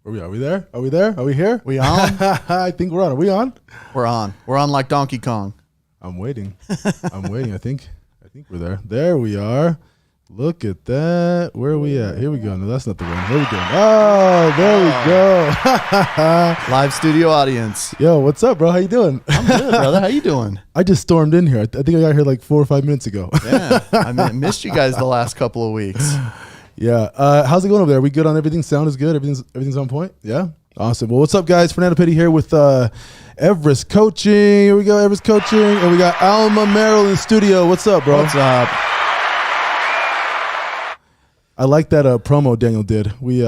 Are we there? Are we there? Are we here? We on? I think we're on. Are we on? We're on. We're on like Donkey Kong. I'm waiting. I'm waiting. I think we're there. There we are. Look at that. Where are we at? Here we go. No, that's not the one. Here we go. Oh, there we go. Live studio audience. Yo, what's up, bro? How you doing? I'm good, brother. How you doing? I just stormed in here. I think I got here like 4 or 5 minutes ago. Yeah. I missed you guys the last couple of weeks. Yeah. How's it going over there? Are we good on everything? Sound is good? Everything's on point? Yeah? Awesome. Well, what's up, guys? Fernando Petty here with Everest Coaching. Here we go, Everest Coaching. And we got Alma, Merrill in the studio. What's up, bro? What's up? I like that promo Daniel did. We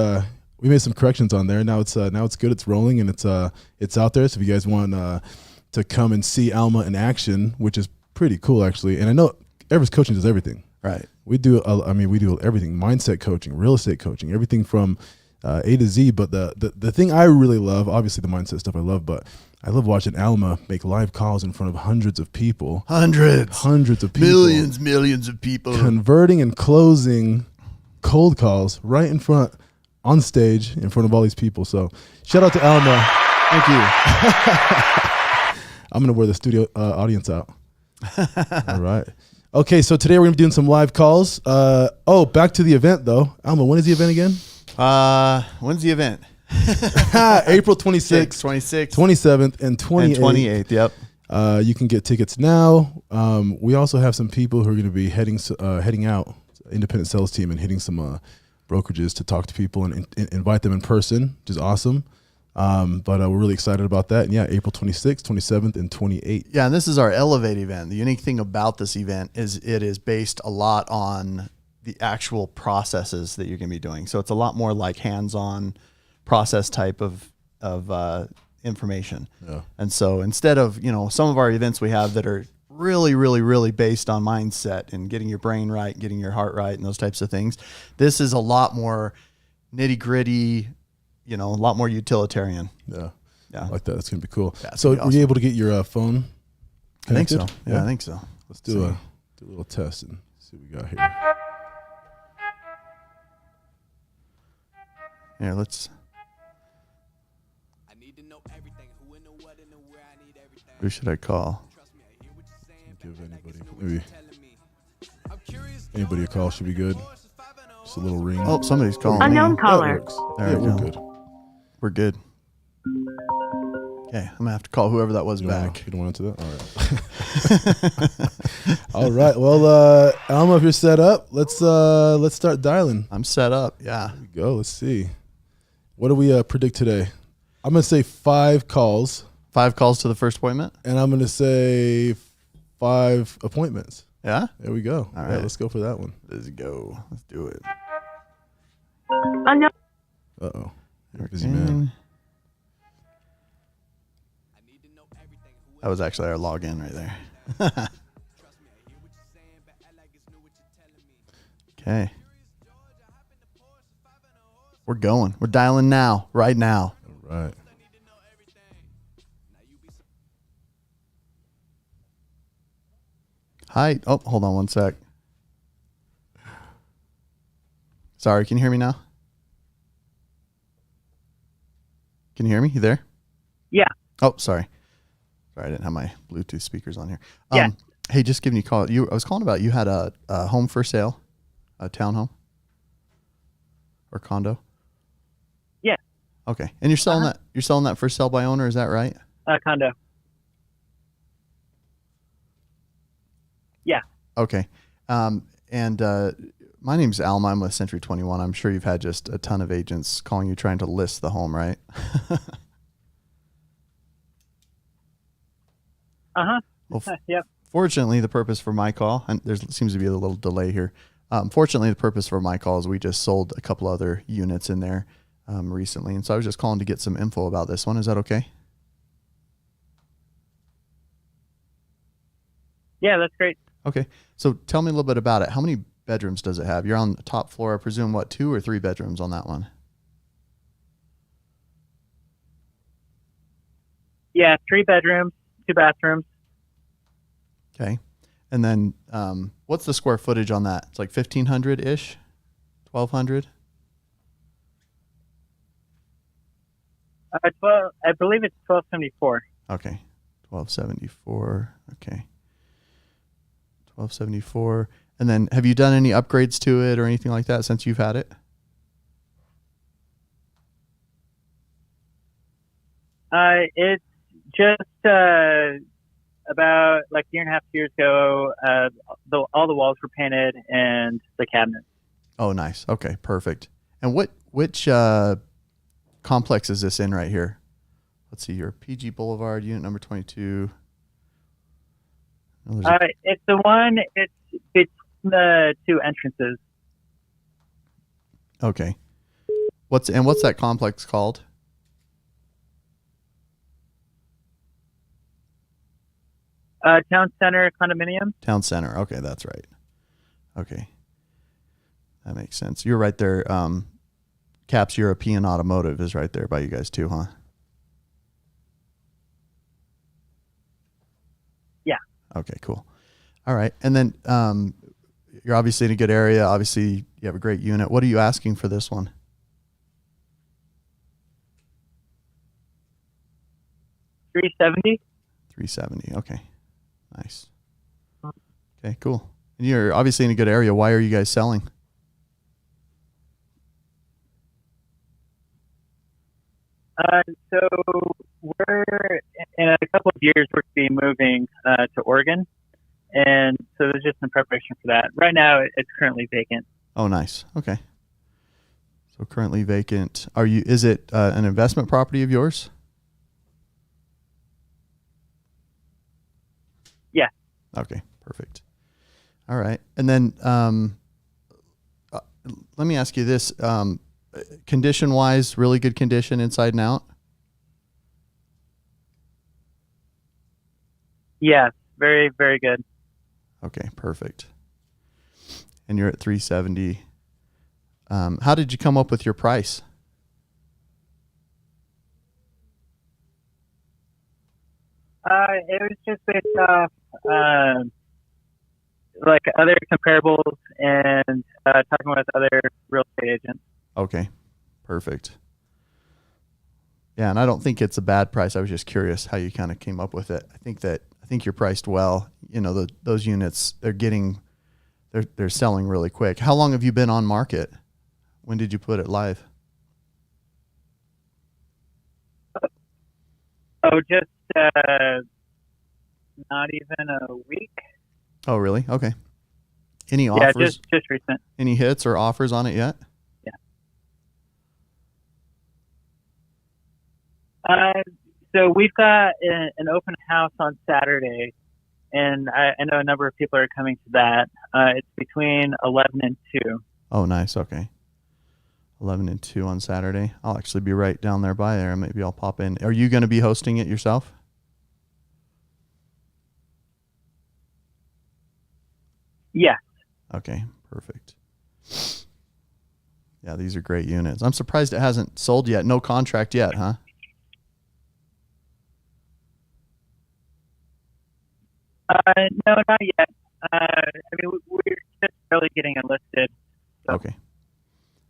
made some corrections on there. Now it's good. It's rolling and it's out there. So if you guys want to come and see Alma in action, which is pretty cool actually. And I know Everest Coaching does everything. Right. We do everything: mindset coaching, real estate coaching, everything from A to Z. But the thing I really love, obviously the mindset stuff I love, but I love watching Alma make live calls in front of hundreds of people. Hundreds of people. Millions of people. Converting and closing cold calls right in front, on stage, in front of all these people. So shout out to Alma. Thank you. I'm going to wear the studio audience out. All right. Okay, so today we're going to be doing some live calls. Back to the event, though. Alma, when is the event again? When's the event? April 26th, 27th, and 28th. Yep. You can get tickets now. We also have some people who are going to be heading out, independent sales team, and hitting some brokerages to talk to people and invite them in person, which is awesome. But we're really excited about that. And yeah, April 26th, 27th, and 28th. Yeah, and this is our Elevate event. The unique thing about this event is it is based a lot on the actual processes that you're going to be doing. So it's a lot more like hands-on process type of information. Yeah. And so instead of, some of our events we have that are really, really, really based on mindset and getting your brain right, getting your heart right, and those types of things, this is a lot more nitty-gritty, a lot more utilitarian. Yeah. I like that. That's going to be cool. Yeah, so awesome. were you able to get your phone connected? I think so. Yeah, I think so. Let's do a little test and see what we got here. Yeah, let's. Who should I call? Give anybody a call should be good. Just a little ring. Oh, somebody's calling. Unknown caller. Yeah, we're good. We're good. Okay, I'm gonna have to call whoever that was back. You don't want to do that? All right. All right. Well, Alma, if you're set up, let's start dialing. I'm set up. Yeah. Here we go. Let's see. What do we predict today? I'm gonna say 5 calls. 5 calls to the first appointment. And I'm gonna say 5 appointments. Yeah. There we go. All right. Yeah, let's go for that one. Let's go. Let's do it. Unknown. Uh-oh. You're a busy man. That was actually our login right there. Okay. We're going. We're dialing now. Right now. All right. Hi. Oh, hold on one sec. Sorry, can you hear me now? Can you hear me? You there? Yeah. Oh, sorry. Sorry, I didn't have my Bluetooth speakers on here. Yeah. Hey, just giving you a call. I was calling about you had a home for sale A townhome or condo? Yeah. Okay. And you're selling that. You're selling that for sell by owner. Is that right? Condo. Yeah. Okay. And my name's Alma. I'm with Century 21. I'm sure you've had just a ton of agents calling you trying to list the home, right? Well, Yep. fortunately, the purpose for my call, and there seems to be a little delay here. Fortunately, the purpose for my call is we just sold a couple other units in there recently. And so I was just calling to get some info about this one. Is that okay? Yeah, that's great. Okay. So tell me a little bit about it. How many bedrooms does it have? You're on the top floor, I presume, what, 2 or 3 bedrooms on that one? Yeah, 3 bedrooms, 2 bathrooms. Okay. And then what's the square footage on that? It's like 1,500-ish? 1,200? I believe it's 1274. Okay. 1,274. Okay. 1,274. And then have you done any upgrades to it or anything like that since you've had it? It's just about like a year and a half, 2 years ago. All the walls were painted and the cabinets. Oh, nice. Okay, perfect. And which complex is this in right here? Let's see here. PG Boulevard, unit number 22. Oh, It's the one. It's between the 2 entrances. okay. What's that complex called? Town Center Condominium. Town Center. Okay, that's right. Okay. That makes sense. You're right there. Caps European Automotive is right there by you guys too, huh? Yeah. Okay, cool. All right. And then you're obviously in a good area. Obviously, you have a great unit. What are you asking for this one? $370. $370. Okay. Nice. Okay, cool. And you're obviously in a good area. Why are you guys selling? So we're in a couple of years we're going to be moving to Oregon, and so there's just some preparation for that. Right now, it's currently vacant. Oh, nice. Okay. So currently vacant. Is it an investment property of yours? Yeah. Okay, perfect. All right. And then let me ask you this. Condition-wise, really good condition inside and out? Yeah, very, very good. Okay, perfect. And you're at 370. How did you come up with your price? It was just based off like other comparables and talking with other real estate agents. Okay, perfect. Yeah, and I don't think it's a bad price. I was just curious how you kind of came up with it. I think you're priced well. You know, those units they're selling really quick. How long have you been on market? When did you put it live? Oh, just not even a week. Oh, really? Okay. Any offers? Yeah, just recent. Any hits or offers on it yet? So we've got an open house on Saturday, and I know a number of people are coming to that. It's between 11 and 2. Oh, nice. Okay. 11 and 2 on Saturday. I'll actually be right down there by there. Maybe I'll pop in. Are you going to be hosting it yourself? Yeah. Okay, perfect. Yeah, these are great units. I'm surprised it hasn't sold yet. No contract yet, huh? No, not yet. I mean, we're just barely getting it listed. So. Okay,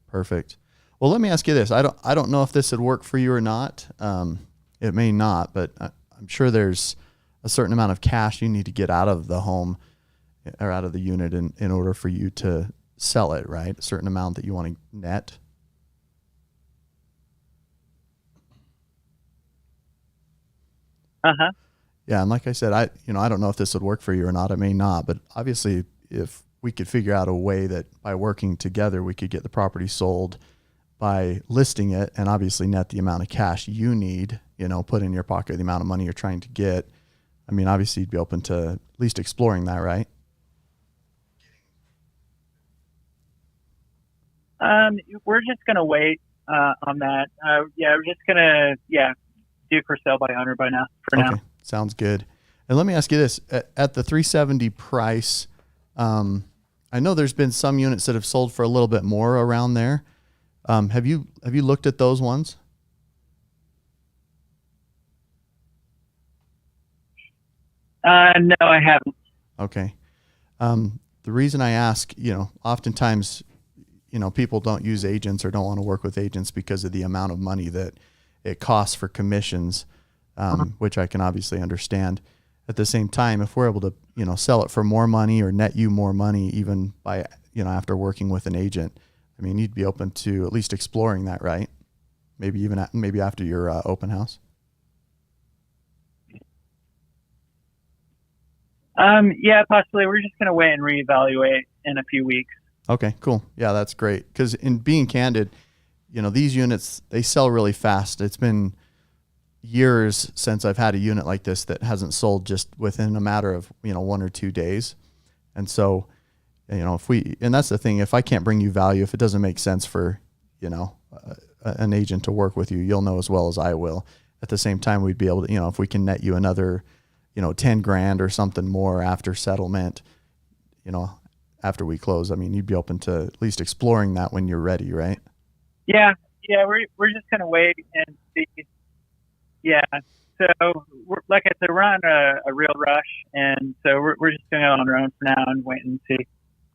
perfect. Well, let me ask you this. I don't know if this would work for you or not. It may not, but I'm sure there's a certain amount of cash you need to get out of the home or out of the unit in order for you to sell it, right? A certain amount that you want to net. Uh-huh. Yeah, and like I said, I don't know if this would work for you or not. It may not, but obviously, if we could figure out a way that by working together, we could get the property sold by listing it, and obviously net the amount of cash you need, put in your pocket the amount of money you're trying to get. I mean, obviously, you'd be open to at least exploring that, right? We're just gonna wait on that. We're just gonna do for sale by owner by now. Now. Sounds good. And let me ask you this: at the 370 price, I know there's been some units that have sold for a little bit more around there. Have you looked at those ones? No, I haven't. Okay. The reason I ask, oftentimes, people don't use agents or don't want to work with agents because of the amount of money that it costs for commissions, which I can obviously understand. At the same time, if we're able to, sell it for more money or net you more money, even by, after working with an agent, I mean, you'd be open to at least exploring that, right? Maybe even maybe after your open house. Yeah, possibly. We're just going to wait and reevaluate in a few weeks. Okay, cool. Yeah, that's great. Because in being candid, these units, they sell really fast. It's been years since I've had a unit like this that hasn't sold just within a matter of, 1 or 2 days. And so, and that's the thing, if I can't bring you value, if it doesn't make sense for, an agent to work with you, you'll know as well as I will. At the same time, we'd be able to, if we can net you another, 10 grand or something more after settlement, after we close, I mean, you'd be open to at least exploring that when you're ready, right? Yeah. We're just going to wait and see. Yeah. So, like I said, we're on a real rush, and so we're just going to go on our own for now and wait and see.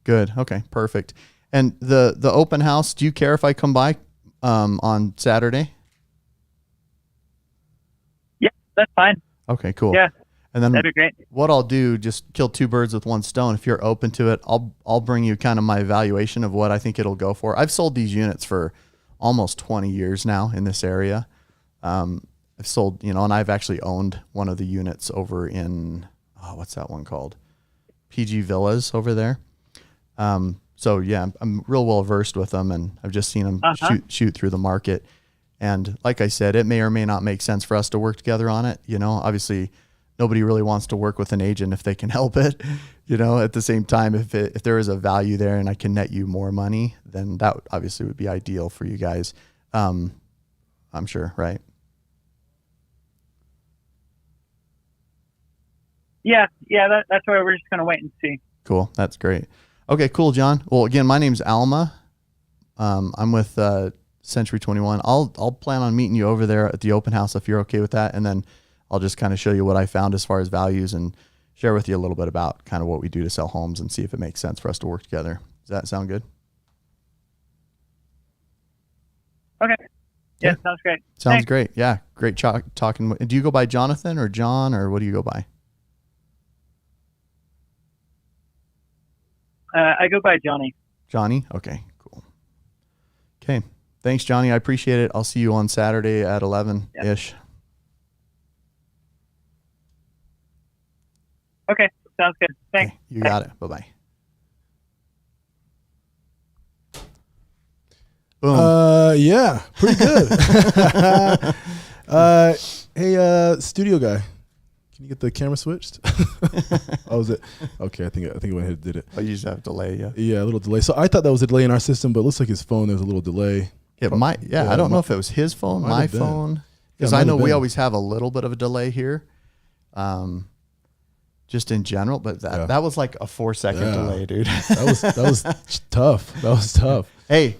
Good. Okay. Perfect. And the open house, do you care if I come by on Saturday? Yeah, that's fine. Okay, cool. Yeah. And then that'd be great. What I'll do, just kill 2 birds with 1 stone. If you're open to it, I'll bring you kind of my evaluation of what I think it'll go for. I've sold these units for almost 20 years now in this area. I've sold, and I've actually owned one of the units over in, what's that one called? PG Villas over there. So yeah, I'm real well versed with them, and I've just seen them shoot through the market. And like I said, it may or may not make sense for us to work together on it. Obviously nobody really wants to work with an agent if they can help it. At the same time, if there is a value there and I can net you more money, then that obviously would be ideal for you guys. I'm sure, right? Yeah, that's why we're just going to wait and see. Cool. That's great. Okay, cool, John. Well, again, my name's Alma. I'm with Century 21. I'll plan on meeting you over there at the open house if you're okay with that, and then I'll just kind of show you what I found as far as values and share with you a little bit about kind of what we do to sell homes and see if it makes sense for us to work together. Does that sound good? Okay. Yeah, sounds great. Sounds Thanks. great. Yeah, great talking. Do you go by Jonathan or John, or what do you go by? I go by Johnny. Johnny? Okay, cool. Okay. Thanks, Johnny. I appreciate it. I'll see you on Saturday at 11-ish. Okay, sounds good. Thanks. Okay, you got it. Bye-bye. Boom. Yeah, pretty good. Hey, studio guy, can you get the camera switched? Oh, was it? Okay, I think I went ahead and did it. Oh, you just have delay, yeah. Yeah, a little delay. So I thought that was a delay in our system, but it looks like his phone, there's a little delay. I don't know if it was his phone, my phone. Because I know we always have a little bit of a delay here. Just in general, but that was like a 4-second delay, dude. That was tough. That was tough. Hey,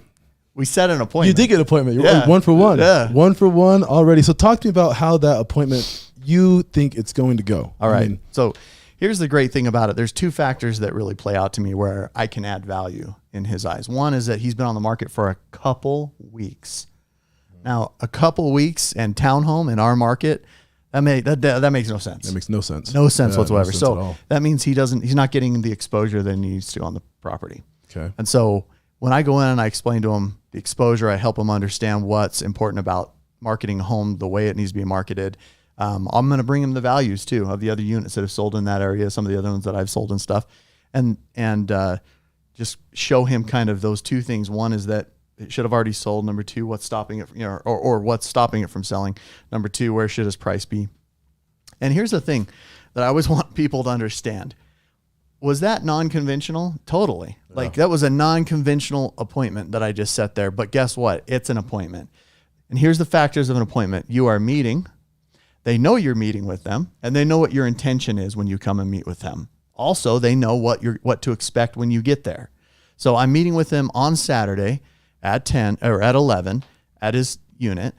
we set an appointment. You did get an appointment. You're 1 for 1. Yeah. 1 for 1 already. So talk to me about how that appointment you think it's going to go. All right. So here's the great thing about it. There's 2 factors that really play out to me where I can add value in his eyes. One is that he's been on the market for a couple weeks. Now, a couple weeks and townhome in our market, that makes no sense. That makes no sense. No sense whatsoever. No sense so that means he's not getting the exposure that he needs to on the property. Okay. And so when I go in and I explain to them the exposure, I help them understand what's important about marketing a home the way it needs to be marketed. I'm going to bring them the values too of the other units that have sold in that area, some of the other ones that I've sold and stuff, and just show him kind of those two things. One is that it should have already sold. Number two, what's stopping it, or what's stopping it from selling. Number two, where should his price be? And here's the thing that I always want people to understand. Was that non-conventional? Totally. Yeah. Like that was a non-conventional appointment that I just set there. But guess what? It's an appointment. And here's the factors of an appointment. You are meeting. They know you're meeting with them, and they know what your intention is when you come and meet with them. Also, they know what to expect when you get there. So I'm meeting with him on Saturday at 10 or at 11 at his unit.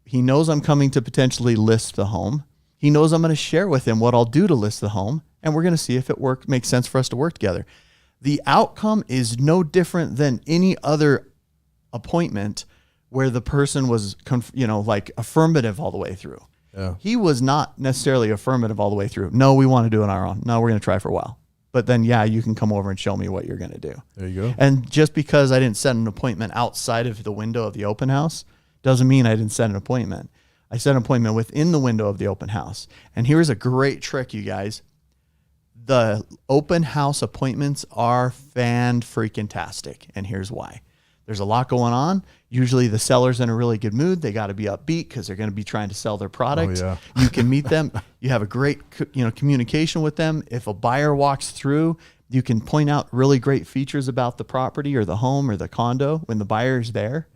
He knows I'm coming to potentially list the home. He knows I'm going to share with him what I'll do to list the home, and we're going to see if it makes sense for us to work together. The outcome is no different than any other appointment where the person was, like affirmative all the way through. Yeah. He was not necessarily affirmative all the way through. No, we want to do it on our own. No, we're going to try for a while. But then, yeah, you can come over and show me what you're going to do. There you go. And just because I didn't set an appointment outside of the window of the open house doesn't mean I didn't set an appointment. I set an appointment within the window of the open house. And here's a great trick, you guys. The open house appointments are fan-freaking-tastic. And here's why. There's a lot going on. Usually the seller's in a really good mood. They got to be upbeat because they're going to be trying to sell their product. Oh, yeah. You can meet them. You have a great communication with them. If a buyer walks through, you can point out really great features about the property or the home or the condo when the buyer's there,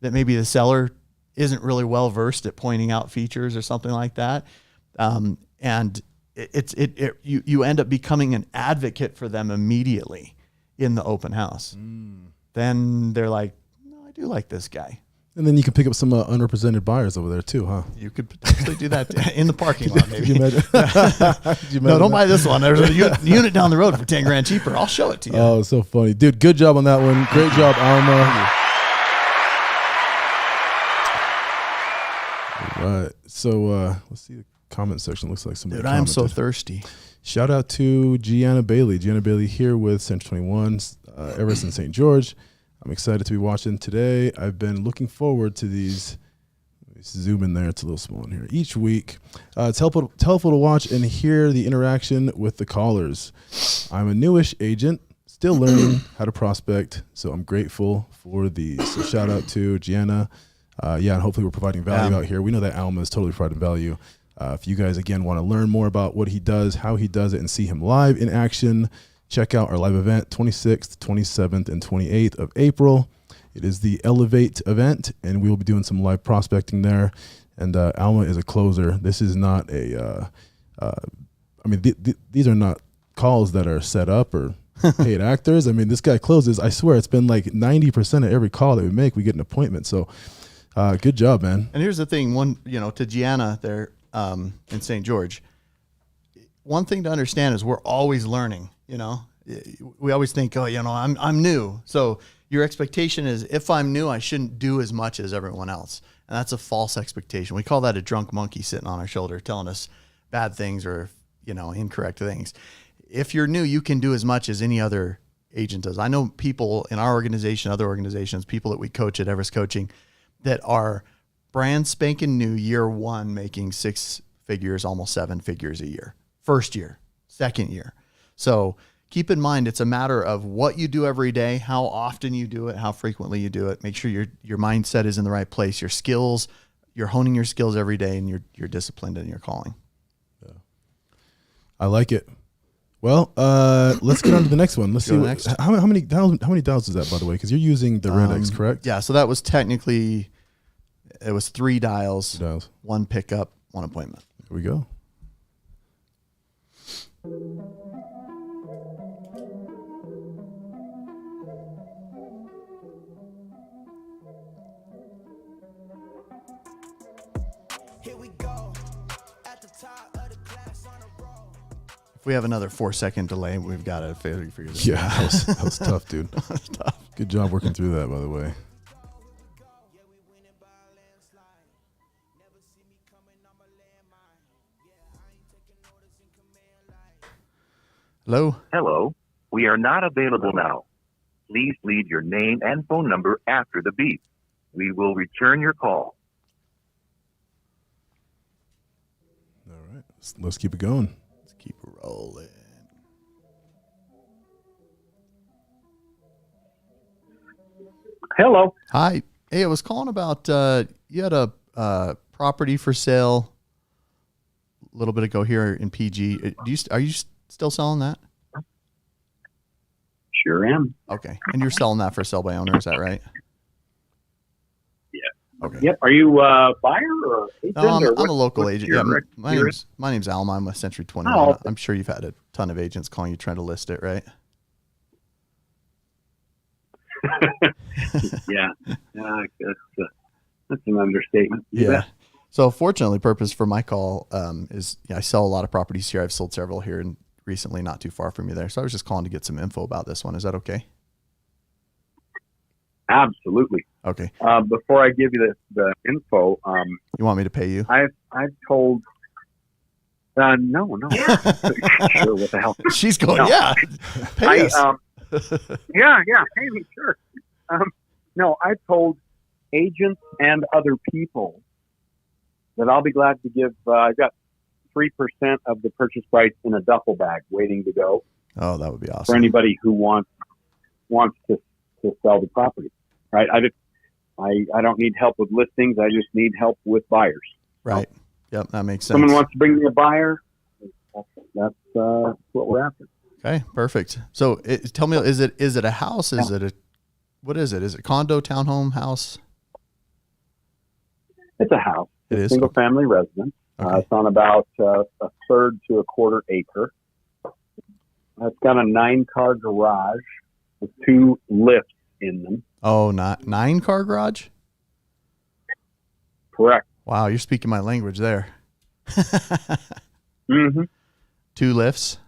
that maybe the seller isn't really well versed at pointing out features or something like that. And you end up becoming an advocate for them immediately in the open house. Then they're like, no, I do like this guy. And then you can pick up some unrepresented buyers over there too, huh? You could potentially do that in the parking lot, maybe. Could you imagine? Could you imagine No, don't that? buy this one. There's a unit down the road for $10,000 cheaper. I'll show it to you. Oh, so funny. Dude, good job on that one. Great job, Alma. All right. So let's see the comment section. Looks like somebody Dude, I am so commented. thirsty. Shout out to Gianna Bailey. Gianna Bailey here with Central 21, Everest and St. George. I'm excited to be watching today. I've been looking forward to these. Let me zoom in there. It's a little small in here. Each week. It's helpful to watch and hear the interaction with the callers. I'm a newish agent, still learning how to prospect, so I'm grateful for these. So shout out to Gianna. And hopefully we're providing value out here. We know that Alma is totally providing value. If you guys, again, want to learn more about what he does, how he does it, and see him live in action, check out our live event, 26th, 27th, and 28th of April. It is the Elevate event, and we will be doing some live prospecting there. And Alma is a closer. This is not a these are not calls that are set up or paid actors. I mean, this guy closes. I swear it's been like 90% of every call that we make, we get an appointment. So good job, man. And here's the thing, to Gianna there in St. George, one thing to understand is we're always learning. We always think, I'm new. So your expectation is if I'm new, I shouldn't do as much as everyone else. And that's a false expectation. We call that a drunk monkey sitting on our shoulder telling us bad things or, incorrect things. If you're new, you can do as much as any other agent does. I know people in our organization, other organizations, people that we coach at Everest Coaching that are brand spanking new year one, making 6 figures, almost 7 figures a year. First year, second year. So keep in mind, it's a matter of what you do every day, how often you do it, how frequently you do it. Make sure your mindset is in the right place. Your skills, you're honing your skills every day, and you're disciplined in your calling. Yeah. I like it. Well, let's get on to the next one. Let's see next. How many dials is that, by the way? Because you're using the Red X, correct? Yeah. So that was technically, it was 3 dials, 3 dials. 1 pickup, 1 appointment. Here we go. Here we go. At the top of the class on a roll. If we have another 4-second delay, we've got to figure this Yeah, out. that was tough, dude. That's tough. Good job working through that, by the way. Yeah, we winning by a landslide. Never see me coming, I'm a landmine. Yeah, I ain't taking orders in command like. Hello? Hello, we are not available now. Please leave your name and phone number after the beep. We will return your call. All right. Let's keep it going. Let's keep it rolling. Hello. Hi. Hey, I was calling about you had a property for sale a little bit ago here in PG. Are you still selling that? Sure am. Okay. And you're selling that for sale by owner, is that right? Yeah. Okay. Yep. Are you a buyer or agent? No, I'm or a local agent. Yeah, your- my name's Alma. I'm a Century 21. Oh, okay. I'm sure you've had a ton of agents calling you trying to list it, right? Yeah. That's an understatement. You Yeah. bet. So fortunately, purpose for my call is I sell a lot of properties here. I've sold several here and recently, not too far from you there. So I was just calling to get some info about this one. Is that okay? Absolutely. Okay. Before I give you the info, You want me to pay you? I've told. No. Sure. What the hell? She's going, No. yeah. Pay us. Yeah. Hey, sure. No, I've told agents and other people that I'll be glad to give. I've got 3% of the purchase price in a duffel bag waiting to go Oh, that would be for awesome. anybody who wants to sell the property. Right? I don't need help with listings. I just need help with buyers. Right. Yep. That makes sense. Someone wants to bring me a buyer. That's what we're after. Okay. Perfect. So tell me, is it a house? What is it? Is it condo, townhome, house? It's a house. It is? Single family residence. Okay. It's on about a third to a quarter acre. It's got a 9-car garage with 2 lifts in them. Oh, not 9-car garage? Correct. Wow. You're speaking my language there. Mm-hmm. 2 lifts.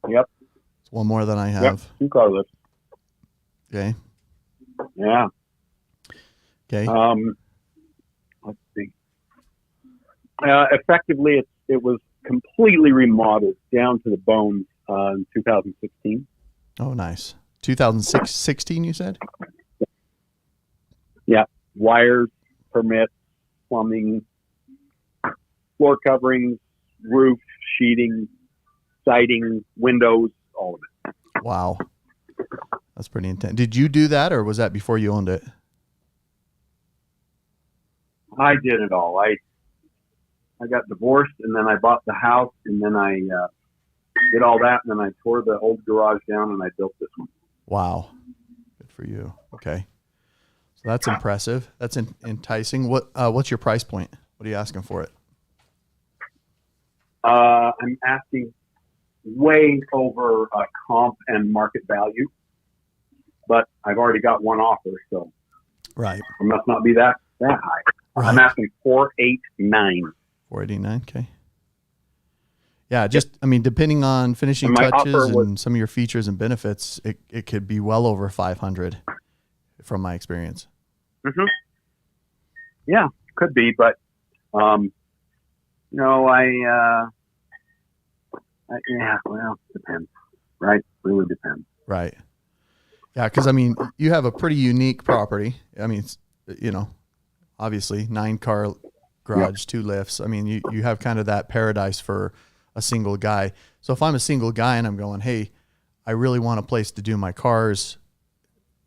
Yep. It's one more than I have. 2-car lifts. Okay. Yeah. Okay. Let's see. Effectively, it was completely remodeled down to the bones in 2016. Oh, nice. 2016, you said? Yeah. Wires, permits, plumbing, floor coverings, roof, sheeting, siding, windows, all of it. Wow. That's pretty intense. Did you do that or was that before you owned it? I did it all. I got divorced, and then I bought the house, and then I did all that, and then I tore the old garage down, and I built this one. Wow. Good for you. Okay. So that's impressive. That's enticing. What's your price point? What are you asking for it? I'm asking way over comp and market value, but I've already got one offer, so Right. it must not be that high. Right. I'm asking 489. 489. Okay. Yeah. Depending on finishing And my touches offer was- and some of your features and benefits, it could be well over 500 from my experience. Mm-hmm. Yeah, could be, but depends, right? Really depends. Right. Yeah. Cause you have a pretty unique property. It's, obviously 9-car garage, 2 lifts. You have kind of that paradise for a single guy. So if I'm a single guy and I'm going, hey, I really want a place to do my cars,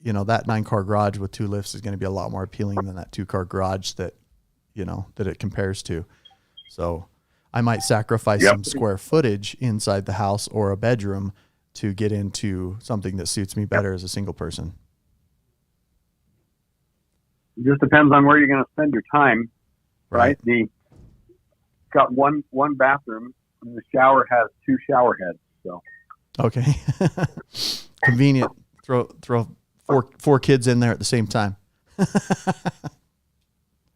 that 9-car garage with 2 lifts is going to be a lot more appealing than that 2-car garage that it compares to. So I might sacrifice some square footage inside the house or a bedroom to get into something that suits me better as a single person. It just depends on where you're going to spend your time, right? It's got one bathroom, and the shower has 2 shower heads. So okay, convenient. Throw four kids in there at the same time.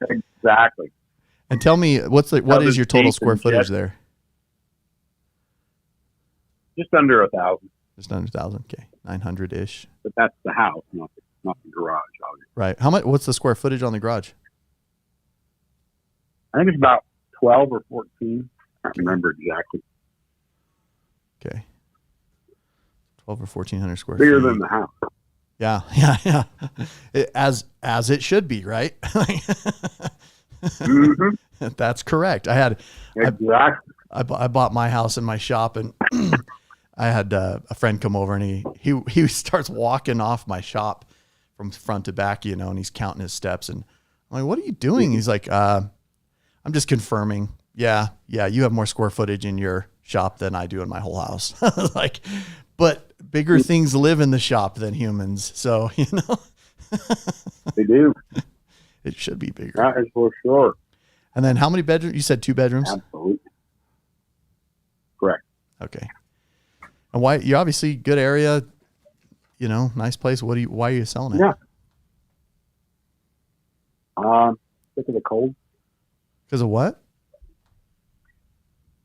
exactly. And tell me, what is your total square footage there? Just under 1,000. Just under 1,000. Okay, 900-ish. But that's the house, not the garage, obviously. Right. How much? What's the square footage on the garage? I think it's about 12 or 14. I can't remember exactly. Okay. 12 or 1,400 square Bigger feet. than the house. Yeah. As it should be, right? Mm-hmm. That's correct. Exactly. I bought my house and my shop, and I had a friend come over, and he starts walking off my shop from front to back, and he's counting his steps, and I'm like, "What are you doing?" He's like, "I'm just confirming. Yeah, you have more square footage in your shop than I do in my whole house." Like, but bigger things live in the shop than humans, so They do. it should be bigger. That is for sure. And then how many bedrooms? You said 2 bedrooms? Absolutely. Correct. Okay. And why? You're obviously good area, nice place. Why are you selling it? Yeah. Sick of the cold. Because of what?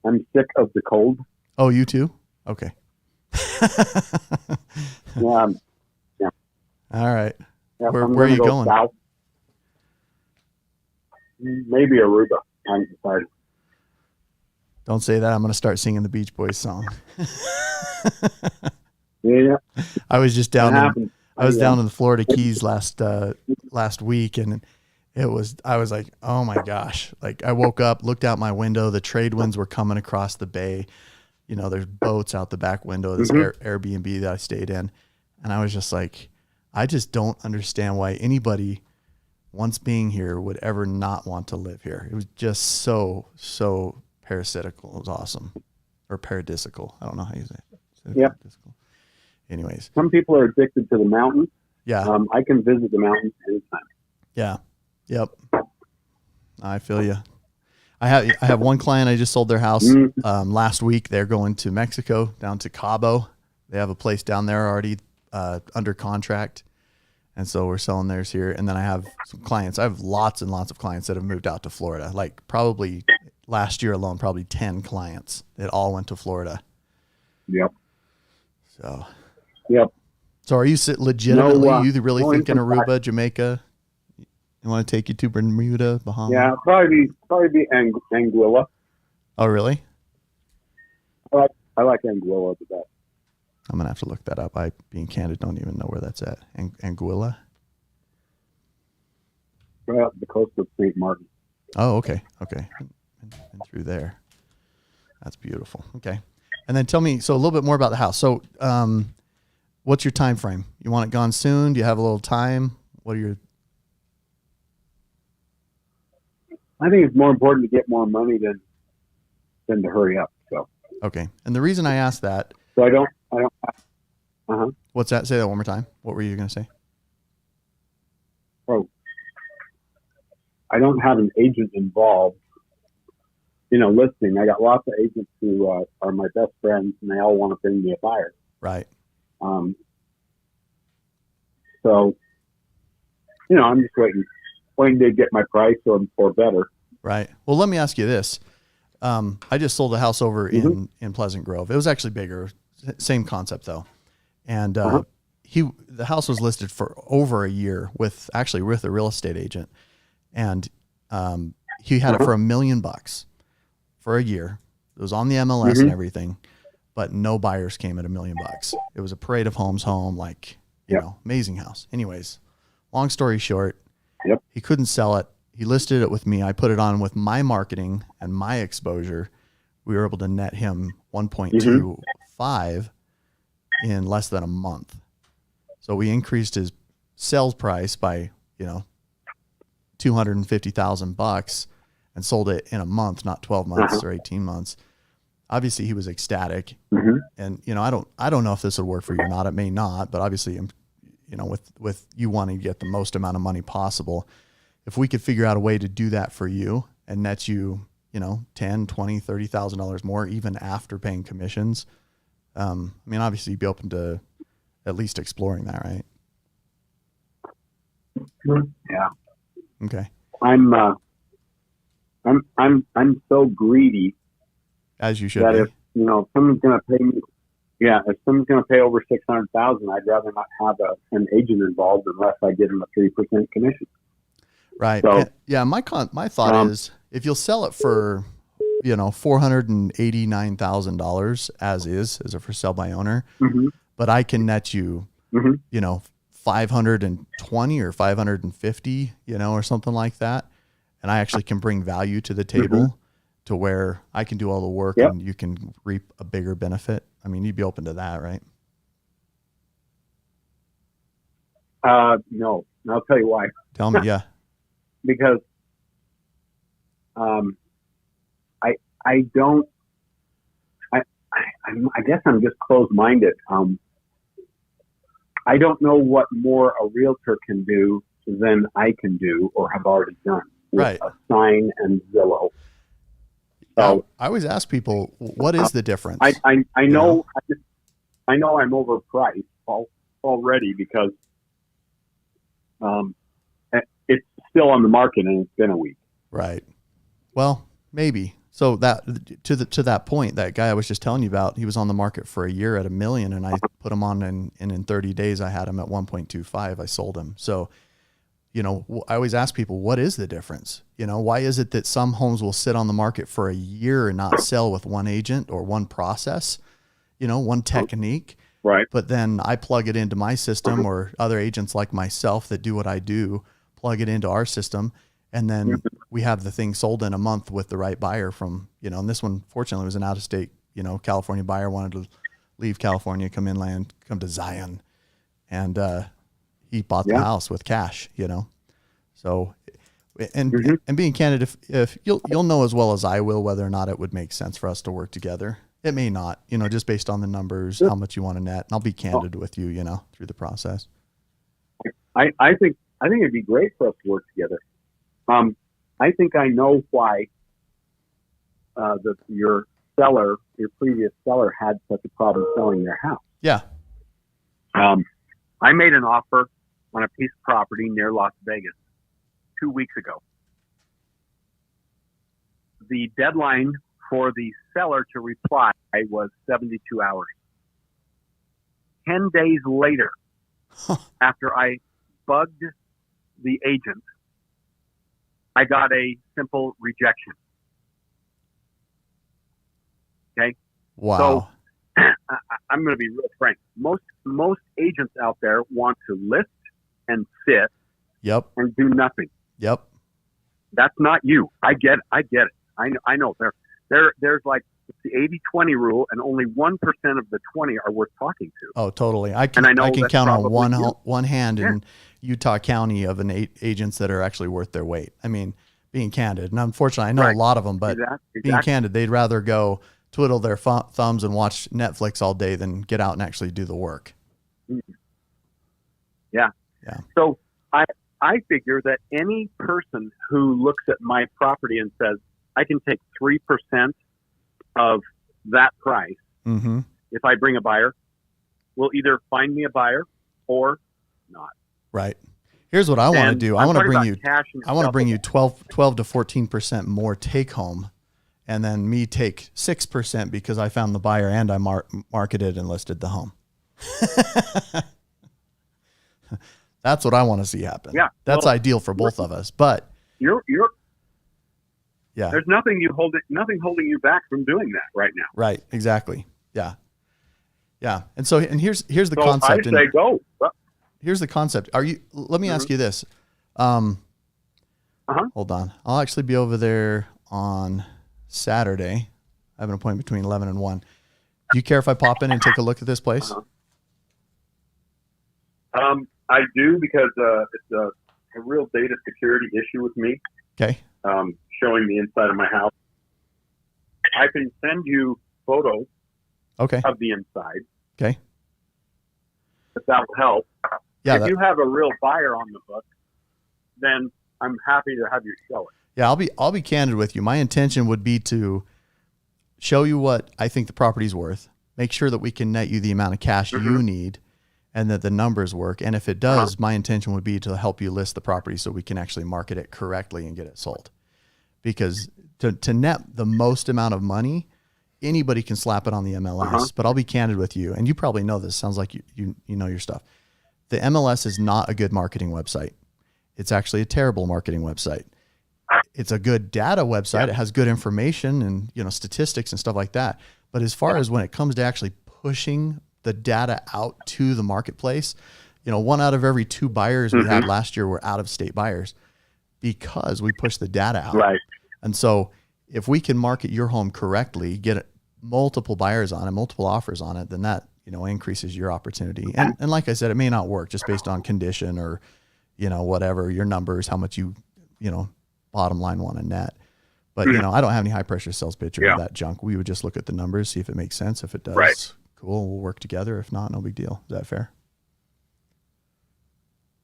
I'm sick of the cold. Oh, you too? Okay. Yeah. All right. Yeah, Where I'm are you gonna go going? South. Maybe Aruba. I'm decided. Don't say that. I'm going to start singing the Beach Boys song. Yeah. I was just down. That happens. Down in the Florida Keys last week, and I was like, oh my gosh! Like, I woke up, looked out my window. The trade winds were coming across the bay. There's boats out the back window of this Airbnb that I stayed in, and I was just like, I just don't understand why anybody, once being here, would ever not want to live here. It was just so parasitical. It was awesome, or paradisical. I don't know how you say it. Yep. Paradisical. Anyways, Some people are addicted to the mountains. yeah. I can visit the mountains anytime. Yeah. Yep. I feel you. I have one client. I just sold their house last week. They're going to Mexico, down to Cabo. They have a place down there already under contract, and so we're selling theirs here. And then I have some clients. I have lots and lots of clients that have moved out to Florida. Like, probably last year alone, probably 10 clients that all went to Florida. Yep. So. Yep. So are you legitimately? You really no thinking income tax. Aruba, Jamaica? You want to take you to Bermuda, Bahamas? Yeah, probably be Anguilla. Oh, really? I like Anguilla the best. I'm gonna have to look that up. I, being candid, don't even know where that's at. Anguilla. Right up the coast of St. Martin. Oh, okay. Been through there. That's beautiful. Okay. And then tell me, so a little bit more about the house. So, what's your time frame? You want it gone soon? Do you have a little time? What are your? I think it's more important to get more money than to hurry up. So. Okay. And the reason I asked that. So I don't. What's that? Say that one more time. What were you going to say? Oh, I don't have an agent involved. Listing. I got lots of agents who are my best friends, and they all want to bring me a buyer. Right. So, I'm just waiting to get my price or better. Right. Well, let me ask you this. I just sold a house over in Pleasant Grove. It was actually bigger, same concept though. And the house was listed for over a year with a real estate agent, and he had it for $1 million for a year. It was on the MLS and everything, but no buyers came at $1 million. It was a Parade of Homes home, amazing house. Anyways, long story short, he couldn't sell it. He listed it with me. I put it on with my marketing and my exposure. We were able to net him 1.25 in less than a month. So we increased his sales price by, $250,000 and sold it in a month, not 12 months or 18 months. Obviously he was ecstatic. And, I don't know if this would work for you or not. It may not, but obviously, with you wanting to get the most amount of money possible, if we could figure out a way to do that for you and net you, $10, $20, $30,000 more, even after paying commissions. Obviously you'd be open to at least exploring that, right? Yeah. Okay. I'm so greedy. As you should that be. if someone's going to pay me, if someone's going to pay over $600,000, I'd rather not have an agent involved unless I give them a 3% commission. Right. So, yeah. My thought is if you'll sell it for, $489,000 as a for sale by owner, but I can net you, 520 or 550, or something like that. And I actually can bring value to the table to where I can do all the work and you can reap a bigger benefit. I mean, you'd be open to that, right? No, and I'll tell you why. Tell me, yeah. Because I don't. I guess I'm just closed-minded. I don't know what more a realtor can do than I can do or have already done with Right. a sign and Zillow. So I always ask people, what is the difference? I know I'm overpriced already because it's still on the market and it's been a week. Right. Well, maybe. So that to that point, that guy I was just telling you about, he was on the market for a year at $1 million, and I put him on, and in 30 days I had him at 1.25. I sold him. So, I always ask people, what is the difference? Why is it that some homes will sit on the market for a year and not sell with one agent or one process, one technique? Right. But then I plug it into my system, or other agents like myself that do what I do, plug it into our system. And then we have the thing sold in a month with the right buyer from, and this one, fortunately, was an out-of-state, California buyer, wanted to leave California, come inland, come to Zion. And he bought the house with cash, So, and being candid, if you'll know as well as I will whether or not it would make sense for us to work together. It may not, just based on the numbers, how much you want to net. And I'll be candid with you, through the process. I think it'd be great for us to work together. I think I know why your previous seller had such a problem selling their house. Yeah. I made an offer on a piece of property near Las Vegas 2 weeks ago. The deadline for the seller to reply was 72 hours. 10 days later, after I bugged the agent, I got a simple rejection. Okay. Wow. So I'm going to be real frank. Most agents out there want to list and sit Yep. and do nothing. Yep. That's not you. I get it. I know. There's like the 80-20 rule, and only 1% of the 20 are worth talking to. Oh, totally. I can count on one hand in Utah County of agents that are actually worth their weight. I mean, being candid, and unfortunately, I know a lot of them, but being candid, they'd rather go twiddle their thumbs and watch Netflix all day than get out and actually do the work. Yeah. So I figure that any person who looks at my property and says, I can take 3% of that price if I bring a buyer, will either find me a buyer or not. Right. Here's what I want to do. I want to bring you 12 to 14% more take home, and then me take 6% because I found the buyer and I marketed and listed the home. That's what I want to see happen. Yeah. That's ideal for both of us, but you're yeah. There's nothing holding you back from doing that right now. Right. Exactly. Yeah. Yeah. And here's the concept. I say go. Here's the concept. Let me ask you this. Hold on. I'll actually be over there on Saturday. I have an appointment between 11 and 1. Do you care if I pop in and take a look at this place? I do, because it's a real data security issue with me. Okay. Showing the inside of my house. I can send you photos of the inside. Okay. If that will help. Yeah. If you have a real buyer on the book, then I'm happy to have you show it. Yeah, I'll be candid with you. My intention would be to show you what I think the property's worth, make sure that we can net you the amount of cash you need, and that the numbers work. And if it does, my intention would be to help you list the property so we can actually market it correctly and get it sold. Because to net the most amount of money, anybody can slap it on the MLS. But I'll be candid with you, and you probably know this. Sounds like you know your stuff. The MLS is not a good marketing website. It's actually a terrible marketing website. It's a good data website. It has good information and statistics and stuff like that. But as far as when it comes to actually pushing the data out to the marketplace, 1 out of every 2 buyers we had last year were out of state buyers because we pushed the data out. Right. And so if we can market your home correctly, get multiple buyers on it, multiple offers on it, then that, increases your opportunity. And like I said, it may not work just based on condition or, whatever your numbers, how much you bottom line want to net. But, I don't have any high pressure sales pitch or that junk. We would just look at the numbers, see if it makes sense. If it does, cool, we'll work together. If not, no big deal. Is that fair?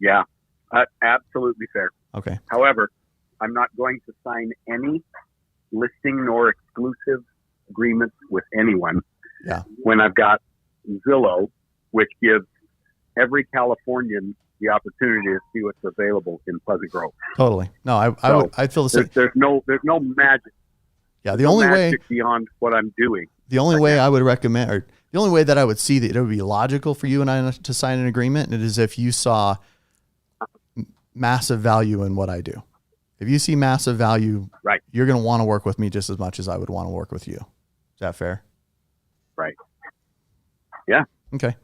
Yeah, absolutely fair. Okay. However, I'm not going to sign any listing nor exclusive agreements with anyone when I've got Zillow, which gives every Californian the opportunity to see what's available in Pleasant Grove. Totally. No, I feel the same. There's no magic. Yeah, the only way beyond what I'm doing. The only way I would recommend, or the only way that I would see that it would be logical for you and I to sign an agreement, it is if you saw massive value in what I do. If you see massive value, you're going to want to work with me just as much as I would want to work with you. Is that fair? Right. Yeah. Okay.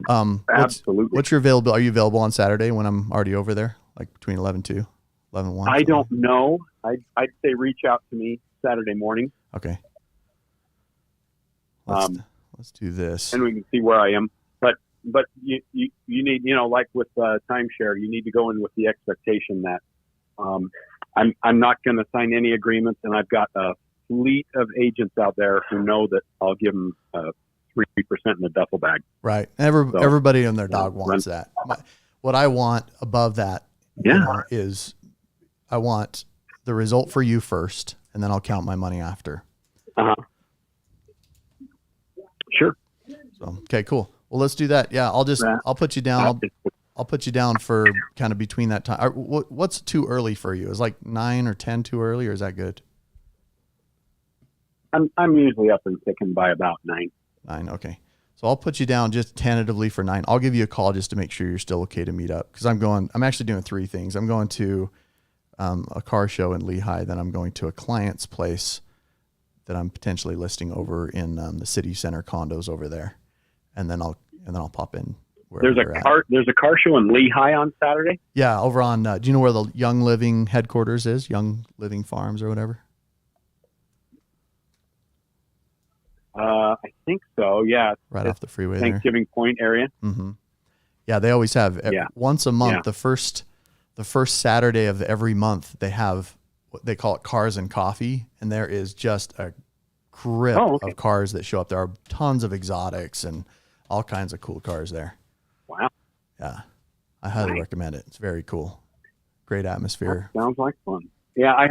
Absolutely. What's your availability? Are you available on Saturday when I'm already over there, like between 11-2, 11-1? I don't know. I'd say reach out to me Saturday morning. Okay. Let's do this. And we can see where I am. But you need, like with timeshare, you need to go in with the expectation that I'm not going to sign any agreements, and I've got a fleet of agents out there who know that I'll give them 3% in the duffel bag. Right. Everybody and their dog wants that. What I want above that is I want the result for you first, and then I'll count my money after. Sure. So, okay, cool. Well, let's do that. Yeah, I'll put you down. I'll put you down for kind of between that time. What's too early for you? Is like 9 or 10 too early, or is that good? I'm usually up and kicking by about 9. 9, okay. So I'll put you down just tentatively for 9. I'll give you a call just to make sure you're still okay to meet up, because I'm actually doing 3 things. I'm going to a car show in Lehigh, then I'm going to a client's place that I'm potentially listing over in the city center condos over there, and then I'll pop in. There's a car show in Lehigh on Saturday. Yeah, over on. Do you know where the Young Living headquarters is? Young Living Farms or whatever. I think so. Yeah, right off the freeway. Thanksgiving there. Point area. Mm-hmm. Yeah, they always have once a month. The first Saturday of every month, they have what they call it Cars and Coffee, and there is just a grip of cars that show up. There are tons of exotics and all kinds of cool cars there. Wow. Yeah, I highly recommend it. It's very cool. Great atmosphere. That sounds like fun. Yeah, I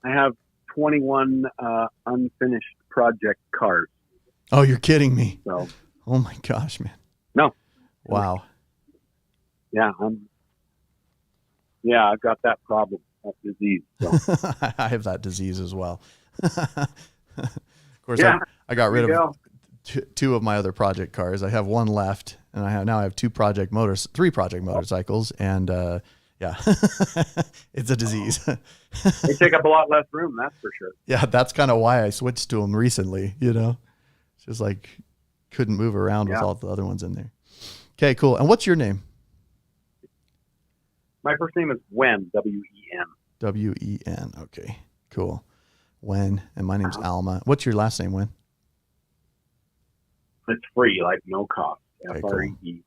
have 21 unfinished project cars. Oh, you're kidding me. So. Oh my gosh, man. No. Wow. Yeah, I've got that problem, that disease. So. I have that disease as well. Of course, I got rid of 2 of my other project cars. I have 1 left, and I have 3 project motorcycles, and it's a disease. They take up a lot less room, that's for sure. Yeah, that's kind of why I switched to them recently. It's just like couldn't move around with all the other ones in there. Okay, cool. And what's your name? My first name is Wen, W-E-N. W-E-N. Okay, cool. Wen, and my name's Alma. What's your last name, Wen? It's free, like no cost. Okay, F-R-E-E. cool.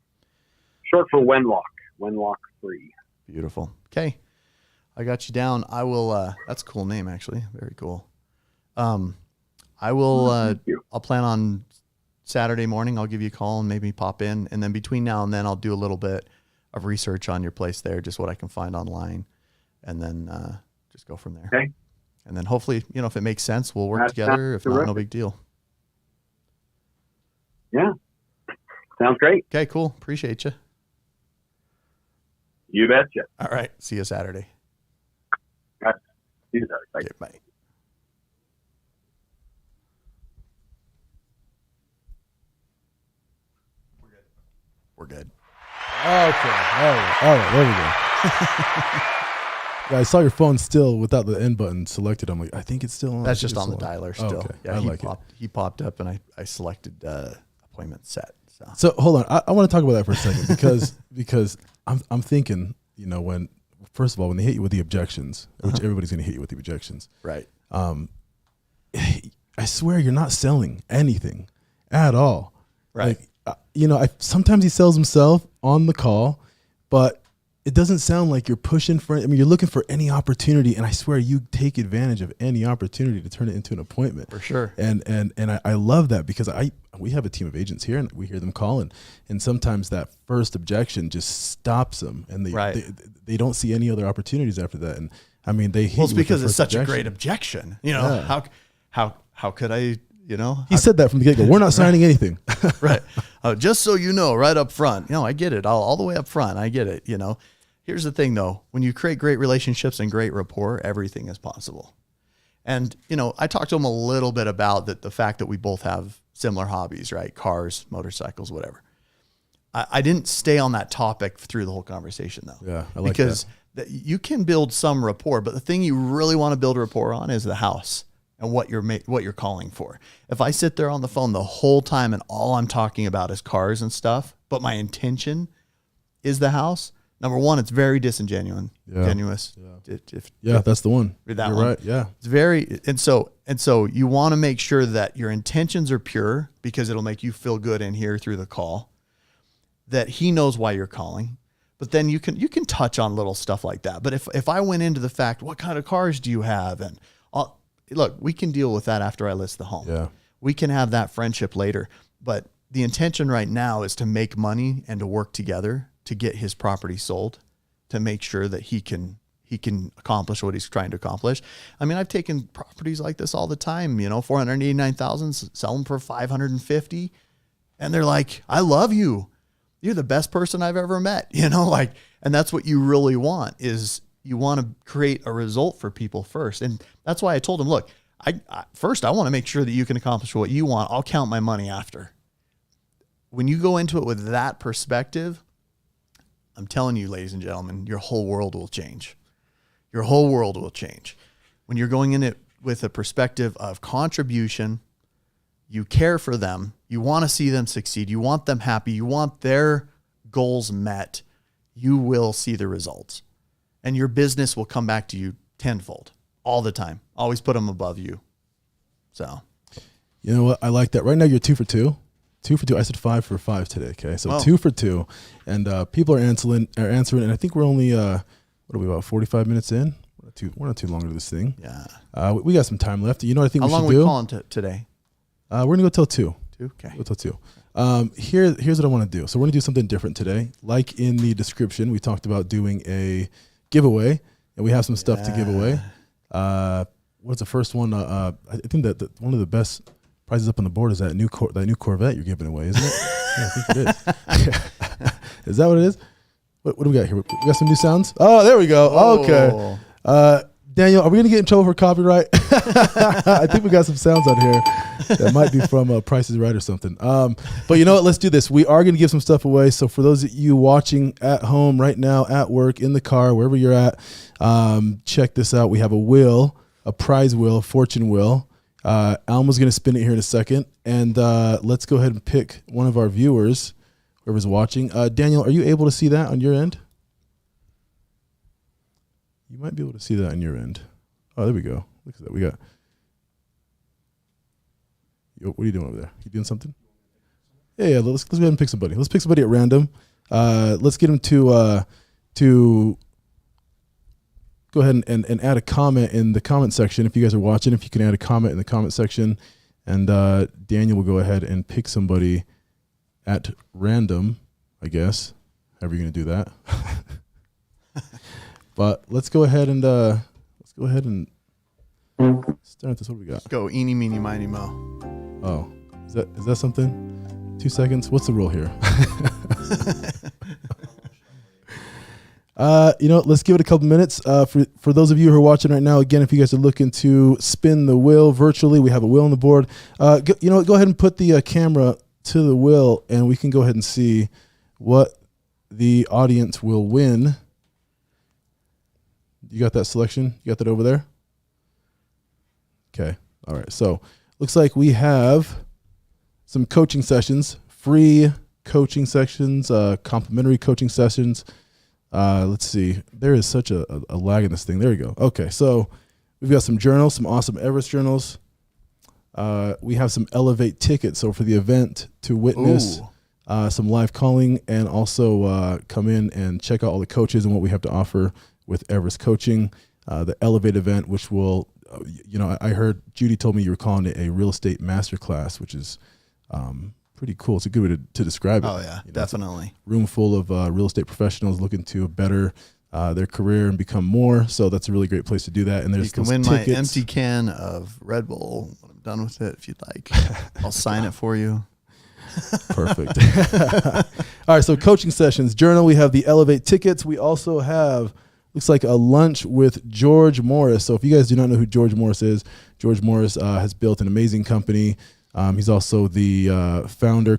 Short for Wenlock. Wenlock free. Beautiful. Okay. I got you down. I will, that's a cool name, actually. Very cool. I will, I'll plan on Saturday morning. I'll give you a call and maybe pop in. And then between now and then, I'll do a little bit of research on your place there, just what I can find online, and then just go from there. Okay. And then hopefully, if it makes sense, we'll work together. If not, no big deal. Yeah. Sounds great. Okay, cool. Appreciate you. You betcha. All right. See you Saturday. See you Saturday. Bye. Okay, bye. We're good. Okay. All right. There we go. Yeah, I saw your phone still without the end button selected. I'm like, I think it's still on. That's just on the dialer still. Okay. Yeah, I like it. He popped up, and I selected appointment set. So hold on, I want to talk about that for a second because I'm thinking, you know, when first of all when they hit you with the objections, which everybody's going to hit you with the objections, Right. I swear you're not selling anything at all. Right. Like, you know, sometimes he sells himself on the call, but it doesn't sound like you're pushing for, I mean, you're looking for any opportunity, and I swear you take advantage of any opportunity to turn it into an appointment. For sure. And I love that because we have a team of agents here and we hear them calling, and sometimes that first objection just stops them, and they don't see any other opportunities after that. And I mean, they hit Well, it's you with because the it's first such a objection. great objection. You know, how could I, you know? He said that from the get-go. We're not signing anything. Right. Just so you know, right up front, you know, I get it all the way up front. I get it. You know, here's the thing though, when you create great relationships and great rapport, everything is possible. And, you know, I talked to him a little bit about the fact that we both have similar hobbies, right? Cars, motorcycles, whatever. I didn't stay on that topic through the whole conversation though. Yeah. I like because you can build some rapport, but the thing you really want to build rapport on is the house and what you're calling for. If I sit there on the phone the whole time and all I'm talking about is cars and stuff, but my intention is the house, number one, it's very disingenuous. Yeah, that's the one. That You're one. right. Yeah. It's very, and so you want to make sure that your intentions are pure because it'll make you feel good in here through the call, that he knows why you're calling. But then you can touch on little stuff like that. But if I went into the fact, what kind of cars do you have? And look, we can deal with that after I list the home. Yeah. We can have that friendship later. But the intention right now is to make money and to work together to get his property sold, to make sure that he can accomplish what he's trying to accomplish. I mean, I've taken properties like this all the time, you know, 489,000, sell them for 550. And they're like, I love you. You're the best person I've ever met, you know, like, and that's what you really want is you want to create a result for people first. And that's why I told him, look, I want to make sure that you can accomplish what you want. I'll count my money after. When you go into it with that perspective, I'm telling you, ladies and gentlemen, your whole world will change. Your whole world will change. When you're going in it with a perspective of contribution, you care for them, you want to see them succeed, you want them happy, you want their goals met, you will see the results. And your business will come back to you tenfold all the time. Always put them above you. So, You know what? I like that. Right now you're 2 for 2. 2 for 2. I said 5 for 5 today. Okay. So 2 for 2. And people are answering. And I think we're only, what are we, about 45 minutes in? We're not too long to this thing. yeah. We got some time left. You know what I think How we long should are we do? calling today? We're going to go till 2. 2? Okay. Go till 2. Here's what I want to do. So we're going to do something different today. Like in the description, we talked about doing a giveaway, and we have some stuff to give away. What's the first one? I think that one of the best prizes up on the board is that new Corvette you're giving away, isn't it? Yeah, I think it is. Is that what it is? What do we got here? We got some new sounds. Oh, there we go. Oh. Okay. Daniel, are we going to get in trouble for copyright? I think we got some sounds on here that might be from Price is Right or something. But you know what? Let's do this. We are going to give some stuff away. So for those of you watching at home right now, at work, in the car, wherever you're at, check this out. We have a wheel, a prize wheel, a fortune wheel. Alma's going to spin it here in a second. And let's go ahead and pick one of our viewers, whoever's watching. Daniel, are you able to see that on your end? You might be able to see that on your end. Oh, there we go. Look at that. We got. Yo, what are you doing over there? You doing something? Yeah. Let's go ahead and pick somebody. Let's pick somebody at random. Let's get them to go ahead and add a comment in the comment section. If you guys are watching, if you can add a comment in the comment section, and Daniel will go ahead and pick somebody at random, I guess. However you're going to do that. But let's go ahead and start this. What do we got? Let's go eeny, meeny, miny, mo. Oh, is that something? 2 seconds. What's the rule here? Let's give it a couple minutes. For those of you who are watching right now, again, if you guys are looking to spin the wheel virtually, we have a wheel on the board. Go ahead and put the camera to the wheel, and we can go ahead and see what the audience will win. You got that selection? You got that over there? Okay. All right. So looks like we have some coaching sessions, free coaching sections, complimentary coaching sessions. Let's see. There is such a lag in this thing. There we go. Okay, so we've got some journals, some awesome Everest journals. We have some Elevate tickets, so for the event to witness some live calling and also come in and check out all the coaches and what we have to offer with Everest Coaching. The Elevate event, which will, I heard Judy told me you were calling it a real estate masterclass, which is pretty cool. It's a good way to describe it. Oh, yeah, definitely. Room full of real estate professionals looking to better their career and become more. So that's a really great place to do that. And there's you can win my empty can of Red Bull when I'm done with it if you'd like. I'll sign it for you. Perfect. All right, so coaching sessions, journal. We have the Elevate tickets. We also have, looks like a lunch with George Morris. So if you guys do not know who George Morris is, George Morris has built an amazing company. He's also the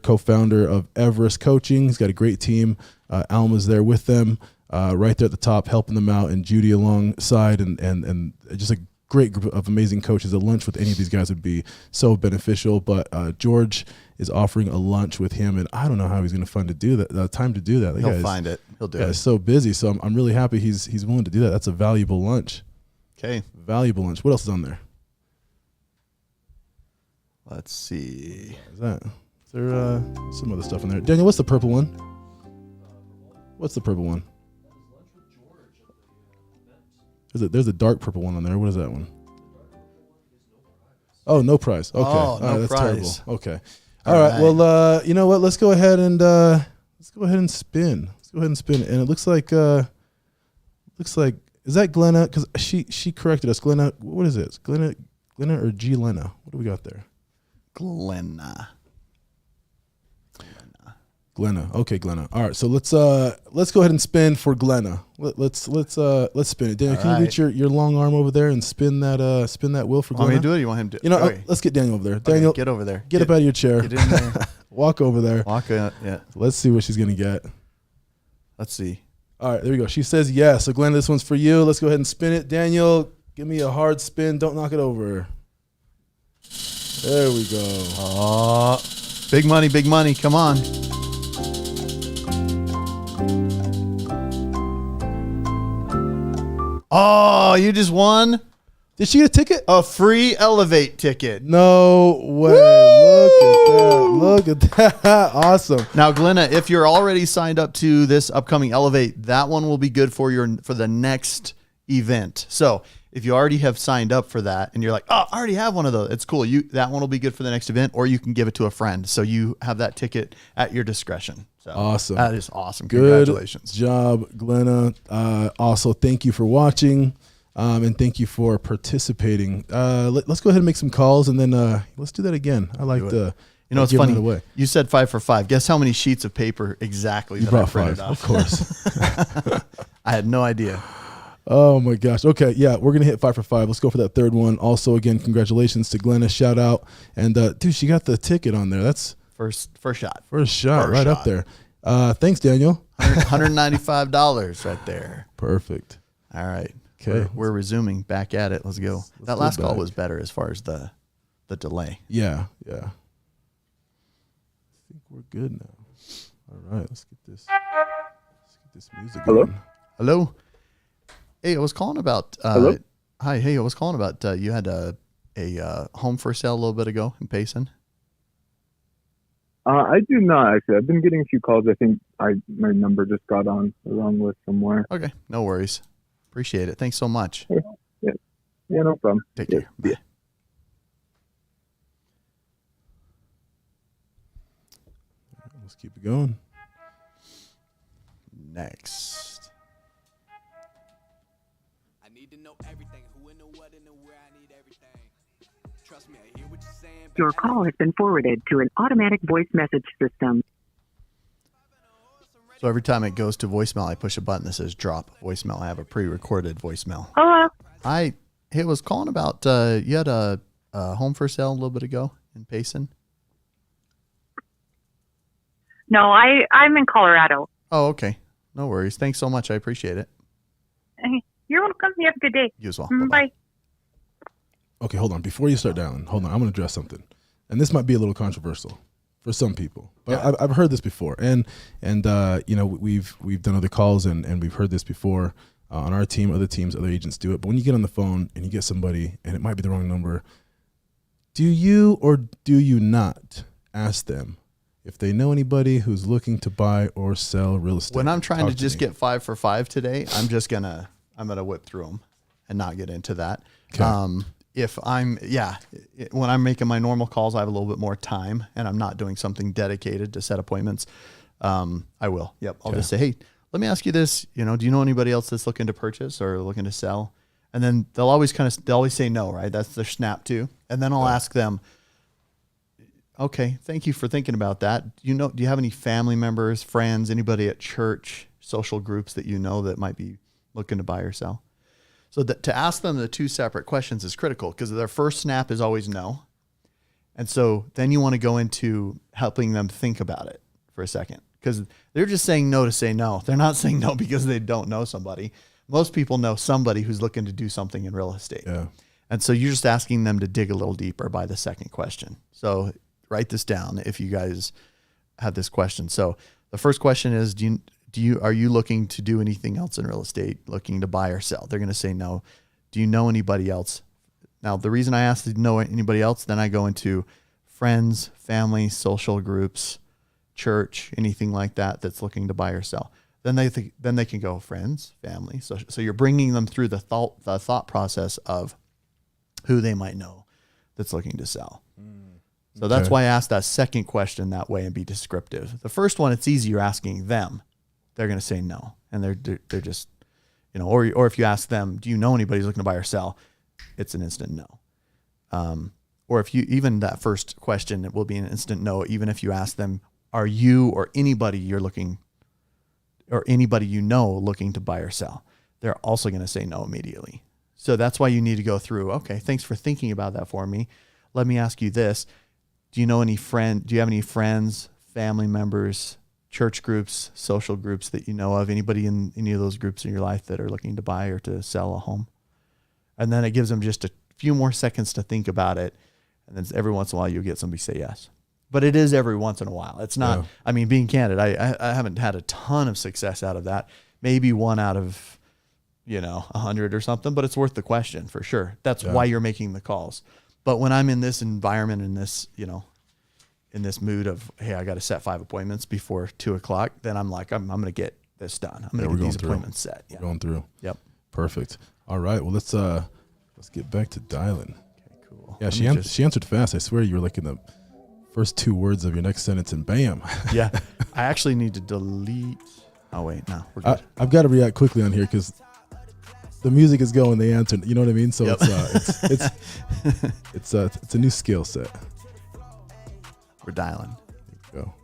co-founder of Everest Coaching. He's got a great team. Alma's there with them, right there at the top, helping them out, and Judy alongside, and just a great group of amazing coaches. A lunch with any of these guys would be so beneficial. But George is offering a lunch with him, and I don't know how he's going to find time to do that. He'll find it. He'll do it. He's so busy, so I'm really happy he's willing to do that. That's a valuable lunch. Okay. Valuable lunch. What else is on there? Let's see. Is there some other stuff in there? Daniel, what's the purple one? What's the purple one? There's a dark purple one on there. What is that one? Oh, no prize. Okay. Oh, no that's prize. terrible. Okay. All right. Well, you know what? Let's go ahead and spin. And it looks like is that Glenna? Because she corrected us. Glenna, what is it? Glenna or G Lena? What do we got there? Glenna. Okay, Glenna. All right, so let's go ahead and spin for Glenna. Let's spin it. Daniel, can you reach your long arm over there and spin that wheel for Glenna? Want me to do it? Or you want him to? Let's get Daniel over there. Daniel, get over there. Get up out of your chair. Get in there. Walk over there. Yeah. Let's see what she's gonna get. Let's see. All right, there we go. She says yes. So Glenna, this one's for you. Let's go ahead and spin it. Daniel, give me a hard spin. Don't knock it over. There we go. Oh, big money. Come on. Oh, you just won Did she get a ticket? a free Elevate ticket. No way. Look at that. Awesome. Now, Glenna, if you're already signed up to this upcoming Elevate, that one will be good for the next event. So if you already have signed up for that and you're like, oh, I already have one of those, it's cool. That one will be good for the next event, or you can give it to a friend. So you have that ticket at your discretion. So awesome. That is awesome. Good Congratulations. job, Glenna. Also, thank you for watching. And thank you for participating. Let's go ahead and make some calls, and then let's do that again. I like the. It's funny. Away. You said 5 for 5. Guess how many sheets of paper exactly that I printed 5, off? of course. I had no idea. Oh my gosh. Okay, yeah, we're gonna hit 5 for 5. Let's go for that third one. Also, again, congratulations to Glenna. Shout out, and dude, she got the ticket on there. That's first shot. First shot, right up there. Thanks, Daniel. $195 right there. Perfect. All right. Okay, we're resuming back at it. Let's go. That last call was better as far as the delay. Yeah. I think we're good now. All right, let's get this music going. Hello. Hey, I was calling about. Hello. Hi. Hey, I was calling about. You had a home for sale a little bit ago in Payson. I do not actually. I've been getting a few calls. I think my number just got on the wrong list somewhere. Okay, no worries. Appreciate it. Thanks so much. Yeah, no problem. Take care. Bye. Let's keep it going. Next. I need to know everything. Who and the what and the where. I need everything. Trust me, I hear what you're saying. Your call has been forwarded to an automatic voice message system. So every time it goes to voicemail, I push a button that says drop voicemail. I have a pre-recorded voicemail. Hello. I was calling about you had a home for sale a little bit ago in Payson. No, I'm in Colorado. Oh, okay. No worries. Thanks so much. I appreciate it. You're welcome. You have a good day. You as well. Bye. Okay, hold on. Before you start dialing, hold on. I'm going to address something. And this might be a little controversial. for some people. But I've heard this before, and you know, we've done other calls and we've heard this before on our team, other teams, other agents do it. But when you get on the phone and you get somebody and it might be the wrong number, do you or do you not ask them if they know anybody who's looking to buy or sell real estate? When I'm trying Talk to just me. get 5 for 5 today, I'm gonna whip through them and not get into that. Okay. When I'm making my normal calls, I have a little bit more time and I'm not doing something dedicated to set appointments. I will. Yep. I'll just say, hey, let me ask you this. You know, do you know anybody else that's looking to purchase or looking to sell? And then they'll always say no, right? That's their snap too. And then I'll ask them, okay, thank you for thinking about that. Do you have any family members, friends, anybody at church, social groups that you know that might be looking to buy or sell? So to ask them the 2 separate questions is critical because their first snap is always no. And so then you want to go into helping them think about it for a second because they're just saying no to say no. They're not saying no because they don't know somebody. Most people know somebody who's looking to do something in real estate. Yeah. And so you're just asking them to dig a little deeper by the second question. So write this down if you guys have this question. So the first question is, are you looking to do anything else in real estate, looking to buy or sell? They're going to say no. Do you know anybody else? Now, the reason I asked, do you know anybody else? Then I go into friends, family, social groups, church, anything like that that's looking to buy or sell. Then they can go friends, family. So you're bringing them through the thought process of who they might know that's looking to sell. So that's why I asked that second question that way and be descriptive. The first one, it's easy. You're asking them. They're going to say no. And they're just, you know, or if you ask them, do you know anybody who's looking to buy or sell? It's an instant no. Or if you, even that first question, it will be an instant no. Even if you ask them, are you or anybody you're looking, or anybody you know looking to buy or sell? They're also going to say no immediately. So that's why you need to go through, okay, thanks for thinking about that for me. Let me ask you this. Do you have any friends, family members, church groups, social groups that you know of? Anybody in any of those groups in your life that are looking to buy or to sell a home? And then it gives them just a few more seconds to think about it. And then every once in a while you'll get somebody say yes. But it is every once in a while. It's not, I mean, being candid, I haven't had a ton of success out of that. Maybe 1 out of, 100 or something, but it's worth the question for sure. That's why you're making the calls. But when I'm in this environment, in this, in this mood of, hey, I got to set 5 appointments before 2:00, then I'm like, I'm going to get this done. I'm going to get these appointments set. Yeah. We're going through. Yep. Perfect. All right. Well, let's get back to dialing. Okay, cool. Yeah, she answered fast. I swear you were like in the first 2 words of your next sentence and bam. Yeah. I actually need to delete. Oh, wait. No, we're good. I've got to react quickly on here because the music is going, they answered. You know what I mean? So it's a new skill set. We're dialing. There you go.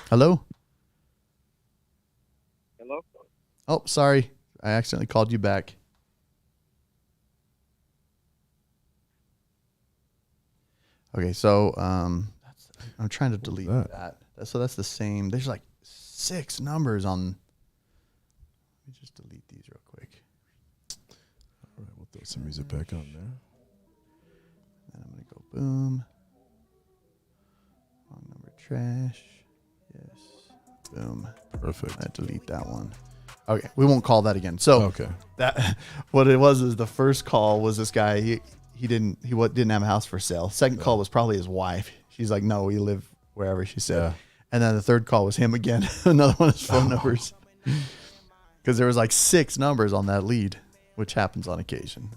Hello? Hello? Oh, sorry. I accidentally called you back. Okay, so I'm trying to delete that. So that's the same. There's like 6 numbers on. Let me just delete these real quick. All right, we'll throw some music back on there. And I'm going to go boom. Wrong number, trash. Yes. Boom. Perfect. I delete that one. Okay, we won't call that again. So that what it was is the first call was this guy. He didn't have a house for sale. Second call was probably his wife. She's like, no, we live wherever, she said. Yeah. And then the third call was him again. Another one of his phone numbers. Because there was like 6 numbers on that lead, which happens on occasion.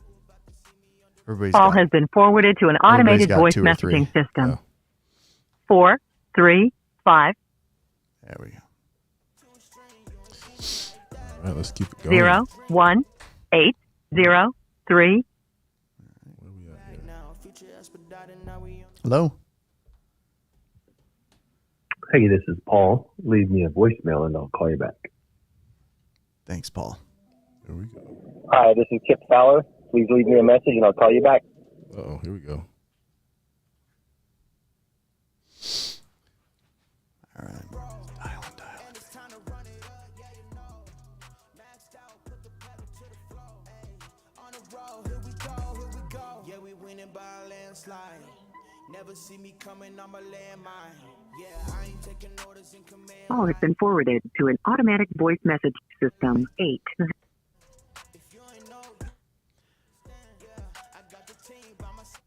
Call has been forwarded to an automated voice messaging system. Yeah. 4, 3, 5. There we go. All right, let's keep it going. 0, 1, 8, 0, 3. Where we at here? Hello? Hey, this is Paul. Leave me a voicemail and I'll call you back. Thanks, Paul. There we go. Hi, this is Kip Fowler. Please leave me a message and I'll call you back. Uh-oh, here we go. All right. Dial. landslide. Never see me coming, I'm a landmine. Yeah, I ain't taking orders in command. Call has been forwarded to an automatic voice message system. 8. If you ain't know, yeah, I got the team by my side.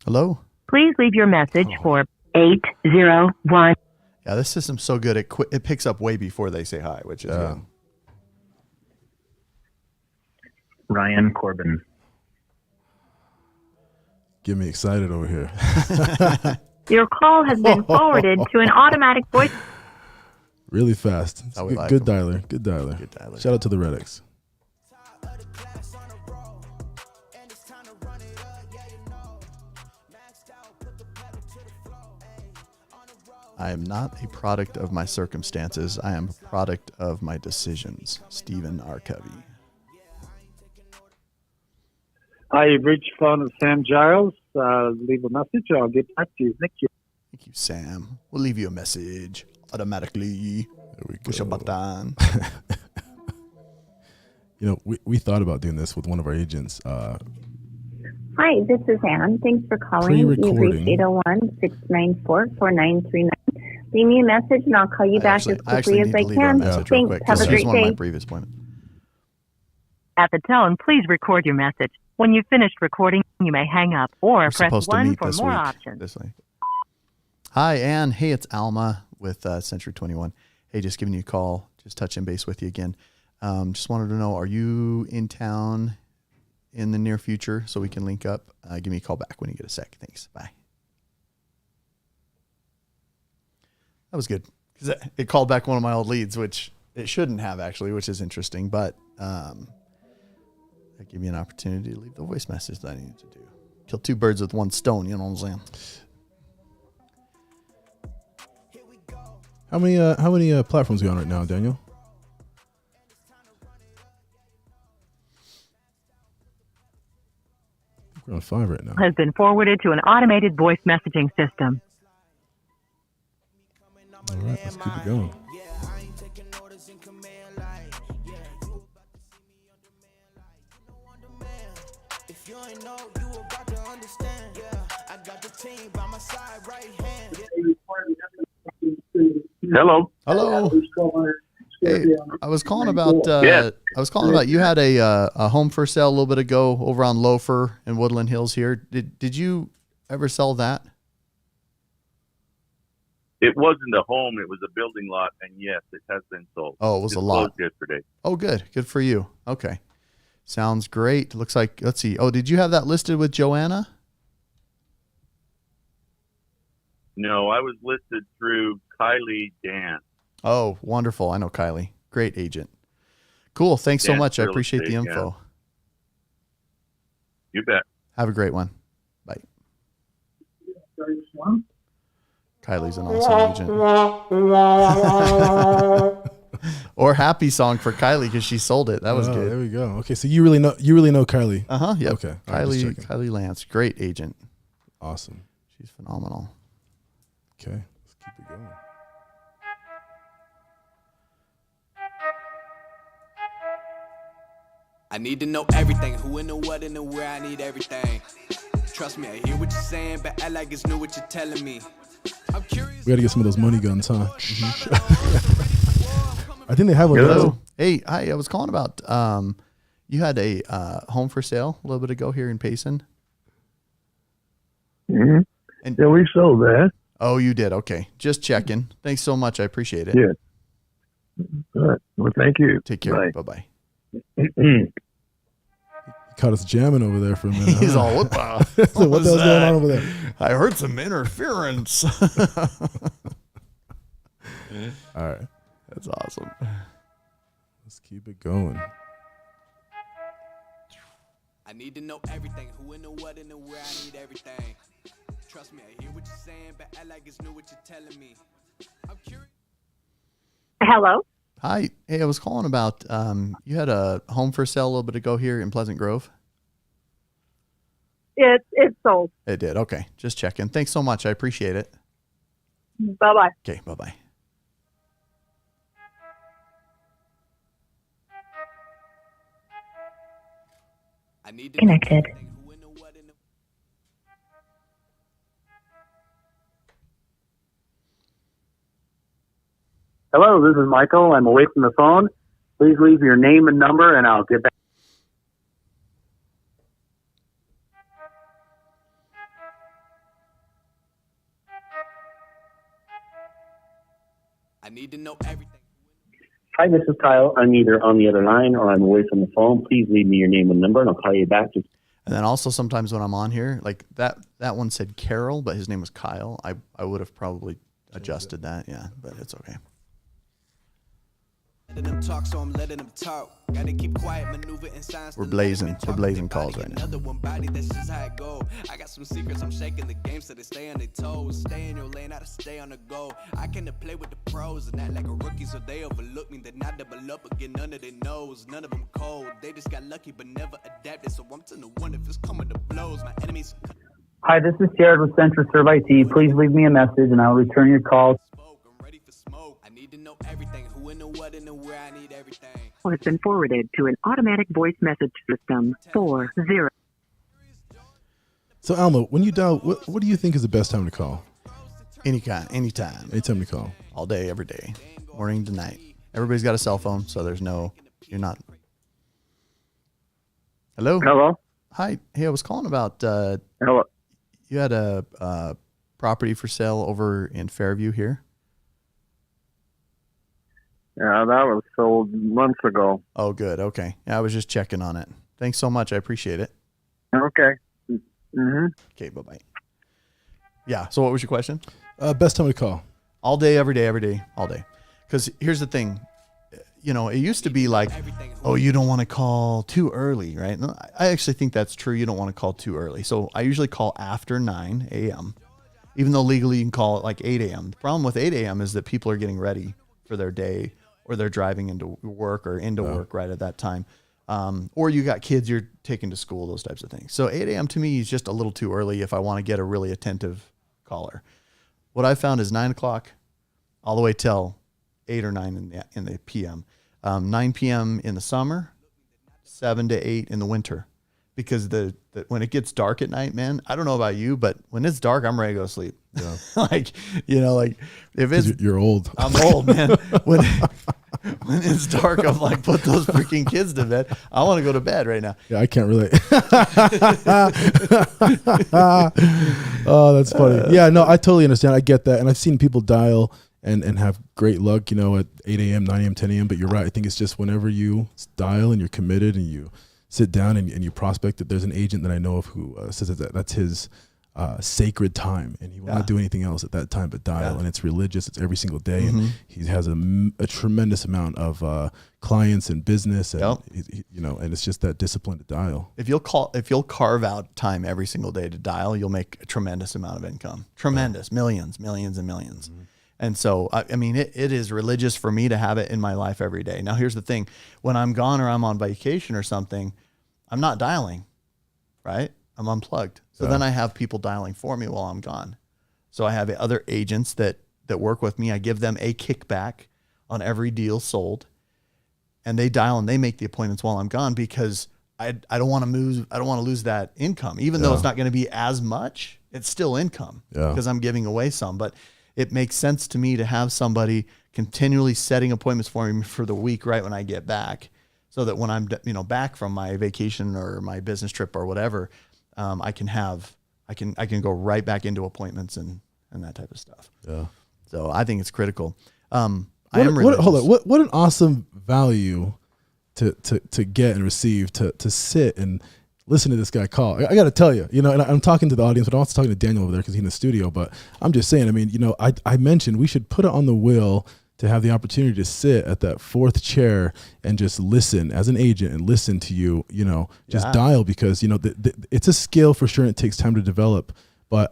Hello? Please leave your message for 801. Yeah, this system's so good. It picks up way before they say hi, which is good. Ryan Corbin. Get me excited over here. Your call has been forwarded to an automatic voice. Really fast. How we like Good them. dialer. Good dialer. Good dialer. Shout out to the Redix. I am not a product of my circumstances. I am a product of my decisions. Stephen R. Covey. Hi, you've reached phone of Sam Giles. Leave a message. I'll get back to you. Thank you. Thank you, Sam. We'll leave you a message automatically. There we go. Push a button. You know, we thought about doing this with one of our agents. Hi, this is Anne. Thanks for calling. You've Pre-recording. reached 801-694-4939. Leave me a message and I'll call you back as quickly as I can. Thanks. Have a great one of my day. previous appointments. At the tone, please record your message. When you've finished recording, you may hang up or We're press supposed to 1 meet for this more week. options. This week. Hi, Anne. Hey, it's Alma with Century 21. Hey, just giving you a call. Just touching base with you again. Just wanted to know, are you in town in the near future so we can link up? Give me a call back when you get a sec. Thanks. Bye. That was good. Because it called back one of my old leads, which it shouldn't have actually, which is interesting. But that gave me an opportunity to leave the voice message that I needed to do. Kill two birds with one stone, you know what I'm saying? How many platforms are you on right now, Daniel? We're on 5 right now. Has been forwarded to an automated voice messaging system. All right, let's keep it going. If you ain't know, you about to understand. Yeah, I got the team by my side, right hand. Hello. Hello. Hey, I was calling about. I was calling about. You had a home for sale a little bit ago over on Loafer in Woodland Hills here. Did you ever sell that? It wasn't a home; it was a building lot, and yes, it has been sold. Oh, it was a lot. Closed yesterday. Oh, good. Good for you. Okay, sounds great. Looks like. Let's see. Oh, did you have that listed with Joanna? No, I was listed through Kylie Dan. Oh, wonderful. I know Kylie. Great agent. Cool. Thanks so much. I appreciate the info. You bet. Have a great one. Bye. Kylie's an awesome agent. Or happy song for Kylie because she sold it. That was good. There we go. Okay, so you really know Kylie. Yeah. Okay. All right, just checking. Kylie Lance, great agent. Awesome. She's phenomenal. Okay, let's keep it going. I need to know everything, who and the what and the where. I need everything. Trust me, I hear what you're saying, but act like it's new what you're telling me. I'm curious. We got to get some of those money guns, huh? I think they have one. Hello. Hey, hi. I was calling about. You had a home for sale a little bit ago here in Payson. Mm-hmm. And yeah, we sold that. Oh, you did. Okay, just checking. Thanks so much. I appreciate it. Yeah. All right. Well, thank you. Take care. Bye. Bye. Caught us jamming over there for a minute. He's huh? all, what the what the hell's going on over there? I heard some interference. All right. That's awesome. Let's keep it going. I need to know everything, who and the what and the where. I need everything. Trust me, I hear what you're saying, but act like it's new what you're telling me. I'm curious. Hello. Hi. Hey, I was calling about. You had a home for sale a little bit ago here in Pleasant Grove. It's sold. It did. Okay, just checking. Thanks so much. I appreciate it. Bye bye. Okay. Bye bye. I need to Connected. Hello, this is Michael. I'm away from the phone. Please leave your name and number, and I'll get back. I need to know everything. Hi, this is Kyle. I'm either on the other line or I'm away from the phone. Please leave me your name and number, and I'll call you back. And then also sometimes when I'm on here, like that one said Carol, but his name was Kyle. I would have probably adjusted that, yeah, but it's okay. Letting them talk, so I'm letting them talk. Gotta keep quiet, maneuver in silence. We're blazing calls right now. Another one body, that's just how it go. I got some secrets, I'm shaking the game so they stay on their toes. Stay in your lane, how to stay on the go. I can play with the pros and act like a rookie, so they overlook me. They're not double up again, none of their knows. None of them cold. They just got lucky but never adapted. So I'm to the one if it's coming to blows. My enemies. Hi, this is Jared with Central Serve IT. Please leave me a message and I'll return your call. I'm ready for smoke. I need to know everything. Who and the what and the where. I need everything. Has been forwarded to an automatic voice message system 40. So Alma, when you dial, what do you think is the best time to call? Anytime. Anytime to call. All day, every day, morning to night. Everybody's got a cell phone, so you're not. Hello? Hello? Hi. Hey, I was calling about, Hello. you had a property for sale over in Fairview here? Yeah, that was sold months ago. Oh, good. Okay. Yeah, I was just checking on it. Thanks so much. I appreciate it. Okay. Mm-hmm. Okay, bye-bye. Yeah, so what was your question? Best time to call? All day, every day, all day. Because here's the thing. You know, it used to be like, oh, you don't want to call too early, right? No, I actually think that's true. You don't want to call too early. So I usually call after 9 a.m., even though legally you can call it like 8 a.m. The problem with 8 a.m. is that people are getting ready for their day, or they're driving into work or into work right at that time. Or you got kids you're taking to school, those types of things. So 8 a.m. to me is just a little too early if I want to get a really attentive caller. What I found is 9 o'clock all the way till 8 or 9 in the p.m. 9 p.m. in the summer, 7 to 8 in the winter. Because when it gets dark at night, man, I don't know about you, but when it's dark, I'm ready to go to sleep. Yeah. Like if it's, you're old. I'm old, man. When it's dark, I'm like, put those freaking kids to bed. I want to go to bed right now. Yeah, I can't relate. Oh, that's funny. Yeah, no, I totally understand. I get that. And I've seen people dial and have great luck, at 8 a.m., 9 a.m., 10 a.m. But you're right. I think it's just whenever you dial and you're committed and you sit down and you prospect that there's an agent that I know of who says that's his sacred time, and he will not do anything else at that time but dial. And it's religious. It's every single day, and he has a tremendous amount of clients and business, and and it's just that discipline to dial. If you'll carve out time every single day to dial, you'll make a tremendous amount of income. Tremendous, millions and millions. And so, I mean, it is religious for me to have it in my life every day. Now, here's the thing. When I'm gone or I'm on vacation or something, I'm not dialing, right? I'm unplugged. So then I have people dialing for me while I'm gone. So I have other agents that work with me. I give them a kickback on every deal sold, and they dial and they make the appointments while I'm gone because I don't want to lose. I don't want to lose that income, even though it's not going to be as much. It's still income because I'm giving away some. But it makes sense to me to have somebody continually setting appointments for me for the week right when I get back, so that when I'm back from my vacation or my business trip or whatever, I can go right back into appointments and that type of stuff. Yeah. So I think it's critical. Hold on. What an awesome value to get and receive, to sit and listen to this guy call. I got to tell you, and I'm talking to the audience, but I'm also talking to Daniel over there because he's in the studio. But I'm just saying, I mean, I mentioned we should put it on the wheel to have the opportunity to sit at that fourth chair and just listen as an agent and listen to you, dial, because, it's a skill for sure. And it takes time to develop. But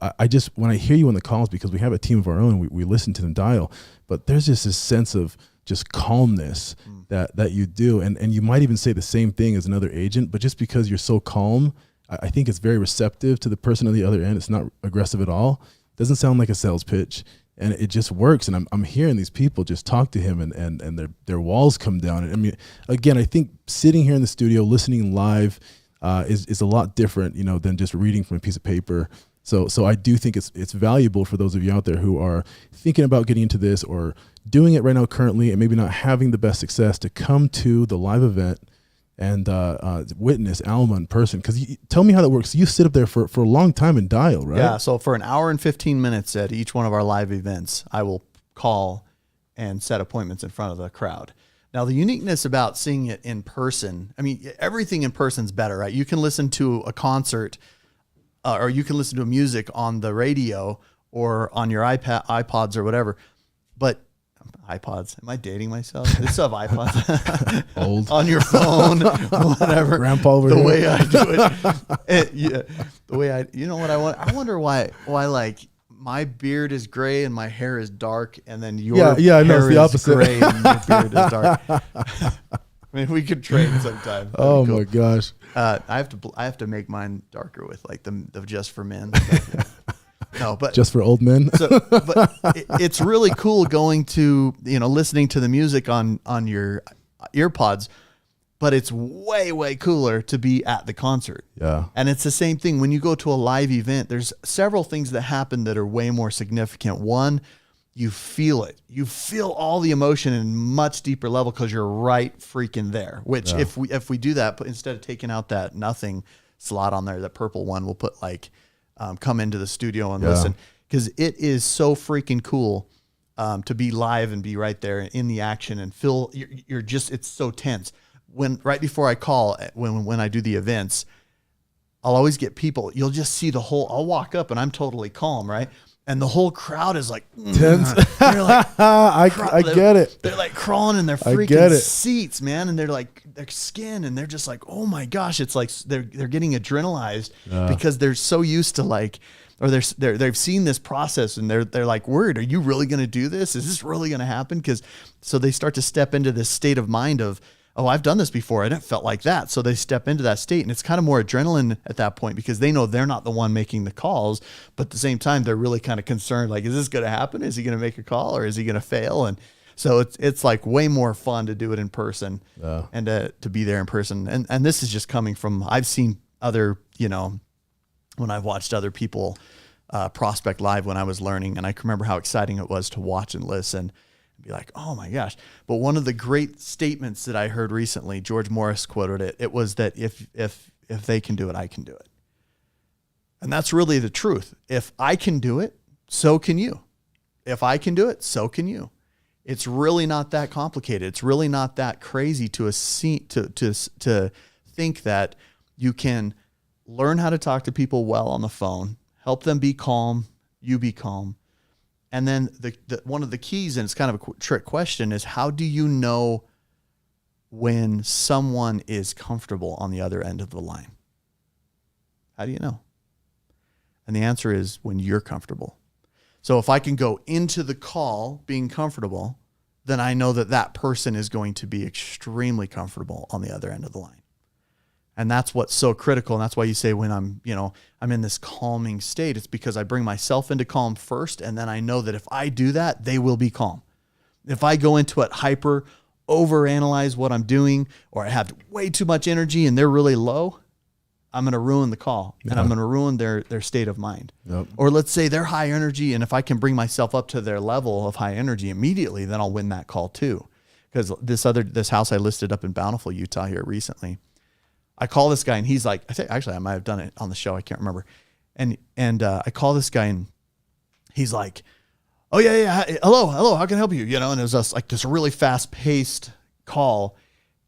when I hear you on the calls, because we have a team of our own, we listen to them dial, but there's just this sense of just calmness that you do. And you might even say the same thing as another agent, but just because you're so calm, I think it's very receptive to the person on the other end. It's not aggressive at all. It doesn't sound like a sales pitch. And it just works. And I'm hearing these people just talk to him and their walls come down. And I mean, again, I think sitting here in the studio, listening live is a lot different, than just reading from a piece of paper. So I do think it's valuable for those of you out there who are thinking about getting into this or doing it right now currently and maybe not having the best success to come to the live event and witness Alma in person. Because tell me how that works. You sit up there for a long time and dial, right? Yeah, so for an hour and 15 minutes at each one of our live events, I will call and set appointments in front of the crowd. Now, the uniqueness about seeing it in person, I mean, everything in person's better, right? You can listen to a concert or you can listen to music on the radio or on your iPods or whatever. But iPods, am I dating myself? They still have iPods. Old. On your phone, whatever. Grandpa over the here. way I do it. The way you know what I want? I wonder why like my beard is gray and my hair is dark, and then your hair it's the opposite. gray and your beard is dark. I mean, we could trade sometime. Oh my gosh. I have to make mine darker with like the just for men. No, but just for old men. But it's really cool going to, listening to the music on your earpods, but it's way cooler to be at the concert. Yeah. And it's the same thing when you go to a live event. There's several things that happen that are way more significant. One, you feel it. You feel all the emotion in much deeper level because you're right freaking there. Which if we do that, but instead of taking out that nothing slot on there, that purple one, we'll put like come into the studio and listen, because it is so freaking cool to be live and be right there in the action and feel you're just, it's so tense. Right before I call, when I do the events, I'll always get people, you'll just see I'll walk up and I'm totally calm, right? And the whole crowd is like tense. They're like, I get it. They're like crawling in their freaking seats, man. And they're like their skin, and they're just like, oh my gosh, it's like they're getting adrenalized because they're so used to like, or they've seen this process, and they're like worried. Are you really going to do this? Is this really going to happen? So they start to step into this state of mind of, oh, I've done this before and it felt like that. So they step into that state, and it's kind of more adrenaline at that point because they know they're not the one making the calls, but at the same time, they're really kind of concerned. Like, is this going to happen? Is he going to make a call or is he going to fail? And so it's like way more fun to do it in person and to be there in person. And this is just coming from, I've seen other, when I've watched other people prospect live when I was learning, and I can remember how exciting it was to watch and listen. Be like, oh my gosh. But one of the great statements that I heard recently, George Morris quoted it. It was that if they can do it, I can do it. And that's really the truth. If I can do it, so can you. If I can do it, so can you. It's really not that complicated. It's really not that crazy to think that you can learn how to talk to people well on the phone, help them be calm, you be calm. And then one of the keys, and it's kind of a trick question, is how do you know when someone is comfortable on the other end of the line? How do you know? And the answer is when you're comfortable. So if I can go into the call being comfortable, then I know that person is going to be extremely comfortable on the other end of the line. And that's what's so critical. And that's why you say when I'm in this calming state, it's because I bring myself into calm first. And then I know that if I do that, they will be calm. If I go into it hyper, overanalyze what I'm doing, or I have way too much energy and they're really low, I'm going to ruin the call and I'm going to ruin their state of mind. Yep. Or let's say they're high energy. And if I can bring myself up to their level of high energy immediately, then I'll win that call too. Because this house I listed up in Bountiful, Utah here recently, I call this guy and he's like, I might have done it on the show. I can't remember. And I call this guy and he's like, oh yeah. Hello. How can I help you? And it was just like this really fast paced call.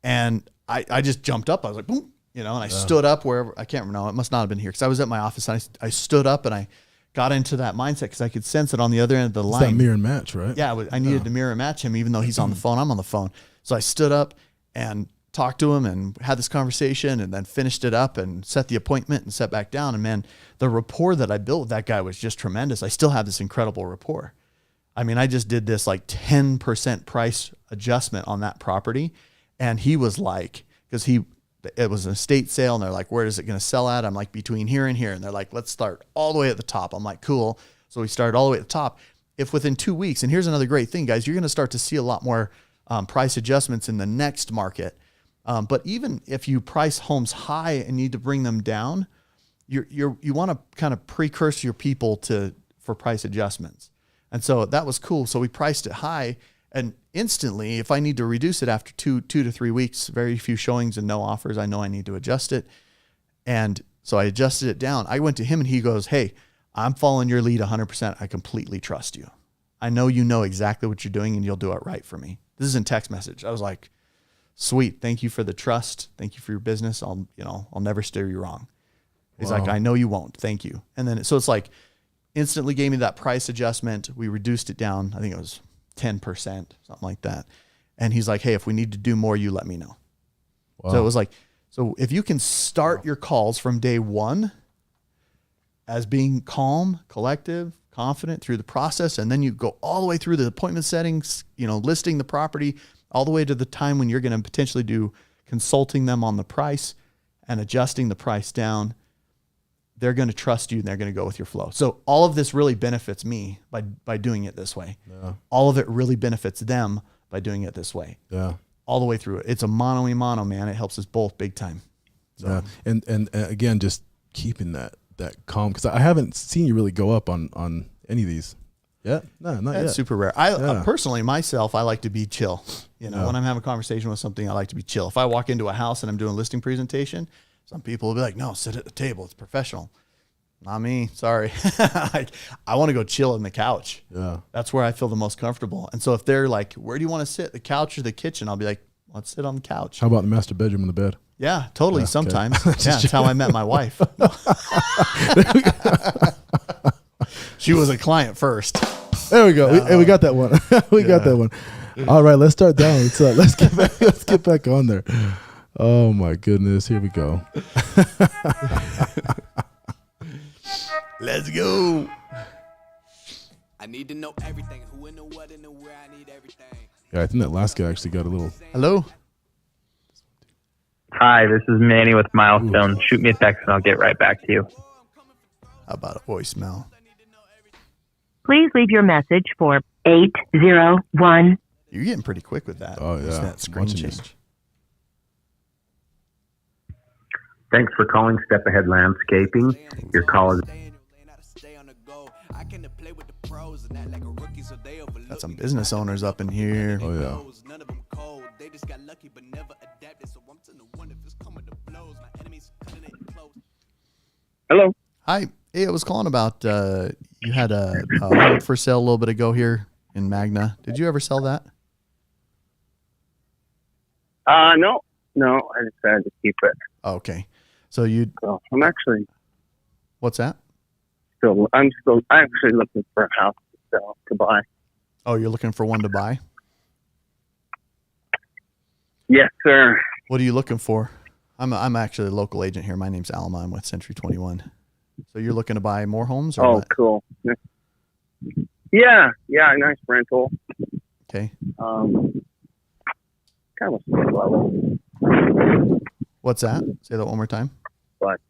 And I just jumped up. I was like, boom, and I stood up wherever, I can't remember. No, it must not have been here. Cause I was at my office and I stood up and I got into that mindset because I could sense it on the other end of the line. It's that mirror and match, right? Yeah. I needed to mirror and match him, even though he's on the phone. I'm on the phone. So I stood up and talked to him and had this conversation and then finished it up and set the appointment and sat back down. And man, the rapport that I built with that guy was just tremendous. I still have this incredible rapport. I mean, I just did this like 10% price adjustment on that property. And he was like, because it was an estate sale and they're like, where is it going to sell at? I'm like, between here and here. And they're like, let's start all the way at the top. I'm like, cool. So we started all the way at the top. If within 2 weeks, and here's another great thing, guys, you're going to start to see a lot more price adjustments in the next market. But even if you price homes high and need to bring them down, you want to kind of precursor your people for price adjustments. And so that was cool. So we priced it high, and instantly, if I need to reduce it after 2 to 3 weeks, very few showings and no offers, I know I need to adjust it. And so I adjusted it down. I went to him and he goes, "Hey, I'm following your lead 100%. I completely trust you. I know you know exactly what you're doing and you'll do it right for me." This is in text message. I was like, "Sweet. Thank you for the trust. Thank you for your business. I'll never steer you wrong." He's like, "I know you won't. Thank you." And then, so it's like instantly gave me that price adjustment. We reduced it down. I think it was 10%, something like that. And he's like, "Hey, if we need to do more, you let me know." Wow. So it was like, so if you can start your calls from day one as being calm, collective, confident through the process, and then you go all the way through the appointment settings, listing the property, all the way to the time when you're going to potentially do consulting them on the price and adjusting the price down, they're going to trust you and they're going to go with your flow. So all of this really benefits me by doing it this way. Yeah. All of it really benefits them by doing it this way. Yeah. All the way through it. It's a mano a mano, man. It helps us both big time. So. Yeah. And again, just keeping that calm, because I haven't seen you really go up on any of these. Yeah, no, not yet. It's super rare. I personally, myself, I like to be chill. When I'm having a conversation with something, I like to be chill. If I walk into a house and I'm doing a listing presentation, some people will be like, "No, sit at the table. It's professional." Not me. Sorry. I want to go chill on the couch. Yeah, that's where I feel the most comfortable. And so if they're like, "Where do you want to sit? The couch or the kitchen?" I'll be like, "Let's sit on the couch." How about the master bedroom in the bed? Yeah, totally. Yeah, sometimes. Okay. Yeah, that's how I met my wife. She was a client first. There we go. We got that one. We got that one. All right, let's start down. Let's get back on there. Oh my goodness, here we go. Let's go. I need to know everything. Who and the what and the where. I need everything. Yeah, I think that last guy actually got a little. Hello. Hi, this is Manny with Milestone. Shoot me a text and I'll get right back to you. How about a voicemail? Please leave your message for 801. You're getting pretty quick with that. Oh, yeah. That screen change. Thanks for calling Step Ahead Landscaping. Your call is... Got some business owners up in here. Oh, yeah. Hello. Hi. Hey, I was calling about you had a home for sale a little bit ago here in Magna. Did you ever sell that? No, I decided to keep it. Okay. So I'm actually. What's that? I'm actually looking for a house to buy. Oh, you're looking for one to buy? Yes, sir. What are you looking for? I'm actually a local agent here. My name's Alma. I'm with Century 21. So you're looking to buy more homes? Or what? Cool. Yeah, nice rental. Okay. Kind of a split level. What's that? Say that one more time. But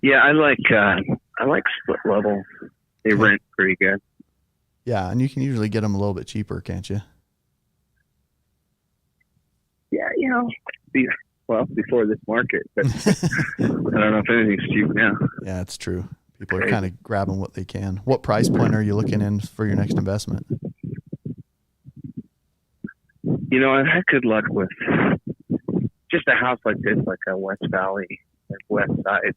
yeah, I like split level. They rent pretty good. Yeah, and you can usually get them a little bit cheaper, can't you? Yeah, before this market, but I don't know if anything's cheap now. Yeah, it's true. People are kind of grabbing what they can. What price point are you looking in for your next investment? I had good luck with just a house like this, like a West Valley, like West Side,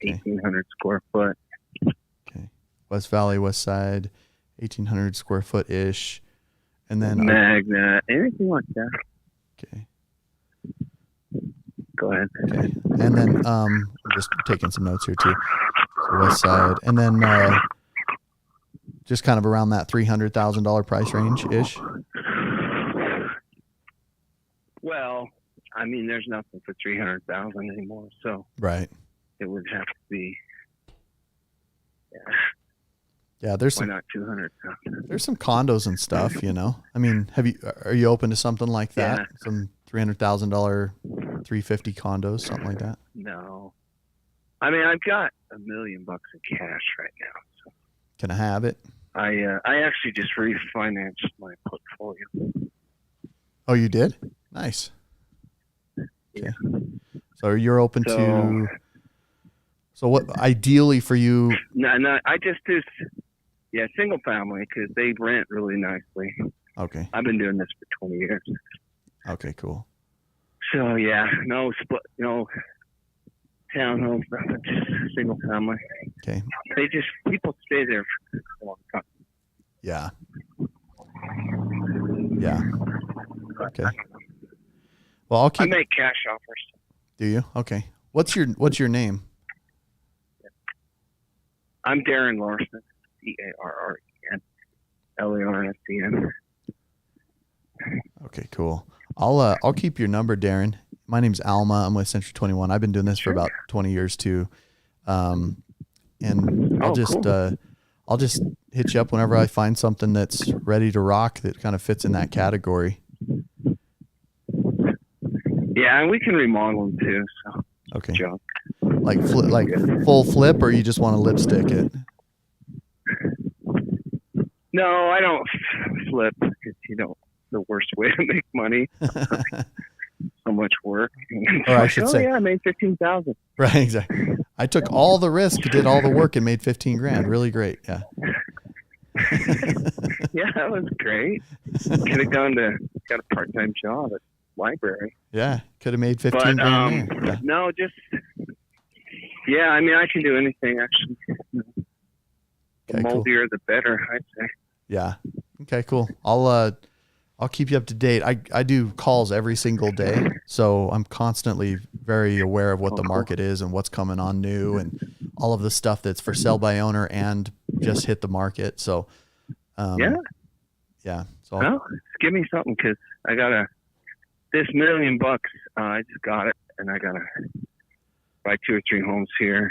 1,800 square foot. Okay. West Valley, West Side, 1,800 square foot ish. And then Magna, anything like that. Okay. Go ahead. Okay. And then I'm just taking some notes here too. So West Side. And then just kind of around that $300,000 price range ish. Well, I mean, there's nothing for $300,000 anymore, so right. It would have to be. Yeah, there's why not 200,000? There's some condos and stuff, I mean, are you open to something like that? Yeah. Some $300,000, 350 condos, something like that? No, I mean, I've got $1 million in cash right now. So can I have it? I actually just refinanced my portfolio. Oh, you did? Nice. Yeah. Okay. So you're open to. So what ideally for you? No, I just do. Yeah, single family because they rent really nicely. Okay. I've been doing this for 20 years. Okay, cool. So yeah, no split, townhomes, nothing, just single family. Okay. People stay there for a long time. Yeah. Yeah. Okay. Well, I make cash offers. Do you? Okay. What's your name? I'm Darren Larson. DARREN LARSEN. Okay, cool. I'll keep your number, Darren. My name's Alma. I'm with Century 21. I've been doing this for about 20 years too. And I'll just hit you up whenever I find something that's ready to rock that kind of fits in that category. Yeah, and we can remodel them too. So okay. Junk. Like full flip, or you just want to lipstick it? No, I don't flip because the worst way to make money. So much work. Or I should say, I made $15,000. Right, exactly. I took all the risk, did all the work, and made $15,000. Really great. Yeah. Yeah, that was great. Could have got a part-time job at library. Yeah, could have made $15,000 there. Yeah. No, just I mean, I can do anything actually. The moldier, the better, I'd say. Yeah. Okay, cool. I'll keep you up to date. I do calls every single day, so I'm constantly very aware of what the market is and what's coming on new and all of the stuff that's for sale by owner and just hit the market. So, yeah. So just give me something because I got this $1 million. I just got it, and I gotta buy 2 or 3 homes here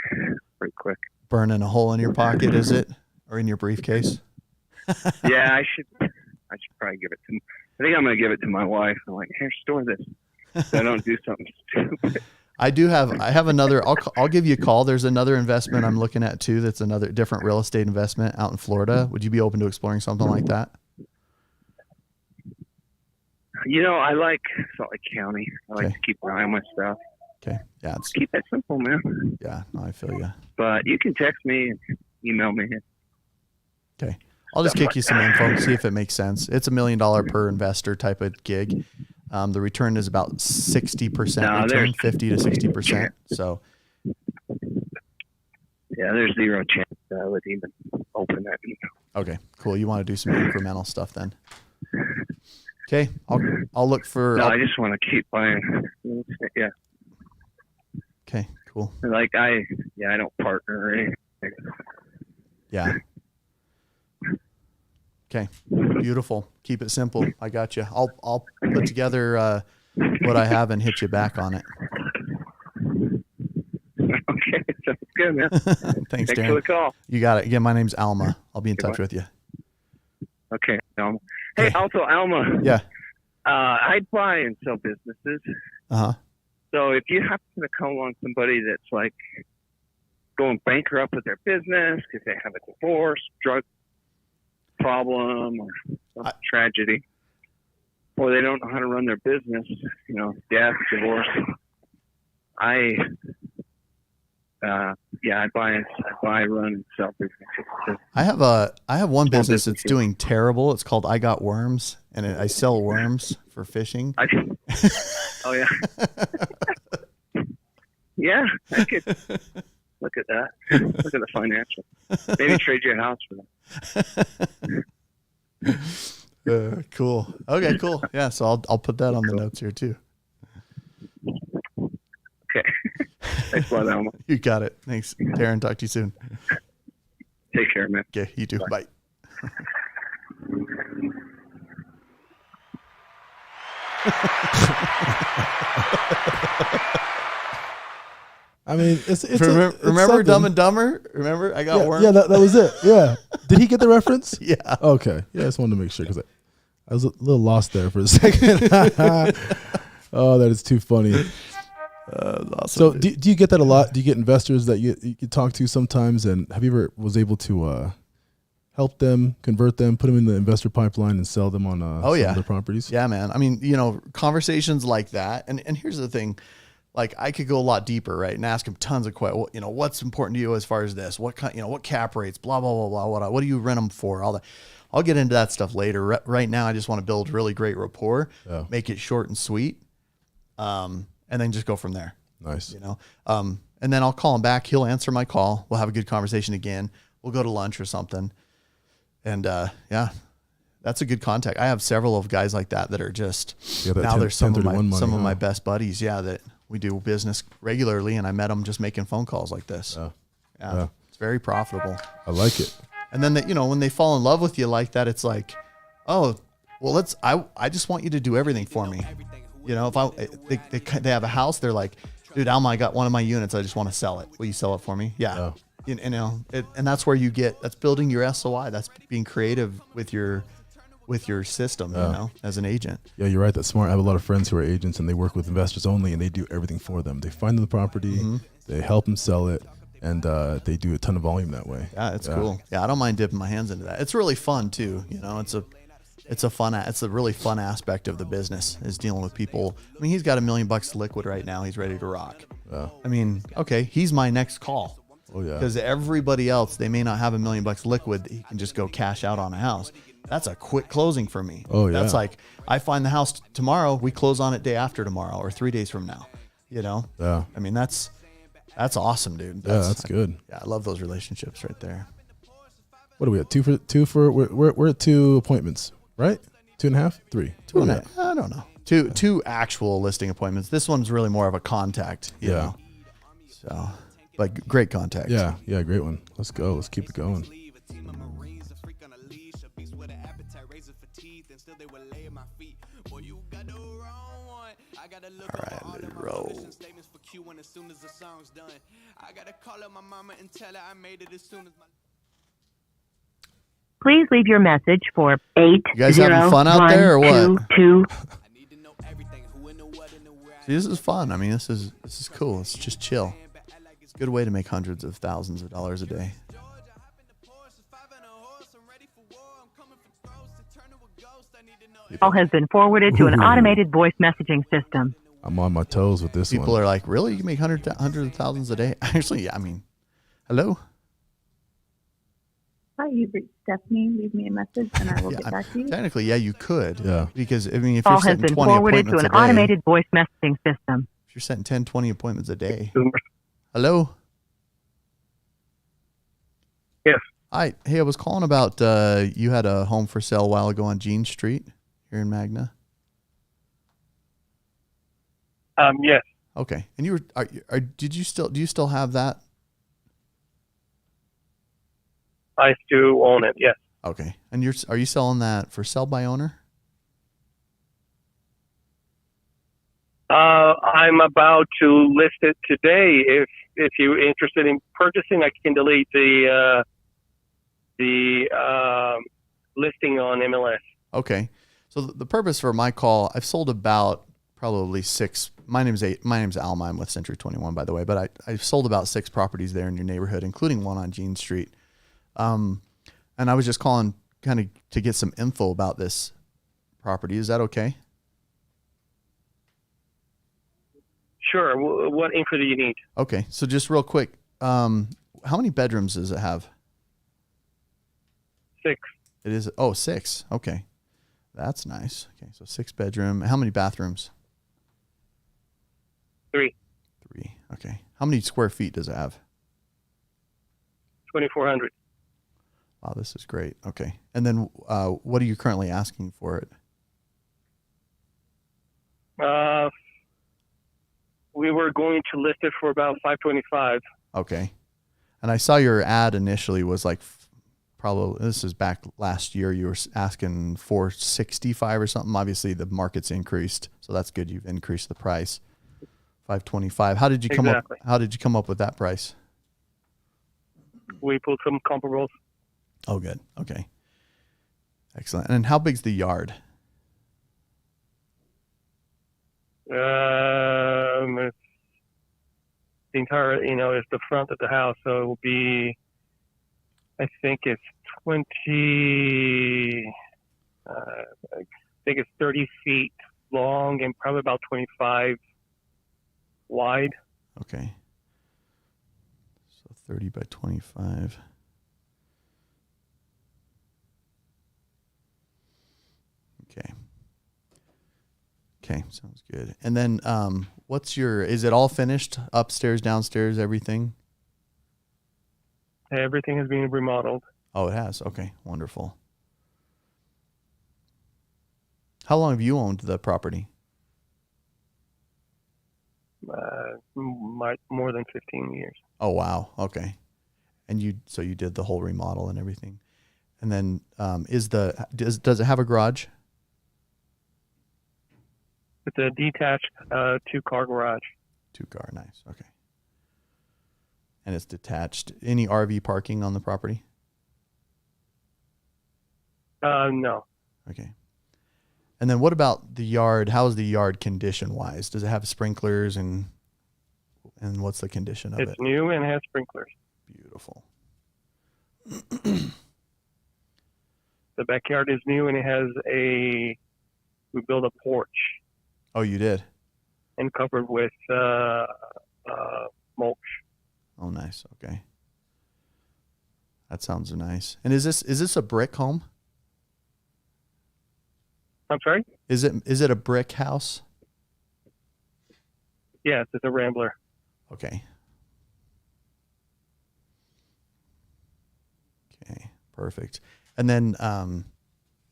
pretty quick. Burning a hole in your pocket, is it, or in your briefcase? Yeah, I should probably give it to. I think I'm going to give it to my wife. I'm like, here, store this. So I don't do something stupid. I have another. I'll give you a call. There's another investment I'm looking at too. That's another different real estate investment out in Florida. Would you be open to exploring something like that? I like Salt Lake County. I like to keep an eye on my stuff. Okay. Yeah. Keep it simple, man. Yeah. No, I feel you. But you can text me and email me. Okay. I'll just kick you some info, see if it makes sense. It's $1 million per investor type of gig. The return is about 60% return, 50 to 60%. So, yeah, there's zero chance that I would even open that email. Okay, cool. You want to do some incremental stuff then? Okay, I'll look for. No, I just want to keep buying. Yeah. Okay, cool. Like I don't partner or anything. Yeah. Okay, beautiful. Keep it simple. I got you. I'll put together what I have and hit you back on it. Okay, sounds good, man. Thanks, Darren. For the call. You got it. Again, my name's Alma. I'll be in touch with you. Okay, Alma. Hey, also Alma. Yeah. I buy and sell businesses. So if you happen to come along somebody that's like going bankrupt with their business because they have a divorce, drug problem, or some tragedy, or they don't know how to run their business, death, divorce, I buy, run, and sell businesses. I have one business that's doing terrible. It's called I Got Worms, and I sell worms for fishing. Oh yeah. Yeah, I could look at that. Look at the financial. Maybe trade your house for that. Cool. Okay, cool. Yeah, so I'll put that on the notes here too. Okay. Thanks a lot, Alma. You got it. Thanks, Darren. Talk to you soon. Take care, man. Okay, you too. Bye. I mean, it's remember Dumb and Dumber? Remember, I got worms. Yeah, that was it. Yeah. Did he get the reference? Yeah. Okay. Yeah, I just wanted to make sure because I was a little lost there for a second. Oh, that is too funny. Awesome, so do you get that a lot? Do you get investors that you talk to sometimes? And have you ever was able to help them, convert them, put them in the investor pipeline and sell them on some of their properties? Yeah, man. I mean, conversations like that. And here's the thing. like I could go a lot deeper, right, and ask them tons of questions. You know, what's important to you as far as this? What kind, you know, what cap rates? Blah blah blah blah. What do you rent them for? All that. I'll get into that stuff later. Right now, I just want to build really great rapport, make it short and sweet, and then just go from there. Nice. You know, and then I'll call him back. He'll answer my call. We'll have a good conversation again. We'll go to lunch or something. And yeah, that's a good contact. I have several of guys like that are just now they're some of my best buddies. Yeah, that we do business regularly, and I met them just making phone calls like this. Yeah. It's very profitable. I like it. And then you know, when they fall in love with you like that, it's like, oh, well, I just want you to do everything for me. You know, if they have a house, they're like, dude, Alma, I got one of my units. I just want to sell it. Will you sell it for me? Yeah. You know, and that's where that's building your SOI. That's being creative with your system, you know, as an agent. Yeah, you're right. That's smart. I have a lot of friends who are agents, and they work with investors only, and they do everything for them. They find them the property, they help them sell it, and they do a ton of volume that way. Yeah, it's cool. Yeah, I don't mind dipping my hands into that. It's really fun too. You know, it's a really fun aspect of the business is dealing with people. I mean, he's got $1 million liquid right now. He's ready to rock. I mean, okay, he's my next call. Oh yeah. Because everybody else, they may not have $1 million liquid. He can just go cash out on a house. That's a quick closing for me. Oh yeah. That's like, I find the house tomorrow, we close on it day after tomorrow or 3 days from now. You know? Yeah. I mean, that's awesome, dude. That's good. I love those relationships right there. What are we at? Two for we're at 2 appointments, right? 2.5, 3. 2.5. I don't know. Two actual listing appointments. This one's really more of a contact. You know? So, but great contact. Yeah, great one. Let's go. Let's keep it going. All right, let it roll. Please leave your message for 8. You guys having fun out there or what? 2. See, this is fun. I mean, this is cool. It's just chill. It's a good way to make hundreds of thousands of dollars a day. Call has been forwarded to an automated voice messaging system. I'm on my toes with this People are like, really? You can make hundreds of thousands a day? Actually, yeah, I mean, hello? Hi, you've reached Stephanie. Leave me a message and I will get back to you. Technically, yeah, you could. Yeah. Because, I mean, if Call you're has setting been 20 forwarded to appointments an a day, automated voice messaging system. if you're setting 10, 20 appointments a day. Hello? Yes. Hi. Hey, I was calling about you had a home for sale a while ago on Jean Street here in Magna. Yes. Okay. And you were do you still have that? I still own it. Yes. Okay. And are you selling that for sell by owner? I'm about to list it today. If you're interested in purchasing, I can delete the listing on MLS. Okay. So the purpose for my call, I've sold about probably 6. My name's Alma. I'm with Century 21, by the way. But I've sold about 6 properties there in your neighborhood, including one on Jean Street. And I was just calling kind of to get some info about this property. Is that okay? Sure. What info do you need? Okay. So just real quick, how many bedrooms does it have? 6. It is. Oh, 6. Okay. That's nice. Okay. So 6 bedroom. How many bathrooms? 3. 3. Okay. How many square feet does it have? 2,400. Wow, this is great. Okay. And then what are you currently asking for it? We were going to list it for about $525. Okay. And I saw your ad initially was like probably, this is back last year, you were asking $465 or something. Obviously the market's increased, so that's good. You've increased the price. $525. How did you come up? How did you come up with that price? We pulled some comparables. Oh, good. Okay. Excellent. And how big's the yard? It's the entire, it's the front of the house, so it will be, I think it's 30 feet long and probably about 25 wide. Okay. So 30 by 25. Okay. Okay, sounds good. And then is it all finished? Upstairs, downstairs, everything? Everything has been remodeled. Oh, it has. Okay, wonderful. How long have you owned the property? More than 15 years. Oh, wow. Okay. And you did the whole remodel and everything. And then does it have a garage? It's a detached 2-car garage. 2-car, nice. Okay. And it's detached. Any RV parking on the property? No. Okay. And then what about the yard? How is the yard condition wise? Does it have sprinklers and what's the condition of it? It's new and has sprinklers. Beautiful. The backyard is new and it has we built a porch. Oh, you did? And covered with mulch. Oh, nice. Okay. That sounds nice. And is this a brick home? I'm sorry? Is it a brick house? Yes, it's a Rambler. Okay. Okay, perfect. And then,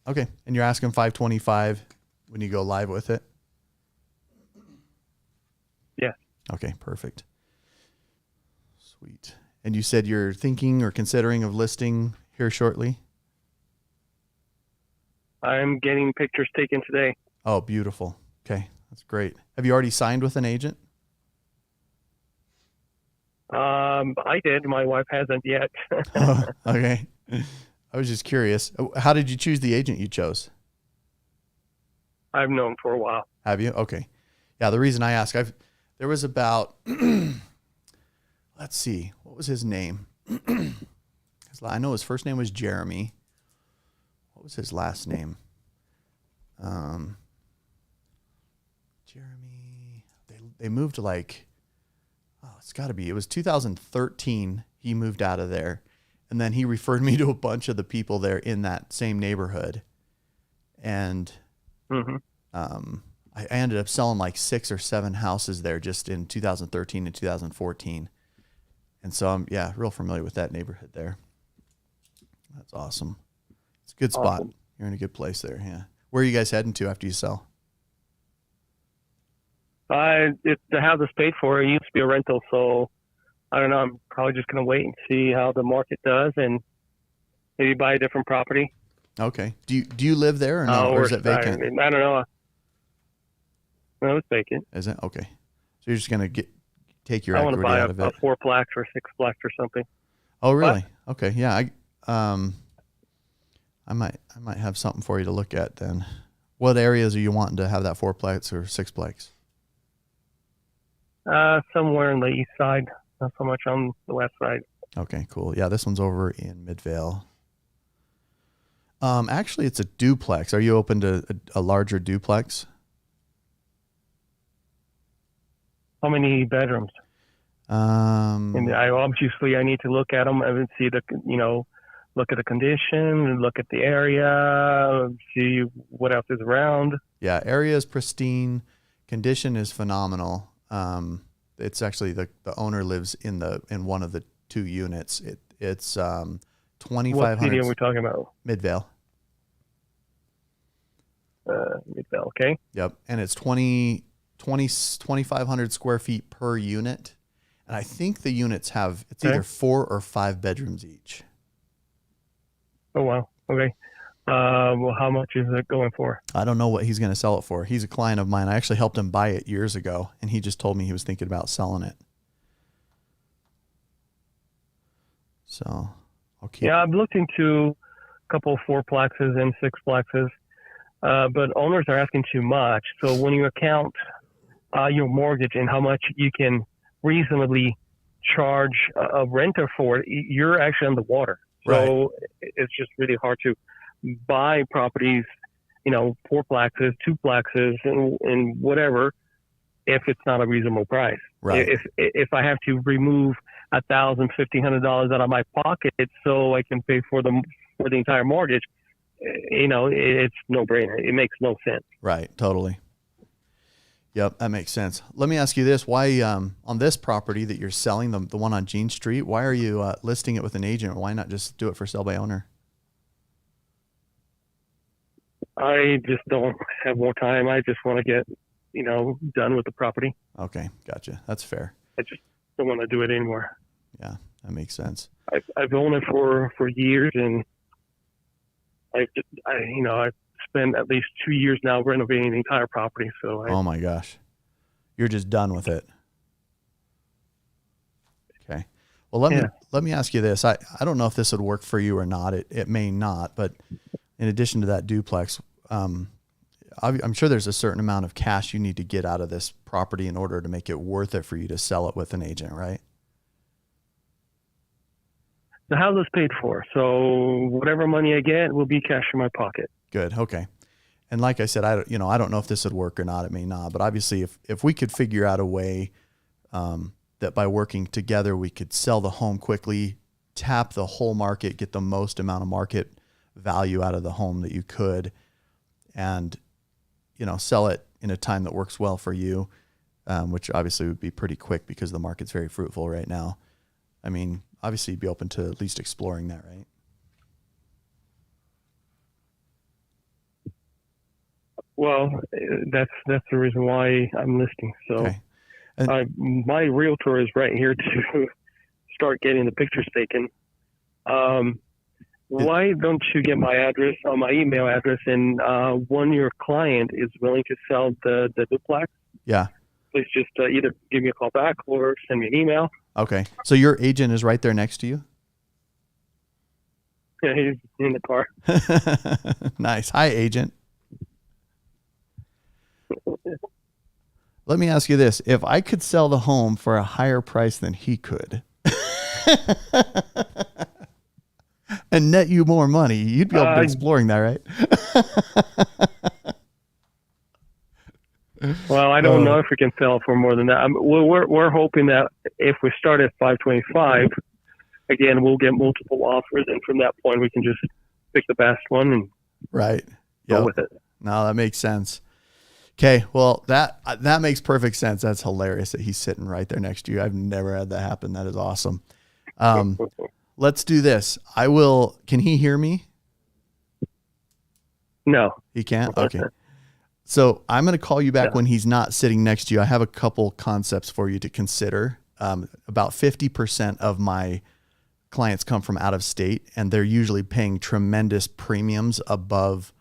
okay, and you're asking $525 when you go live with it? Yeah. Okay, perfect. Sweet. And you said you're thinking or considering of listing here shortly? I'm getting pictures taken today. Oh, beautiful. Okay, that's great. Have you already signed with an agent? I did. My wife hasn't yet. Oh, okay. I was just curious. How did you choose the agent you chose? I've known for a while. Have you? Okay. Yeah, the reason I ask, there was about, let's see, what was his name? I know his first name was Jeremy. What was his last name? Jeremy. They moved to it was 2013 he moved out of there. And then he referred me to a bunch of the people there in that same neighborhood. And I ended up selling like 6 or 7 houses there just in 2013 and 2014. And so I'm, real familiar with that neighborhood there. That's awesome. It's a good spot. Awesome. You're in a good place there. Yeah. Where are you guys heading to after you sell? The house is paid for. It used to be a rental, so I don't know. I'm probably just going to wait and see how the market does and maybe buy a different property. Okay. Do you live there or no? Or is it vacant? I don't know. No, it's vacant. Is it? Okay. So you're just going to take your I want to equity buy out of it. a 4-plex or 6-plex or something. Oh, really? What? Okay. Yeah. I might have something for you to look at then. What areas are you wanting to have that 4-plex or 6-plex? Somewhere in the east side, not so much on the west side. Okay, cool. Yeah, this one's over in Midvale. Actually, it's a duplex. Are you open to a larger duplex? How many bedrooms? And I need to look at them and see look at the condition, look at the area, see what else is around. Yeah, area is pristine. Condition is phenomenal. It's actually the owner lives in one of the 2 units. It's 2,500. What city are we talking about? Midvale. Midvale, okay. Yep, and it's 2,500 square feet per unit, and I think the units have either 4 or 5 bedrooms each. Oh wow. Okay. Well, how much is it going for? I don't know what he's going to sell it for. He's a client of mine. I actually helped him buy it years ago, and he just told me he was thinking about selling it. So I'll keep. Yeah, I've looked into a couple of 4-plexes and 6-plexes, but owners are asking too much. So when you account your mortgage and how much you can reasonably charge a renter for it, you're actually underwater. So it's just really hard to buy properties, 4-plexes, 2-plexes, and whatever, if it's not a reasonable price. Right. If I have to remove $1,000, $1,500 out of my pocket so I can pay for the entire mortgage, it's no brainer. It makes no sense. Right. Totally. Yep, that makes sense. Let me ask you this: why on this property that you're selling, the one on Jean Street, why are you listing it with an agent? Why not just do it for sale by owner? I just don't have more time. I just want to get, done with the property. Okay, gotcha. That's fair. I just don't want to do it anymore. Yeah, that makes sense. I've owned it for years, and I've spent at least 2 years now renovating the entire property. So oh my gosh, you're just done with it. Okay. Well, let me ask you this. I don't know if this would work for you or not. It may not, but in addition to that duplex, I'm sure there's a certain amount of cash you need to get out of this property in order to make it worth it for you to sell it with an agent, right? The house is paid for, so whatever money I get will be cash in my pocket. Good. Okay. And like I said, I don't know if this would work or not. It may not, but obviously if we could figure out a way that by working together, we could sell the home quickly, tap the whole market, get the most amount of market value out of the home that you could, and, sell it in a time that works well for you, which obviously would be pretty quick because the market's very fruitful right now. I mean, obviously you'd be open to at least exploring that, right? Well, that's the reason why I'm listing. So okay. My realtor is right here to start getting the pictures taken. Why don't you get my address on my email address, and when your client is willing to sell the duplex, yeah, please just either give me a call back or send me an email. Okay. So your agent is right there next to you? Yeah, he's in the car. Nice. Hi, agent. Let me ask you this. If I could sell the home for a higher price than he could and net you more money, you'd be open to exploring that, right? Well, I don't know if we can sell for more than that. We're hoping that if we start at 525, again, we'll get multiple offers, and from that point, we can just pick the best one and go with it. No, that makes sense. Okay, well, that makes perfect sense. That's hilarious that he's sitting right there next to you. I've never had that happen. That is awesome. Let's do this. Can he hear me? No. He can't? Okay. So I'm going to call you back when he's not sitting next to you. I have a couple concepts for you to consider. About 50% of my clients come from out of state, and they're usually paying tremendous premiums above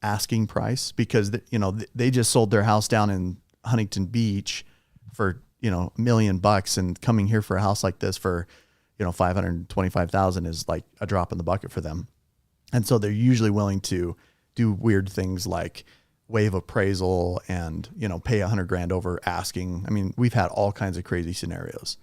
asking price because they just sold their house down in Huntington Beach for $1 million, and coming here for a house like this for $525,000 is like a drop in the bucket for them. And so they're usually willing to do weird things like waive appraisal and pay $100,000 over asking. I mean, we've had all kinds of crazy scenarios.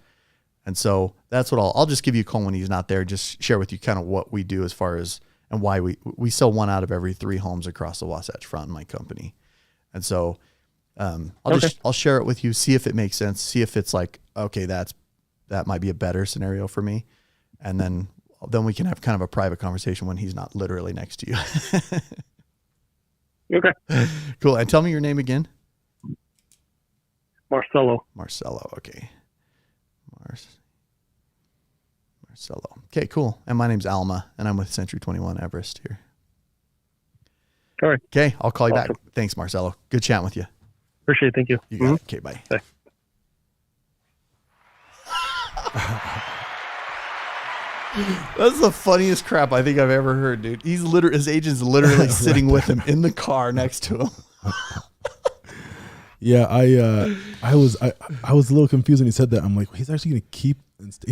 And so that's what I'll just give you a call when he's not there. Just share with you kind of what we do as far as and why we sell 1 out of every 3 homes across the Wasatch Front in my company. And so I'll share it with you, see if it makes sense, see if it's like, okay, that might be a better scenario for me. And then we can have kind of a private conversation when he's not literally next to you. Okay. Cool. And tell me your name again. Marcelo. Okay. Marcelo. Okay, cool. And my name's Alma, and I'm with Century 21 Everest here. All right. Okay, I'll call you back. Thanks, Marcelo. Good chatting with you. Appreciate it. Thank you. You got it. Okay, bye. Bye. That's the funniest crap I think I've ever heard, dude. His agent's literally sitting with him in the car next to him. Yeah, I was a little confused when he said that. I'm like, he's actually he's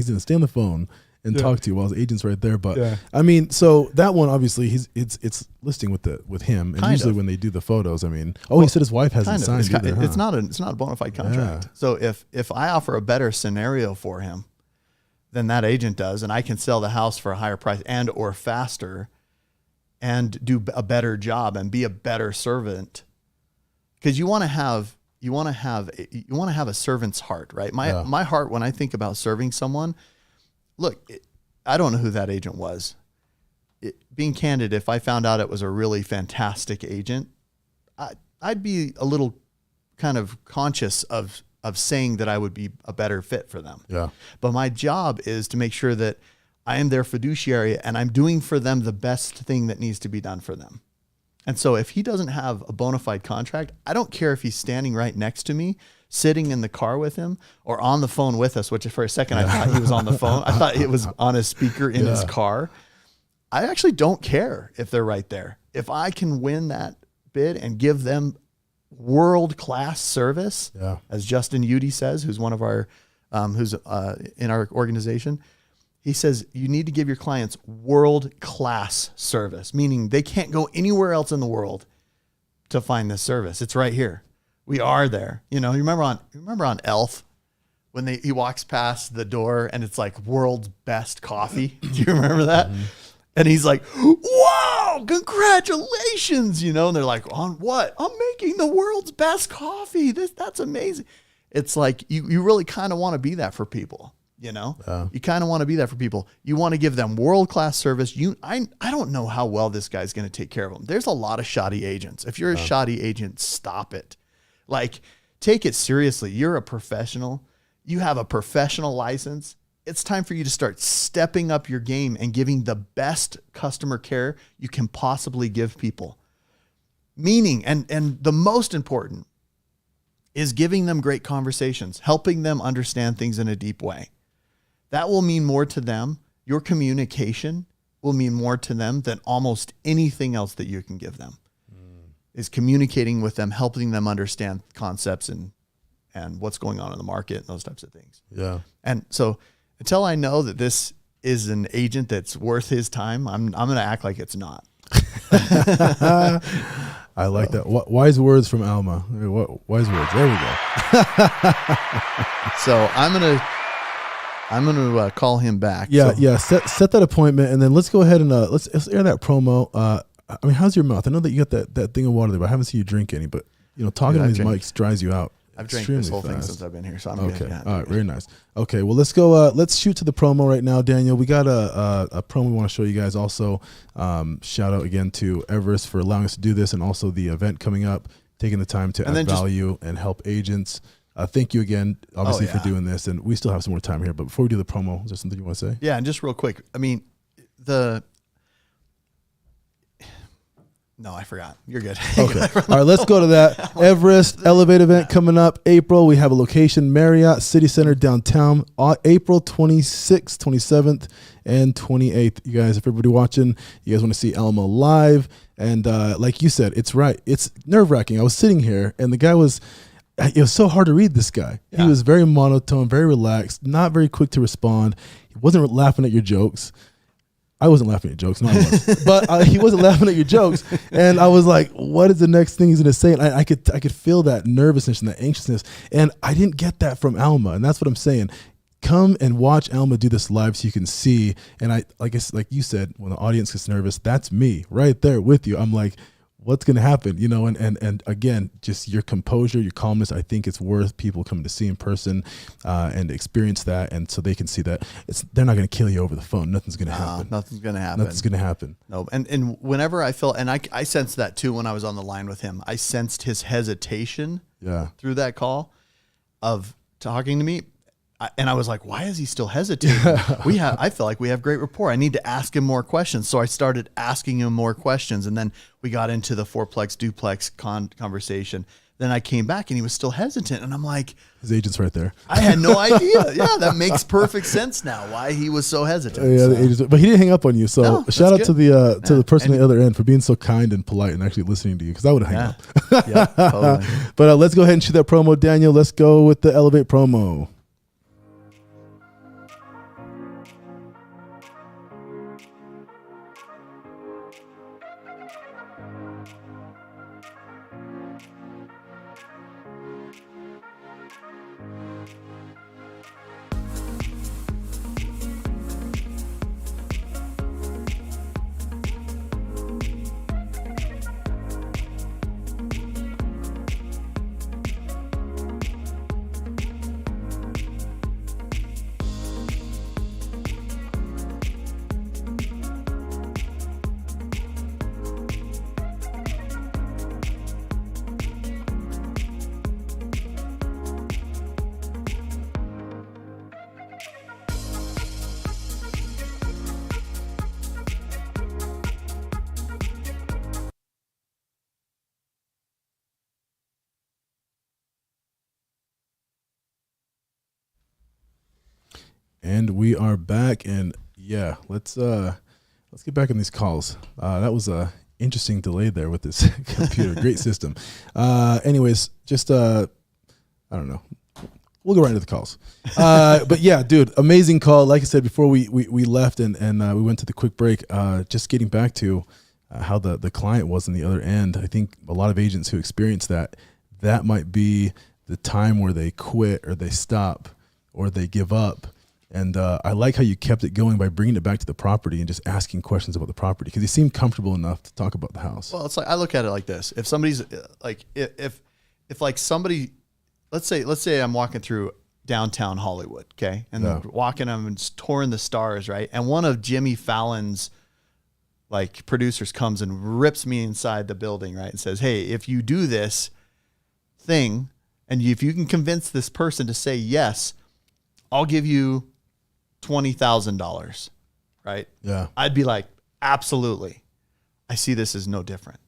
gonna stay on the phone and talk to you while his agent's right there. But I mean, so that one obviously it's listing with him, and usually when they do the photos, I mean, he said his wife hasn't signed either. It's not a bona fide contract. Yeah. So if I offer a better scenario for him than that agent does, and I can sell the house for a higher price and or faster, and do a better job and be a better servant, because you want to have you want to have a servant's heart, right? My heart, when I think about serving someone, look, I don't know who that agent was. Being candid, if I found out it was a really fantastic agent, I'd be a little kind of conscious of saying that I would be a better fit for them. Yeah. But my job is to make sure that I am their fiduciary and I'm doing for them the best thing that needs to be done for them. And so if he doesn't have a bona fide contract, I don't care if he's standing right next to me, sitting in the car with him, or on the phone with us, which for a second I thought he was on the phone. I thought it was on a speaker in his car. I actually don't care if they're right there. If I can win that bid and give them world-class service, as Justin Udy says, who's one of our, who's in our organization, he says, you need to give your clients world-class service, meaning they can't go anywhere else in the world to find this service. It's right here. We are there. You know, you remember on Elf when he walks past the door and it's like world's best coffee. Do you remember that? Mm-hmm. And he's like, wow, congratulations. You know, and they're like, on what? I'm making the world's best coffee. That's amazing. It's like, you really kind of want to be that for people. You know, you kind of want to be that for people. You want to give them world-class service. I don't know how well this guy's going to take care of them. There's a lot of shoddy agents. If you're a shoddy agent, stop it. Like, take it seriously. You're a professional. You have a professional license. It's time for you to start stepping up your game and giving the best customer care you can possibly give people. Meaning, and the most important is giving them great conversations, helping them understand things in a deep way. That will mean more to them. Your communication will mean more to them than almost anything else that you can give them. Is communicating with them, helping them understand concepts and what's going on in the market and those types of things. Yeah. And so until I know that this is an agent that's worth his time, I'm going to act like it's not. I like that. Wise words from Alma. Wise words. There we go. So I'm gonna call him back. Yeah, So- yeah. Set that appointment, and then let's go ahead and let's air that promo. I mean, how's your mouth? I know that you got that thing of water there, but I haven't seen you drink any. But you know, talking Dude, on I've these drank- mics dries you out. I've drank this extremely whole thing fast. since I've been here, so I'm okay. good. Yeah, All right, very nice. Okay, well, let's go. Let's shoot to the promo right now, Daniel. We got a promo we want to show you guys. Also, shout out again to Everest for allowing us to do this, and also the event coming up, taking the time to add value and help agents. Thank you again, obviously, for doing this, and we still have some more time here. But before we do the promo, is there something you want to say? Yeah, and just real quick. I mean, No, I forgot. You're good. Okay. All right, let's go to that. Everest Elevate event coming up April. We have a location, Marriott City Center downtown, April 26th, 27th, and 28th. You guys, if everybody watching, you guys want to see Alma live. And like you said, it's right. It's nerve-wracking. I was sitting here, and it was so hard to read this guy. Yeah. He was very monotone, very relaxed, not very quick to respond. He wasn't laughing at your jokes. I wasn't laughing at jokes, no, I was. But he wasn't laughing at your jokes, and I was like, "What is the next thing he's going to say?" And I could feel that nervousness and that anxiousness, and I didn't get that from Alma, and that's what I'm saying. Come and watch Alma do this live so you can see. And I guess, like you said, when the audience gets nervous, that's me right there with you. I'm like, what's going to happen? You know, and again, just your composure, your calmness, I think it's worth people coming to see in person and experience that. And so they can see that they're not going to kill you over the phone. Nothing's going to happen. Nothing's going to happen. Nothing's going to happen. No. And whenever I felt, and I sensed that too, when I was on the line with him, I sensed his hesitation through that call of talking to me. And I was like, why is he still hesitating? I feel like we have great rapport. I need to ask him more questions. So I started asking him more questions. And then we got into the fourplex duplex conversation. Then I came back and he was still hesitant. And I'm like, his agent's right there. I had no idea. Yeah, that makes perfect sense now why he was so hesitant. Yeah, the agent's, but he didn't hang up on you. So No, shout out that's to good. the person on the other end for being so kind and polite and actually listening to you, because I would have hung up. Yeah, totally. But let's go ahead and shoot that promo, Daniel. Let's go with the Elevate promo. And we are back, and yeah, let's get back on these calls. That was a interesting delay there with this computer. Great system. Anyways, just I don't know. We'll go right into the calls. But yeah, dude, amazing call. Like I said before we left and we went to the quick break, just getting back to how the client was on the other end. I think a lot of agents who experience that might be the time where they quit or they stop or they give up. And I like how you kept it going by bringing it back to the property and just asking questions about the property because you seemed comfortable enough to talk about the house. Well, it's like I look at it like this: if somebody's like, if like somebody, let's say I'm walking through downtown Hollywood, okay, and I'm just touring the stars, right? And one of Jimmy Fallon's like producers comes and rips me inside the building, right, and says, "Hey, if you do this thing, and if you can convince this person to say yes, I'll give you $20,000, right?" Yeah. I'd be like, absolutely. I see this as no different.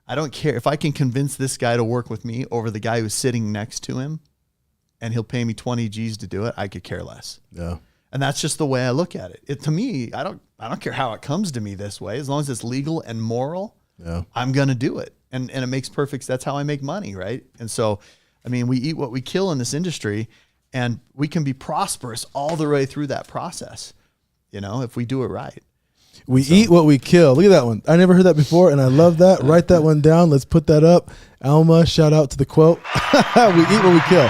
I don't care if I can convince this guy to work with me over the guy who's sitting next to him and he'll pay me 20 G's to do it. I could care less. Yeah. And that's just the way I look at it. To me, I don't care how it comes to me this way. As long as it's legal and moral, I'm going to do it. And it makes perfect. That's how I make money. Right. And so, I mean, we eat what we kill in this industry. And we can be prosperous all the way through that process, if we do it right. We eat what we kill. Look at that one. I never heard that before, and I love that. Write that one down. Let's put that up. Alma, shout out to the quote. We eat what we kill.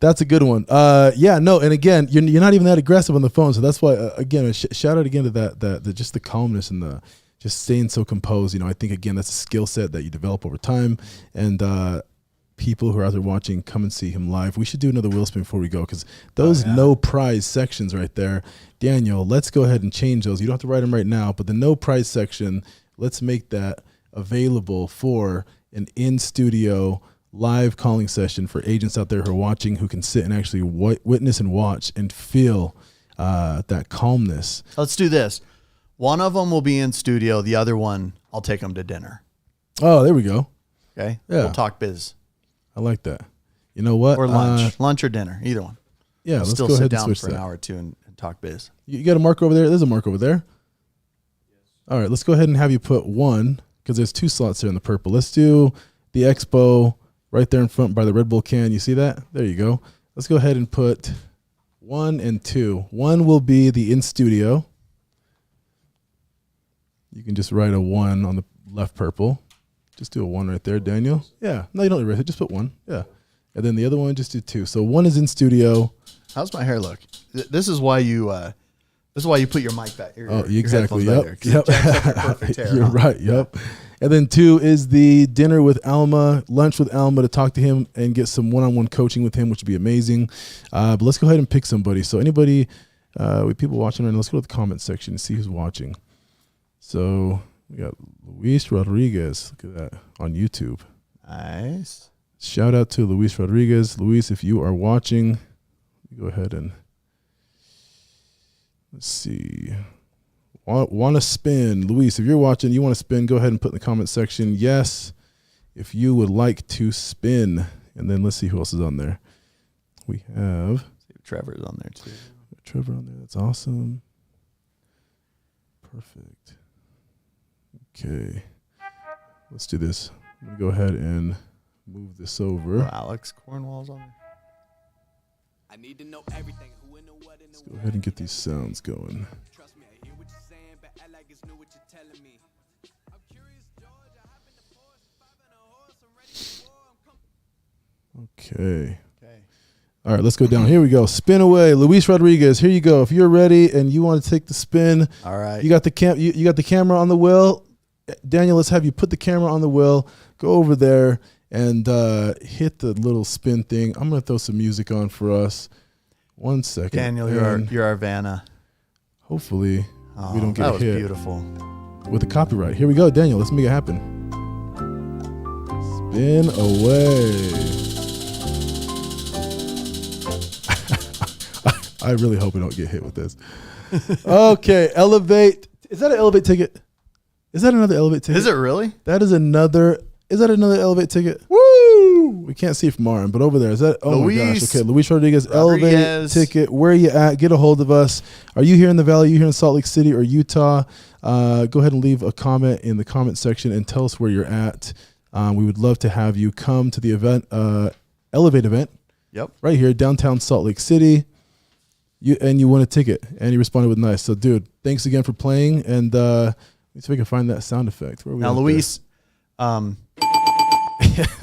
That's a good one. And again, you're not even that aggressive on the phone, so that's why, again, shout out again to that just the calmness and the just staying so composed. I think, again, that's a skill set that you develop over time, and people who are out there watching, come and see him live. We should do another wheel spin before we go because those no prize sections right there, Daniel, let's go ahead and change those. You don't have to write them right now, but the no prize section, let's make that available for an in-studio live calling session for agents out there who are watching, who can sit and actually witness and watch and feel that calmness. Let's do this. One of them will be in studio. The other one, I'll take them to dinner. Oh, there we go. Okay. Yeah. We'll talk biz. I like that. You know what? Or lunch or dinner, either one. Yeah, let's still go sit down switch for an that. hour or two and talk biz. You got a mark over there? There's a mark over there. All right, let's go ahead and have you put one because there's two slots there in the purple. Let's do the Expo right there in front by the Red Bull can. You see that? There you go. Let's go ahead and put 1 and 2. 1 will be the in studio. You can just write a 1 on the left purple. Just do a 1 right there, Daniel. Yeah. No, you don't erase it. Just put 1. Yeah. And then the other one, just do 2. So 1 is in studio. How's my hair look? This is why you put your mic back. Exactly. Yep. You're right. Yep. And then 2 is the dinner with Alma, lunch with Alma to talk to him and get some one-on-one coaching with him, which would be amazing. But let's go ahead and pick somebody. So anybody, with people watching, let's go to the comment section and see who's watching. So we got Luis Rodriguez. Look at that on YouTube. Nice. Shout out to Luis Rodriguez. Luis, if you are watching, go ahead and let's see. Want to spin. Luis, if you're watching, you want to spin, go ahead and put in the comment section yes if you would like to spin. And then let's see who else is on there. We have Trevor's on there too. Trevor on there. That's awesome. Perfect. Okay. Let's do this. I'm going to go ahead and move this over. Alex Cornwall's on there. I need to know everything. Who in the what in the Let's go ahead and get these sounds going. Trust me, I hear what you're saying, but I like it's new what you're telling me. I'm curious, George. I hop in the Porsche, 5 and a horse. I'm ready to war. Okay. All right, let's go down. Here we go. Spin away. Luis Rodriguez, here you go. If you're ready and you want to take the spin. All right. You got the you got the camera on the wheel. Daniel, let's have you put the camera on the wheel. Go over there and hit the little spin thing. I'm going to throw some music on for us. 1 second. Daniel, you're our Vanna. Hopefully we don't get that was hit. Beautiful. With the copyright. Here we go, Daniel. Let's make it happen. Spin away. I really hope we don't get hit with this. Okay, Elevate. Is that an Elevate ticket? Is that another Elevate ticket? Is it really? Is that another Elevate ticket? Woo! We can't see from our end, but over there, is that? Oh Luis. my gosh. Okay, Luis Rodriguez, Elevate ticket. Where are you at? Get a hold of us. Are you here in the Valley? Are you here in Salt Lake City or Utah? Go ahead and leave a comment in the comment section and tell us where you're at. We would love to have you come to the event, Elevate event. Yep. Right here, downtown Salt Lake City. You won a ticket, and you responded with nice. So, dude, thanks again for playing. And let's see if we can find that sound effect. Where are we now, at Luis,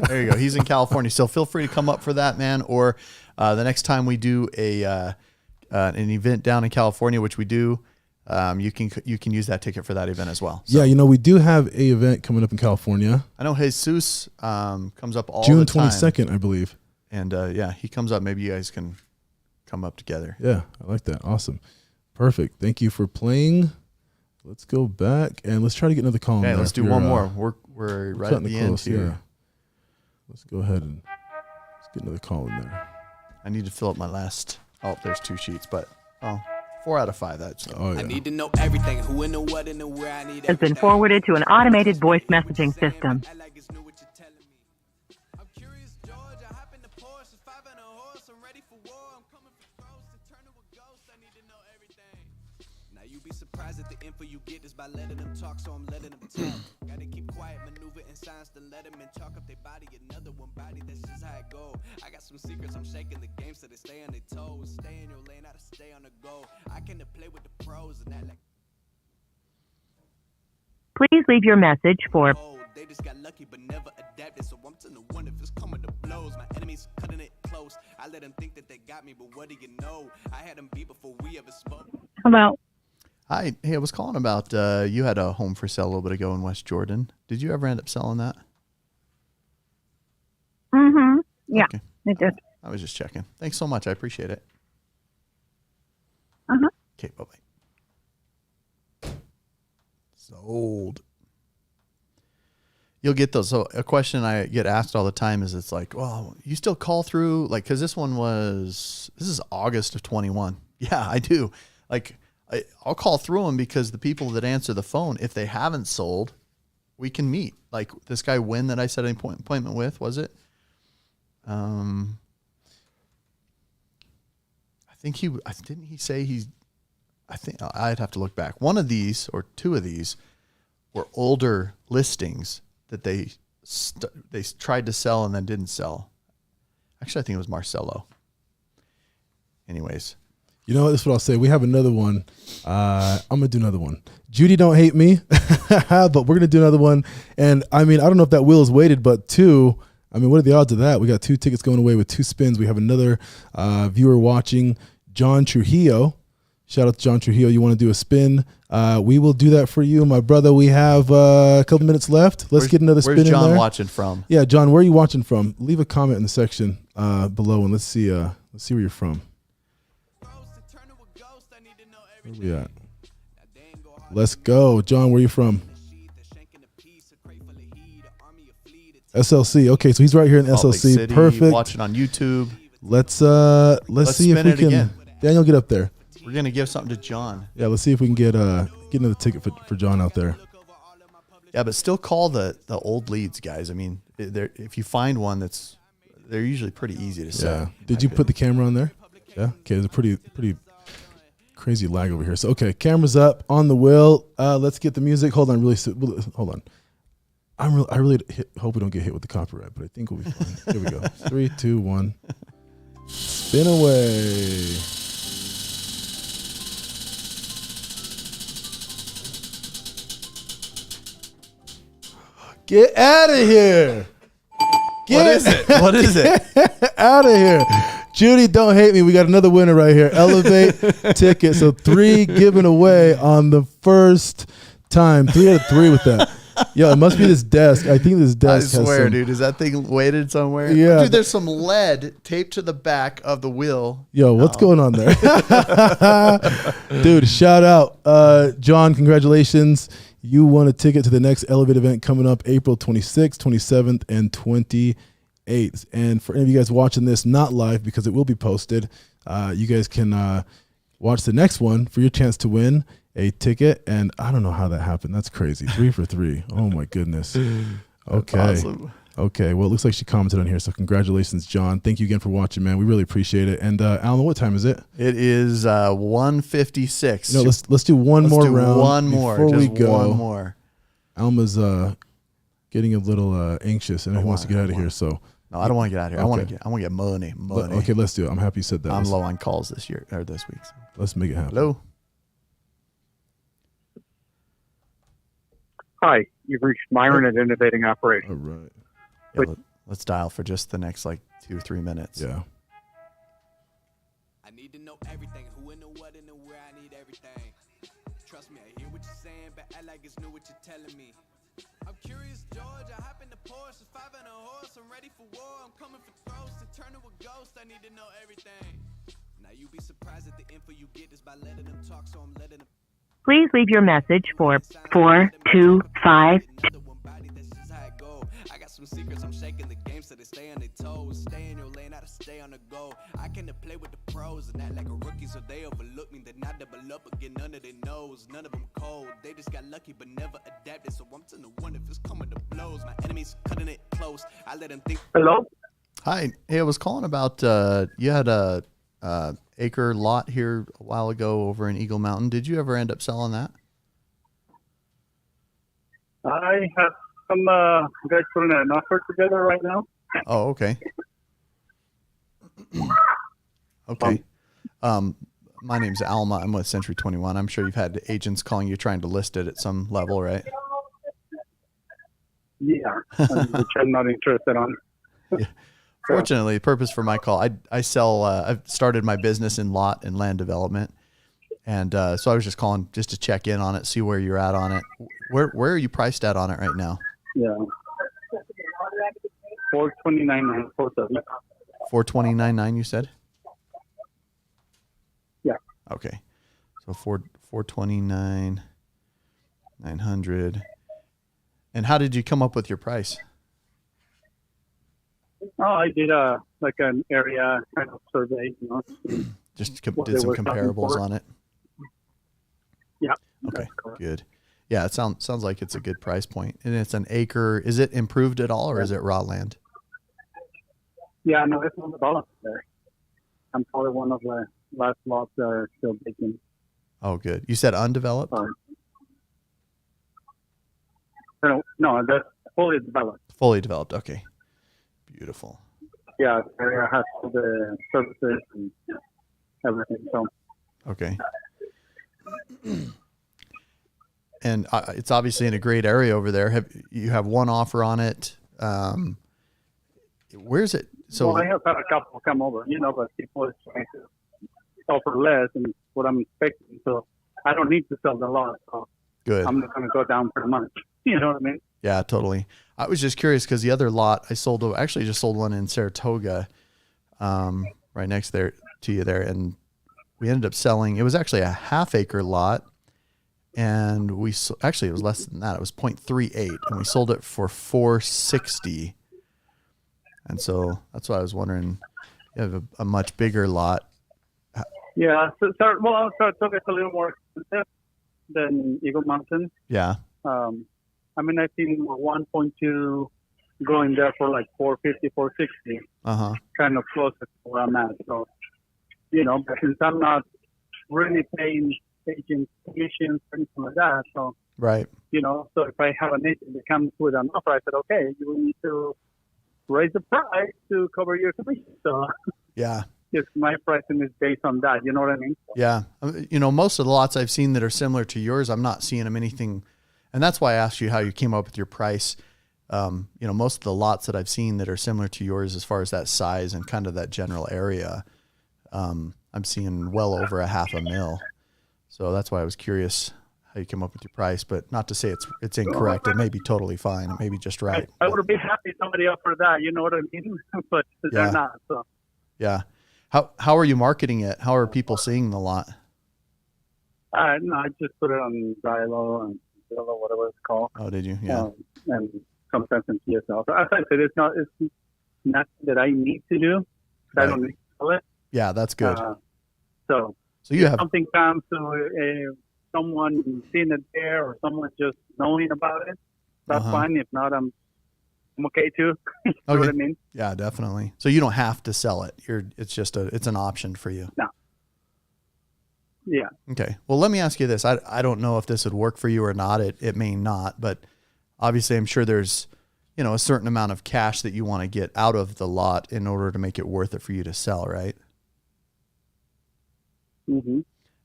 there you go. He's in California, so feel free to come up for that, man. Or the next time we do an event down in California, which we do, you can use that ticket for that event as well. So. Yeah, we do have a event coming up in California. I know Jesus comes up all June the time. June 22nd, I believe. And he comes up. Maybe you guys can come up together. Yeah, I like that. Awesome. Perfect. Thank you for playing. Let's go back and let's try to get another call. Okay, let's do one more. We're right at the end here. Yeah. Let's go ahead and let's get another call in there. I need to fill up my last. Oh, there's 2 sheets, but 4 out of 5. That's. Oh, yeah. I need to know everything. Who and the what and the where. I need has been forwarded to an automated voice messaging system. Surprised at the info you get is by letting them talk, so I'm letting them talk. Gotta keep quiet, maneuver in silence to let them in, chalk up their body, another one body, that's just how it go. I got some secrets, I'm shaking the game so they stay on their toes. Stay in your lane, how to stay on the go. I can play with the pros and that like. Please leave your message for. They just got lucky but never adapted, so I'm to the one if it's coming to blows. My enemies cutting it close. I let them think that they got me, but what do you know? I had them beat before we ever spoke. Hello. Hi. Hey, I was calling about you had a home for sale a little bit ago in West Jordan. Did you ever end up selling that? Mm-hmm. Yeah, okay. I did. I was just checking. Thanks so much. I appreciate it. Uh-huh. Okay, bye-bye. Sold. You'll get those. So a question I get asked all the time is it's like, well, you still call through? Like, because this is August of 21. Yeah, I do. Like, I'll call through them because the people that answer the phone, if they haven't sold, we can meet. Like this guy Wynn that I set an appointment with, was it? I think didn't he say I think I'd have to look back. One of these or 2 of these were older listings that they tried to sell and then didn't sell. Actually, I think it was Marcelo. Anyways. You know what? That's what I'll say. We have another one. I'm going to do another one. Judy, don't hate me, but we're going to do another one. And I mean, I don't know if that wheel is weighted, but 2, I mean, what are the odds of that? We got 2 tickets going away with 2 spins. We have another viewer watching, John Trujillo. Shout out to John Trujillo. You want to do a spin? We will do that for you, my brother. We have a couple minutes left. Let's get another spin in there. Where's John watching from? Yeah, John, where are you watching from? Leave a comment in the section below, and let's see where you're from. Where we at? Let's go. John, where are you from? SLC. Okay, so he's right here in SLC. City, perfect. Watching on YouTube. Let's see if we can. Again. Daniel, get up there. We're gonna give something to John. Yeah, let's see if we can get another ticket for John out there. Yeah, but still call the old leads, guys. I mean, if you find one they're usually pretty easy to sell. Yeah. Did you put the camera on there? Yeah. Okay, there's a pretty crazy lag over here. So okay, camera's up on the wheel. Let's get the music. Hold on, hold on. I really hope we don't get hit with the copyright, but I think we'll be fine. Here we go. 3, 2, 1. Spin away. Get out of here. What is it? What is it? Out of here. Judy, don't hate me. We got another winner right here. Elevate ticket. So 3 given away on the first time. 3 out of 3 with that. Yo, it must be this desk. I think this desk I swear, has dude. Is that thing weighted somewhere? Yeah. Dude, there's some lead taped to the back of the wheel. Yo, what's going on there? Dude, shout out. John, congratulations. You won a ticket to the next Elevate event coming up April 26th, 27th, and 28th. And for any of you guys watching this, not live because it will be posted, you guys can watch the next one for your chance to win a ticket. And I don't know how that happened. That's crazy. 3 for 3. Oh, my goodness. Okay. Awesome. Okay, well, it looks like she commented on here, so congratulations, John. Thank you again for watching, man. We really appreciate it. And Alma, what time is it? It is 1:56. No, let's do one more round. One more. Before we go. One more. Alma's getting a little anxious, and he wants to get out of here. So no, I don't want to get out of here. Okay. I want to get money. Okay, let's do it. I'm happy you said that. I'm low on calls this week. So. Let's make it happen. Hello. Hi, you've reached Myron at Innovating Operations. All right. Yeah, let's dial for just the next 2 or 3 minutes. Yeah. I need to know everything, who and the what and the where. I need everything. Trust me, I hear what you're saying, but act like it's new what you're telling me. I'm curious, George. I hop in the Porsche, 5 and a horse. I'm ready for war. I'm coming for throats to turn to a ghost. I need to know everything. Now you be surprised at the info you get is by letting them talk, so I'm letting them. Please leave your message for 425. I got some secrets, I'm shaking the game so they stay on their toes. Stay in your lane, how to stay on the go. I can play with the pros and act like a rookie, so they overlook me. They're not double up again, none of their nose. None of them cold, they just got lucky but never adapted. So I'm to one if it's coming to blows. My enemies cutting it close, I let them think. Hello? Hi. Hey, I was calling about, you had a acre lot here a while ago over in Eagle Mountain. Did you ever end up selling that? I have some guys putting an offer together right now. Oh, okay. Okay. My name's Alma. I'm with Century 21. I'm sure you've had agents calling you trying to list it at some level, right? Yeah, which I'm not interested on. Yeah. Fortunately, the purpose for my call, I sell, I've started my business in lot and land development. And so I was just calling just to check in on it, see where you're at on it. Where are you priced at on it right now? Yeah. 429 429.9 you said? Yeah. Okay. So 429 900. And how did you come up with your price? Oh, I did an area kind of survey, Just did some comparables on it. Yeah. Okay. Good. Yeah, it sounds like it's a good price point. And it's an acre. Is it improved at all, or is it raw land? Yeah, no, it's not developed there. I'm probably one of the last lots that are still vacant. Oh, good. You said undeveloped? No, that's fully developed. Fully developed. Okay. Beautiful. Yeah, the area has all the services and everything. So. Okay. And it's obviously in a great area over there. You have one offer on it? Where's it? So I have had a couple come over, but people are trying to offer less than what I'm expecting. So I don't need to sell the lot. So good. I'm not going to go down pretty much. You know what I mean? Yeah, totally. I was just curious because the other lot I sold, actually just sold one in Saratoga, right next there to you there. And we ended up selling, it was actually a half-acre lot. And actually it was less than that. It was 0.38, and we sold it for $460. And so that's why I was wondering, you have a much bigger lot. Yeah. So Saratoga a little more expensive than Eagle Mountain. Yeah. I've seen 1.2 going there for like 450, 460. Kind of closer to where I'm at. So, but since I'm not really paying agent commissions or anything like that, so right. So if I have an agent that comes with an offer, I said, okay, you will need to raise the price to cover your commission. So yeah, if my pricing is based on that, you know what I mean? Yeah, most of the lots I've seen that are similar to yours, I'm not seeing them anything, and that's why I asked you how you came up with your price. Most of the lots that I've seen that are similar to yours, as far as that size and kind of that general area, I'm seeing well over $500,000. So that's why I was curious how you came up with your price, but not to say it's incorrect. It may be totally fine. It may be just right. I would be happy if somebody offered that, you know what I mean? But they're not. So yeah. How are you marketing it? How are people seeing the lot? No, I just put it on Zillow and Zillow, whatever it's called. Oh, did you? Yeah. And sometimes in TSL. So as I said, it's not that I need to do. Right. I don't need to sell it. Yeah, that's good. So you have something comes to someone seeing it there or someone just knowing about it. That's fine. If not, I'm I'm okay too. You know what I mean? Yeah, definitely. So you don't have to sell it. It's an option for you. No. Yeah. Okay. Well, let me ask you this. I don't know if this would work for you or not. It may not, but obviously I'm sure there's, a certain amount of cash that you want to get out of the lot in order to make it worth it for you to sell, right? Mm-hmm.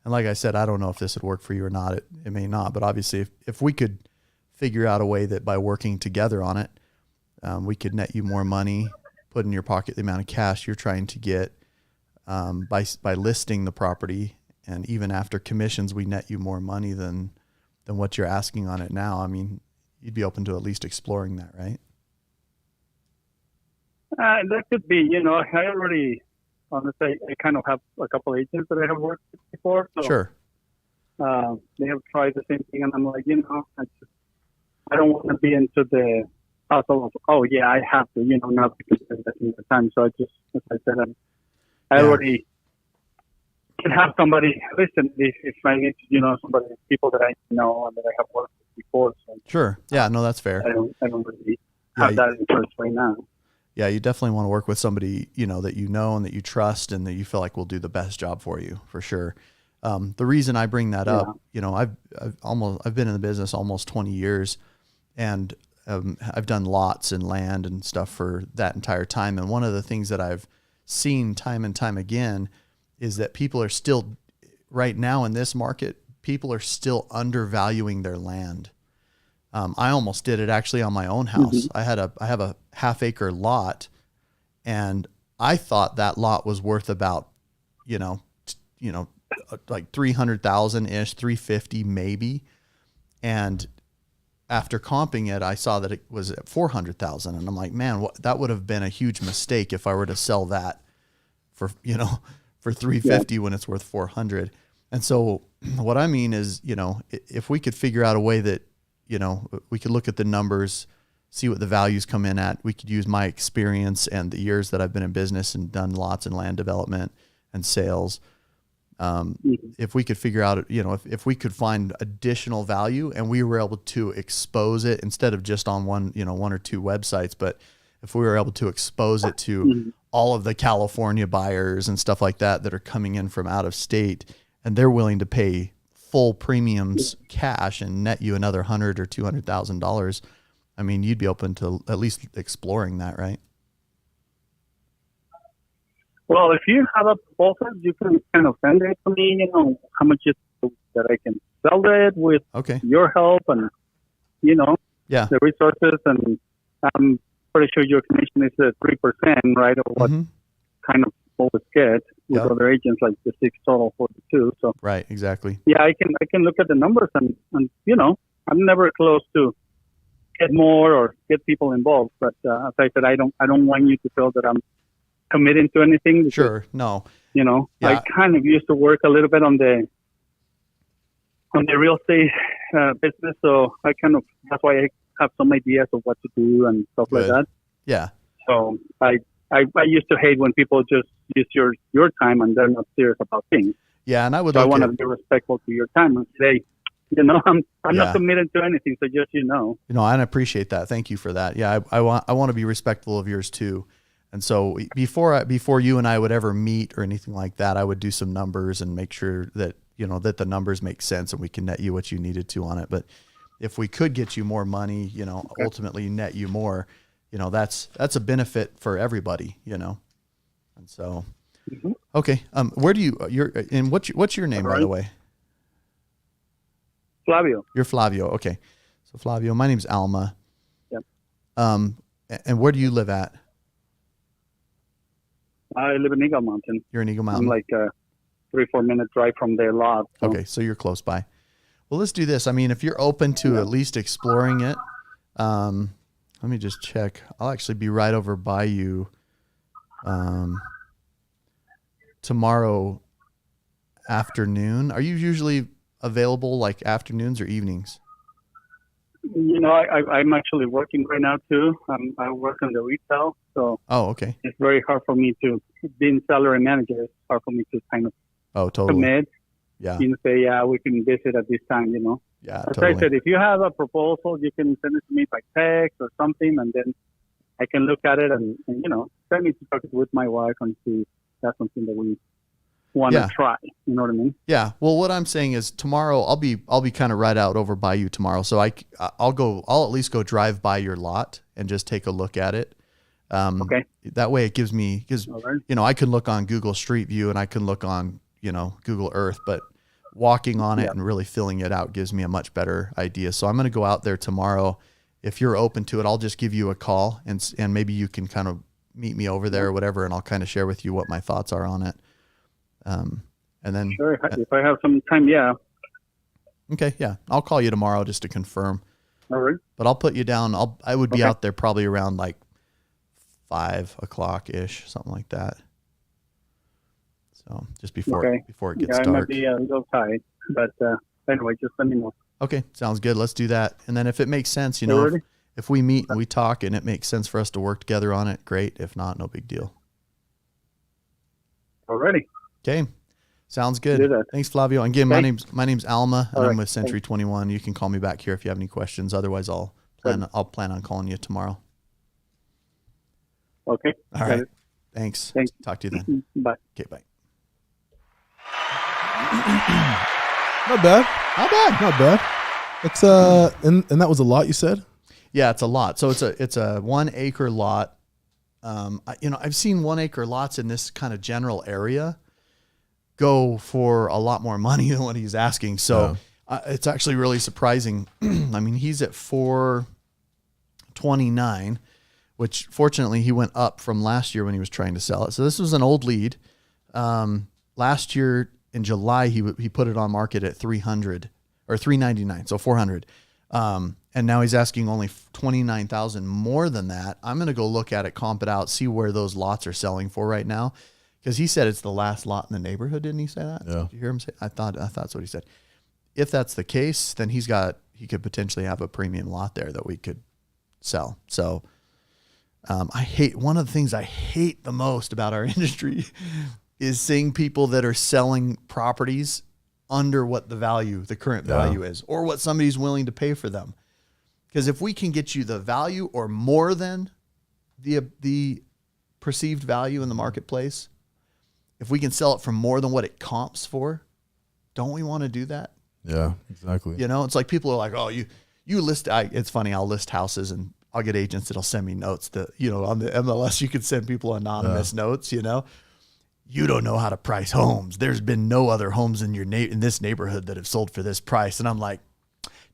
And like I said, I don't know if this would work for you or not. It may not, but obviously if we could figure out a way that by working together on it, we could net you more money, put in your pocket the amount of cash you're trying to get by listing the property. And even after commissions, we net you more money than what you're asking on it now. I mean, you'd be open to at least exploring that, right? That could be, I already, honestly, I kind of have a couple agents that I have worked with before. So, sure. They have tried the same thing, and I'm like, I don't want to be into the hustle of, I have to, not because that's the time. So I just, as I said, I already can have somebody listen if I need to, people that I know and that I have worked with before. So sure. Yeah, no, that's fair. I don't really have that interest right now. Yeah, you definitely want to work with somebody, that you know and that you trust and that you feel like will do the best job for you, for sure. The reason I bring that up, I've been in the business almost 20 years, and I've done lots and land and stuff for that entire time. And one of the things that I've seen time and time again is that people are still, right now in this market, people are still undervaluing their land. I almost did it actually on my own house. Mm-hmm. I have a half-acre lot, and I thought that lot was worth about, like 300,000 ish, 350 maybe. And after comping it, I saw that it was at 400,000, and I'm like, man, that would have been a huge mistake if I were to sell that for 350 when it's worth 400. And so what I mean is, if we could figure out a way that, we could look at the numbers, see what the values come in at. We could use my experience and the years that I've been in business and done lots in land development and sales. If we could figure out, if we could find additional value and we were able to expose it instead of just on one or two websites, but if we were able to expose it to all of the California buyers and stuff like that are coming in from out of state, and they're willing to pay full premiums cash and net you another $100,000 or $200,000, I mean, you'd be open to at least exploring that, right? Well, if you have a proposal, you can kind of send it to me, how much is that I can sell it with your help and, the resources. And I'm pretty sure your commission is at 3%, right? Of what kind of always get with other agents, like the 6 total for the 2. So right, exactly. Yeah, I can look at the numbers and I'm never close to get more or get people involved. But as I said, I don't want you to feel that I'm committing to anything. Because, sure, no. I kind of used to work a little bit on the real estate business, so that's why I have some ideas of what to do and stuff like that. Yeah. So I used to hate when people just use your time and they're not serious about things. Yeah, and I I want to be respectful to your time and say, I'm not committed to anything, so just and I appreciate that. Thank you for that. Yeah, I want to be respectful of yours too. And so before you and I would ever meet or anything like that, I would do some numbers and make sure that that the numbers make sense and we can net you what you needed to on it. But if we could get you more money, ultimately net you more, that's a benefit for everybody, And so, okay. Where do what's your name, by the way? Flavio. You're Flavio. Okay. So Flavio, my name's Alma. Yep. And where do you live at? I live in Eagle Mountain. You're in Eagle Mountain. I'm like a 3-4 minute drive from their lot. So. Okay. So you're close by. Well, let's do this. I mean, if you're open to at least exploring it, let me just check. I'll actually be right over by you tomorrow afternoon. Are you usually available like afternoons or evenings? I'm actually working right now too. I work on the retail, so okay. It's very hard for me to, being salary manager, it's hard for me to kind of commit. Yeah. Say, we can visit at this time, Yeah, As I said, if you have a proposal, you can send it to me by text or something, and then I can look at it and I need to talk with my wife and see if that's something that we want to try. You know what I mean? Yeah. Well, what I'm saying is tomorrow I'll be kind of right out over by you tomorrow. So I'll at least go drive by your lot and just take a look at it. Okay. That way it gives me, because, I can look on Google Street View and I can look on, Google Earth, but walking on it and really filling it out gives me a much better idea. So I'm going to go out there tomorrow. If you're open to it, I'll just give you a call and maybe you can kind of meet me over there or whatever, and I'll kind of share with you what my thoughts are on it. And then sure, if I have some time, yeah. Okay, yeah. I'll call you tomorrow just to confirm. All right. But I'll put you down. I would be out there probably around like 5 o'clock ish, something like that. So just before it gets dark. I might be a little tight, but anyway, just let me know. Okay, sounds good. Let's do that. And then if it makes sense, if we meet and we talk and it makes sense for us to work together on it, great. If not, no big deal. Alrighty. Okay. Sounds good. Thanks, Flavio. And again, my name's Alma, and I'm with Century 21. You can call me back here if you have any questions. Otherwise, I'll plan on calling you tomorrow. Okay. All right. Thanks. Talk to you then. Bye. Okay, bye. Not bad. It's and that was a lot, you said? Yeah, it's a lot. So it's a 1 acre lot. I've seen 1 acre lots in this kind of general area go for a lot more money than what he's asking. So it's actually really surprising. I mean, he's at $429, which fortunately he went up from last year when he was trying to sell it. So this was an old lead. Last year in July, he put it on market at $300 or $399, so $400. And now he's asking only $29,000 more than that. I'm going to go look at it, comp it out, see where those lots are selling for right now. Because he said it's the last lot in the neighborhood, didn't he say that? Yeah. Did you hear him say? I thought that's what he said. If that's the case, then he could potentially have a premium lot there that we could sell. So one of the things I hate the most about our industry is seeing people that are selling properties under what the current value is, or what somebody's willing to pay for them. Because if we can get you the value or more than the perceived value in the marketplace, if we can sell it for more than what it comps for, don't we want to do that? Yeah, exactly. It's like people are like, oh, you list, it's funny, I'll list houses and I'll get agents that'll send me notes that, on the MLS, you could send people anonymous notes, You don't know how to price homes. There's been no other homes in this neighborhood that have sold for this price. And I'm like,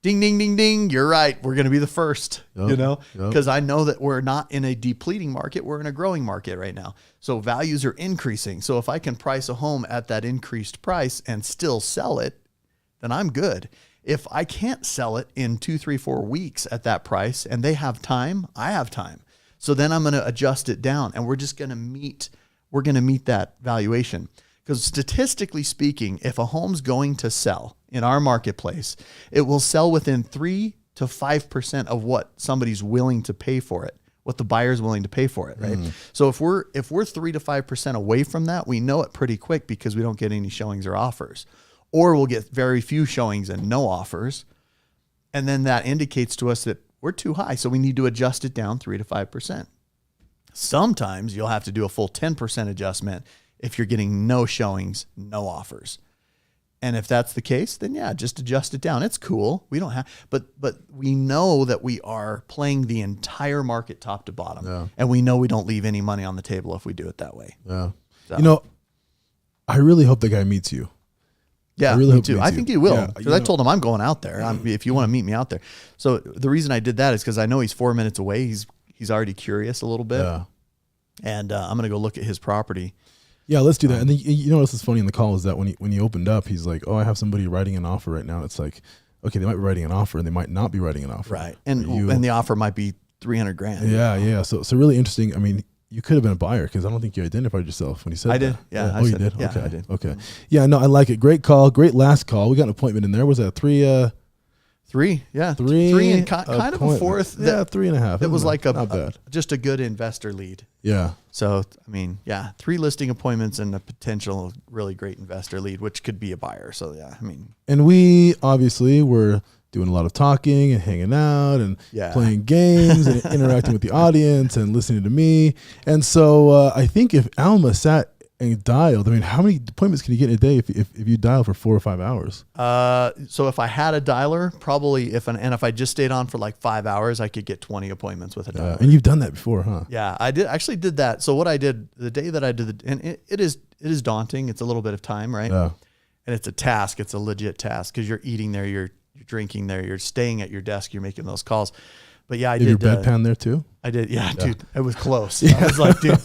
ding, ding, ding, ding. You're right. We're going to be the first, because I know that we're not in a depleting market. We're in a growing market right now. So values are increasing. So if I can price a home at that increased price and still sell it, then I'm good. If I can't sell it in 2, 3, 4 weeks at that price and they have time, I have time. So then I'm going to adjust it down and we're going to meet that valuation. Because statistically speaking, if a home's going to sell in our marketplace, it will sell within 3 to 5% of what somebody's willing to pay for it, what the buyer's willing to pay for it, right? So if we're 3 to 5% away from that, we know it pretty quick because we don't get any showings or offers. Or we'll get very few showings and no offers. And then that indicates to us that we're too high, so we need to adjust it down 3 to 5%. Sometimes you'll have to do a full 10% adjustment if you're getting no showings, no offers. And if that's the case, then just adjust it down. It's cool. We don't have, but we know that we are playing the entire market top to bottom. Yeah. And we know we don't leave any money on the table if we do it that way. Yeah. So. I really hope the guy meets you. Yeah, I really hope too. I think he will. Because I told him I'm going out there. Yeah. If you want to meet me out there. So the reason I did that is because I know he's 4 minutes away. He's already curious a little bit. Yeah. And I'm going to go look at his property. Yeah, let's do that. And then, this is funny in the call is that when he opened up, he's like, oh, I have somebody writing an offer right now. It's like, okay, they might be writing an offer and they might not be writing an offer. Right. And the offer might be $300,000. Yeah. So really interesting. I mean, you could have been a buyer because I don't think you identified yourself when you said that. I did. Yeah. Oh, you did? Yeah, okay. I did. Okay. Yeah, no, I like it. Great call. Great last call. We got an appointment in there. Was that 3? 3, yeah. 3 and kind of a fourth. 3.5. It was like just a good investor lead. Yeah. So, 3 listing appointments and a potential really great investor lead, which could be a buyer. So, And we obviously were doing a lot of talking and hanging out and Yeah. playing games and interacting with the audience and listening to me. And so I think if Alma sat and dialed, I mean, how many appointments can you get in a day if you dial for 4 or 5 hours? So if I had a dialer, probably if I just stayed on for like 5 hours, I could get 20 appointments with a dialer. And you've done that before, huh? Yeah, I did that. So what I did the day that I did and it is daunting. It's a little bit of time, right? Yeah. And it's a task. It's a legit task because you're eating there, you're drinking there, you're staying at your desk, you're making those calls. But yeah, I did. Your bedpan there too? I did. Yeah, dude, it was close. I was like, dude,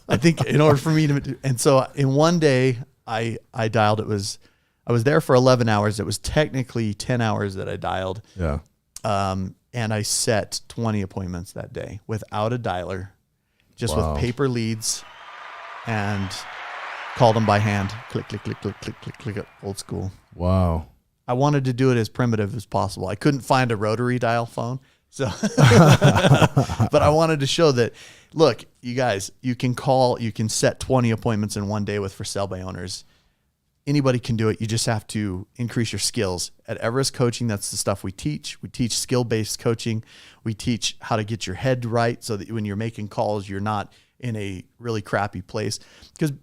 I think in order for me to, and so in one day I dialed, I was there for 11 hours. It was technically 10 hours that I dialed. Yeah. And I set 20 appointments that day without a dialer, just with paper leads, and called them by hand. Click, click, click, click, click, click, click, old school. Wow. I wanted to do it as primitive as possible. I couldn't find a rotary dial phone. So, but I wanted to show that, look, you guys, you can set 20 appointments in one day with for sale by owners. Anybody can do it. You just have to increase your skills. At Everest Coaching, that's the stuff we teach. We teach skill-based coaching. We teach how to get your head right so that when you're making calls, you're not in a really crappy place. Because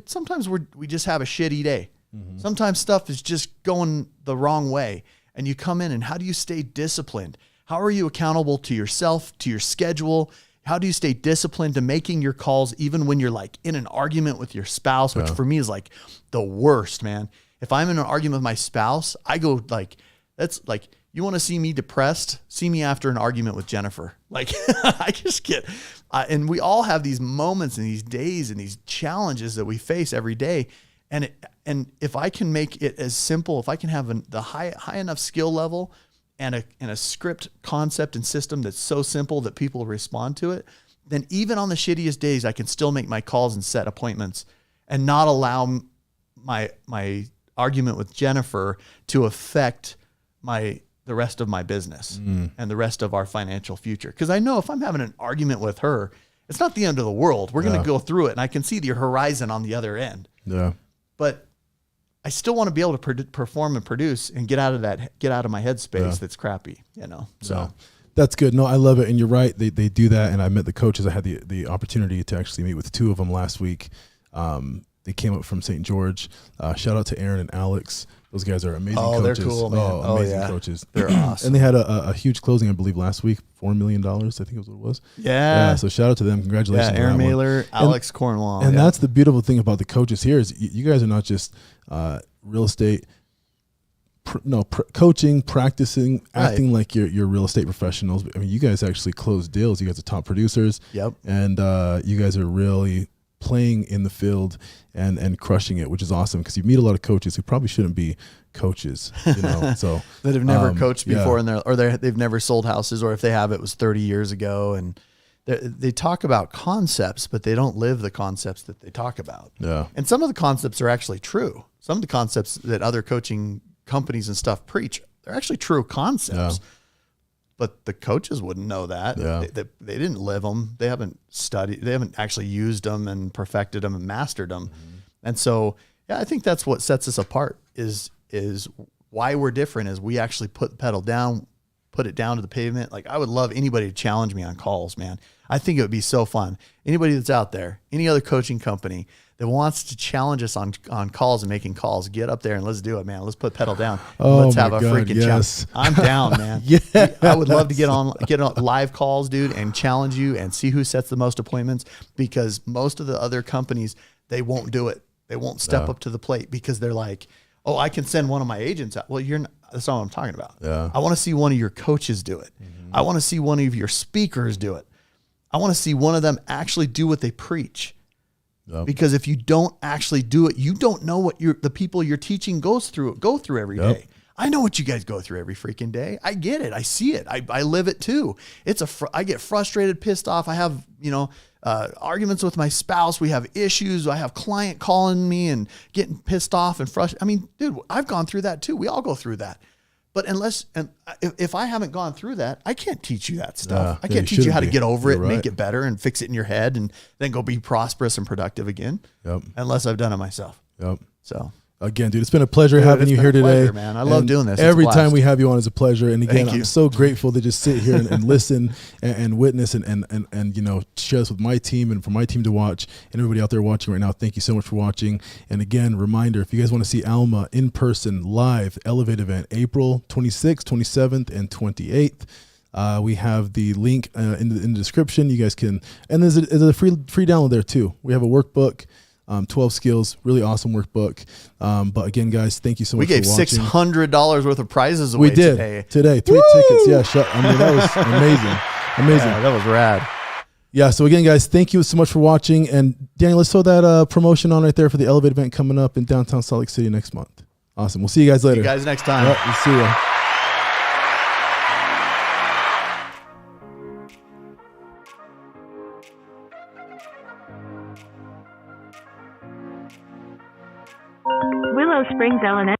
sometimes we just have a shitty day. Mm-hmm. Sometimes stuff is just going the wrong way. And you come in and how do you stay disciplined? How are you accountable to yourself, to your schedule? How do you stay disciplined to making your calls even when you're like in an argument with your spouse, which for me is like the worst, man. If I'm in an argument with my spouse, I go like, that's like, you want to see me depressed? See me after an argument with Jennifer. Like I just get, and we all have these moments and these days and these challenges that we face every day. And if I can make it as simple, if I can have the high enough skill level and a script concept and system that's so simple that people respond to it, then even on the shittiest days, I can still make my calls and set appointments and not allow my argument with Jennifer to affect the rest of my business and the rest of our financial future. Because I know if I'm having an argument with her, it's not the end of the world. We're going to go through it, and I can see the horizon on the other end. Yeah. But I still want to be able to perform and produce and get out of my headspace that's crappy, So yeah. That's good. No, I love it. And you're right. They do that. And I met the coaches. I had the opportunity to actually meet with 2 of them last week. They came up from St. George. Shout out to Aaron and Alex. Those guys are amazing coaches. They're cool, man. Amazing coaches. They're awesome. And they had a huge closing, I believe, last week, $4 million, I think was what it was. Yeah. So shout out to them. Congratulations. Yeah, Aaron Mailer, Alex Cornwall. And that's the beautiful thing about the coaches here is you guys are not just real estate, coaching, practicing, acting like you're real estate professionals. I mean, you guys actually close deals. You guys are top producers. Yep. And you guys are really playing in the field and crushing it, which is awesome because you meet a lot of coaches who probably shouldn't be coaches, so that have never coached before they've never sold houses, or if they have, it was 30 years ago. And they talk about concepts, but they don't live the concepts that they talk about. Yeah. And some of the concepts are actually true. Some of the concepts that other coaching companies and stuff preach, they're actually true concepts. Yeah. But the coaches wouldn't know that. Yeah. They didn't live them. They haven't studied. They haven't actually used them and perfected them and mastered them. Mm-hmm. And so, I think that's what sets us apart is why we're different is we actually put the pedal down, put it down to the pavement. Like I would love anybody to challenge me on calls, man. I think it would be so fun. Anybody that's out there, any other coaching company that wants to challenge us on calls and making calls, get up there and let's do it, man. Let's put pedal down. Let's have a freaking challenge. I'm down, man. Yeah. I would love to get on live calls, dude, and challenge you and see who sets the most appointments, because most of the other companies, they won't do it. They won't step up to the plate because they're like, oh, I can send one of my agents out. Well, that's not what I'm talking about. Yeah. I want to see one of your coaches do it. Mm-hmm. I want to see one of your speakers do it. I want to see one of them actually do what they preach. Yep. Because if you don't actually do it, you don't know what the people you're teaching go through every day. I know what you guys go through every freaking day. I get it. I see it. I live it too. I get frustrated, pissed off. I have, arguments with my spouse. We have issues. I have client calling me and getting pissed off and frustrated. I mean, dude, I've gone through that too. We all go through that. But if I haven't gone through that, I can't teach you that stuff. I can't teach you how to get over it, make it better, and fix it in your head, and then go be prosperous and productive again. Yep. Unless I've done it myself. Yep. So Again, dude, it's been a pleasure having you here today, pleasure, man. I love doing this. It's Every a time blast. we have you on is a pleasure. And again, Thank you. I'm so grateful to just sit here and listen and witness and share this with my team and for my team to watch and everybody out there watching right now. Thank you so much for watching. And again, reminder, if you guys want to see Alma in person, live, Elevate event, April 26th, 27th, and 28th. We have the link in the description. You guys can, and there's a free download there too. We have a workbook, 12 skills, really awesome workbook. But again, guys, thank you so much. We gave for watching. $600 worth of prizes away. We did today. 3 Woo! tickets. Yeah, that was amazing. Yeah, that was rad. Yeah. So again, guys, thank you so much for watching. And Danny, let's throw that promotion on right there for the Elevate event coming up in downtown Salt Lake City next month. Awesome. We'll see you guys later. See you guys next time. All right, we'll see you. Willow Springs, LNS.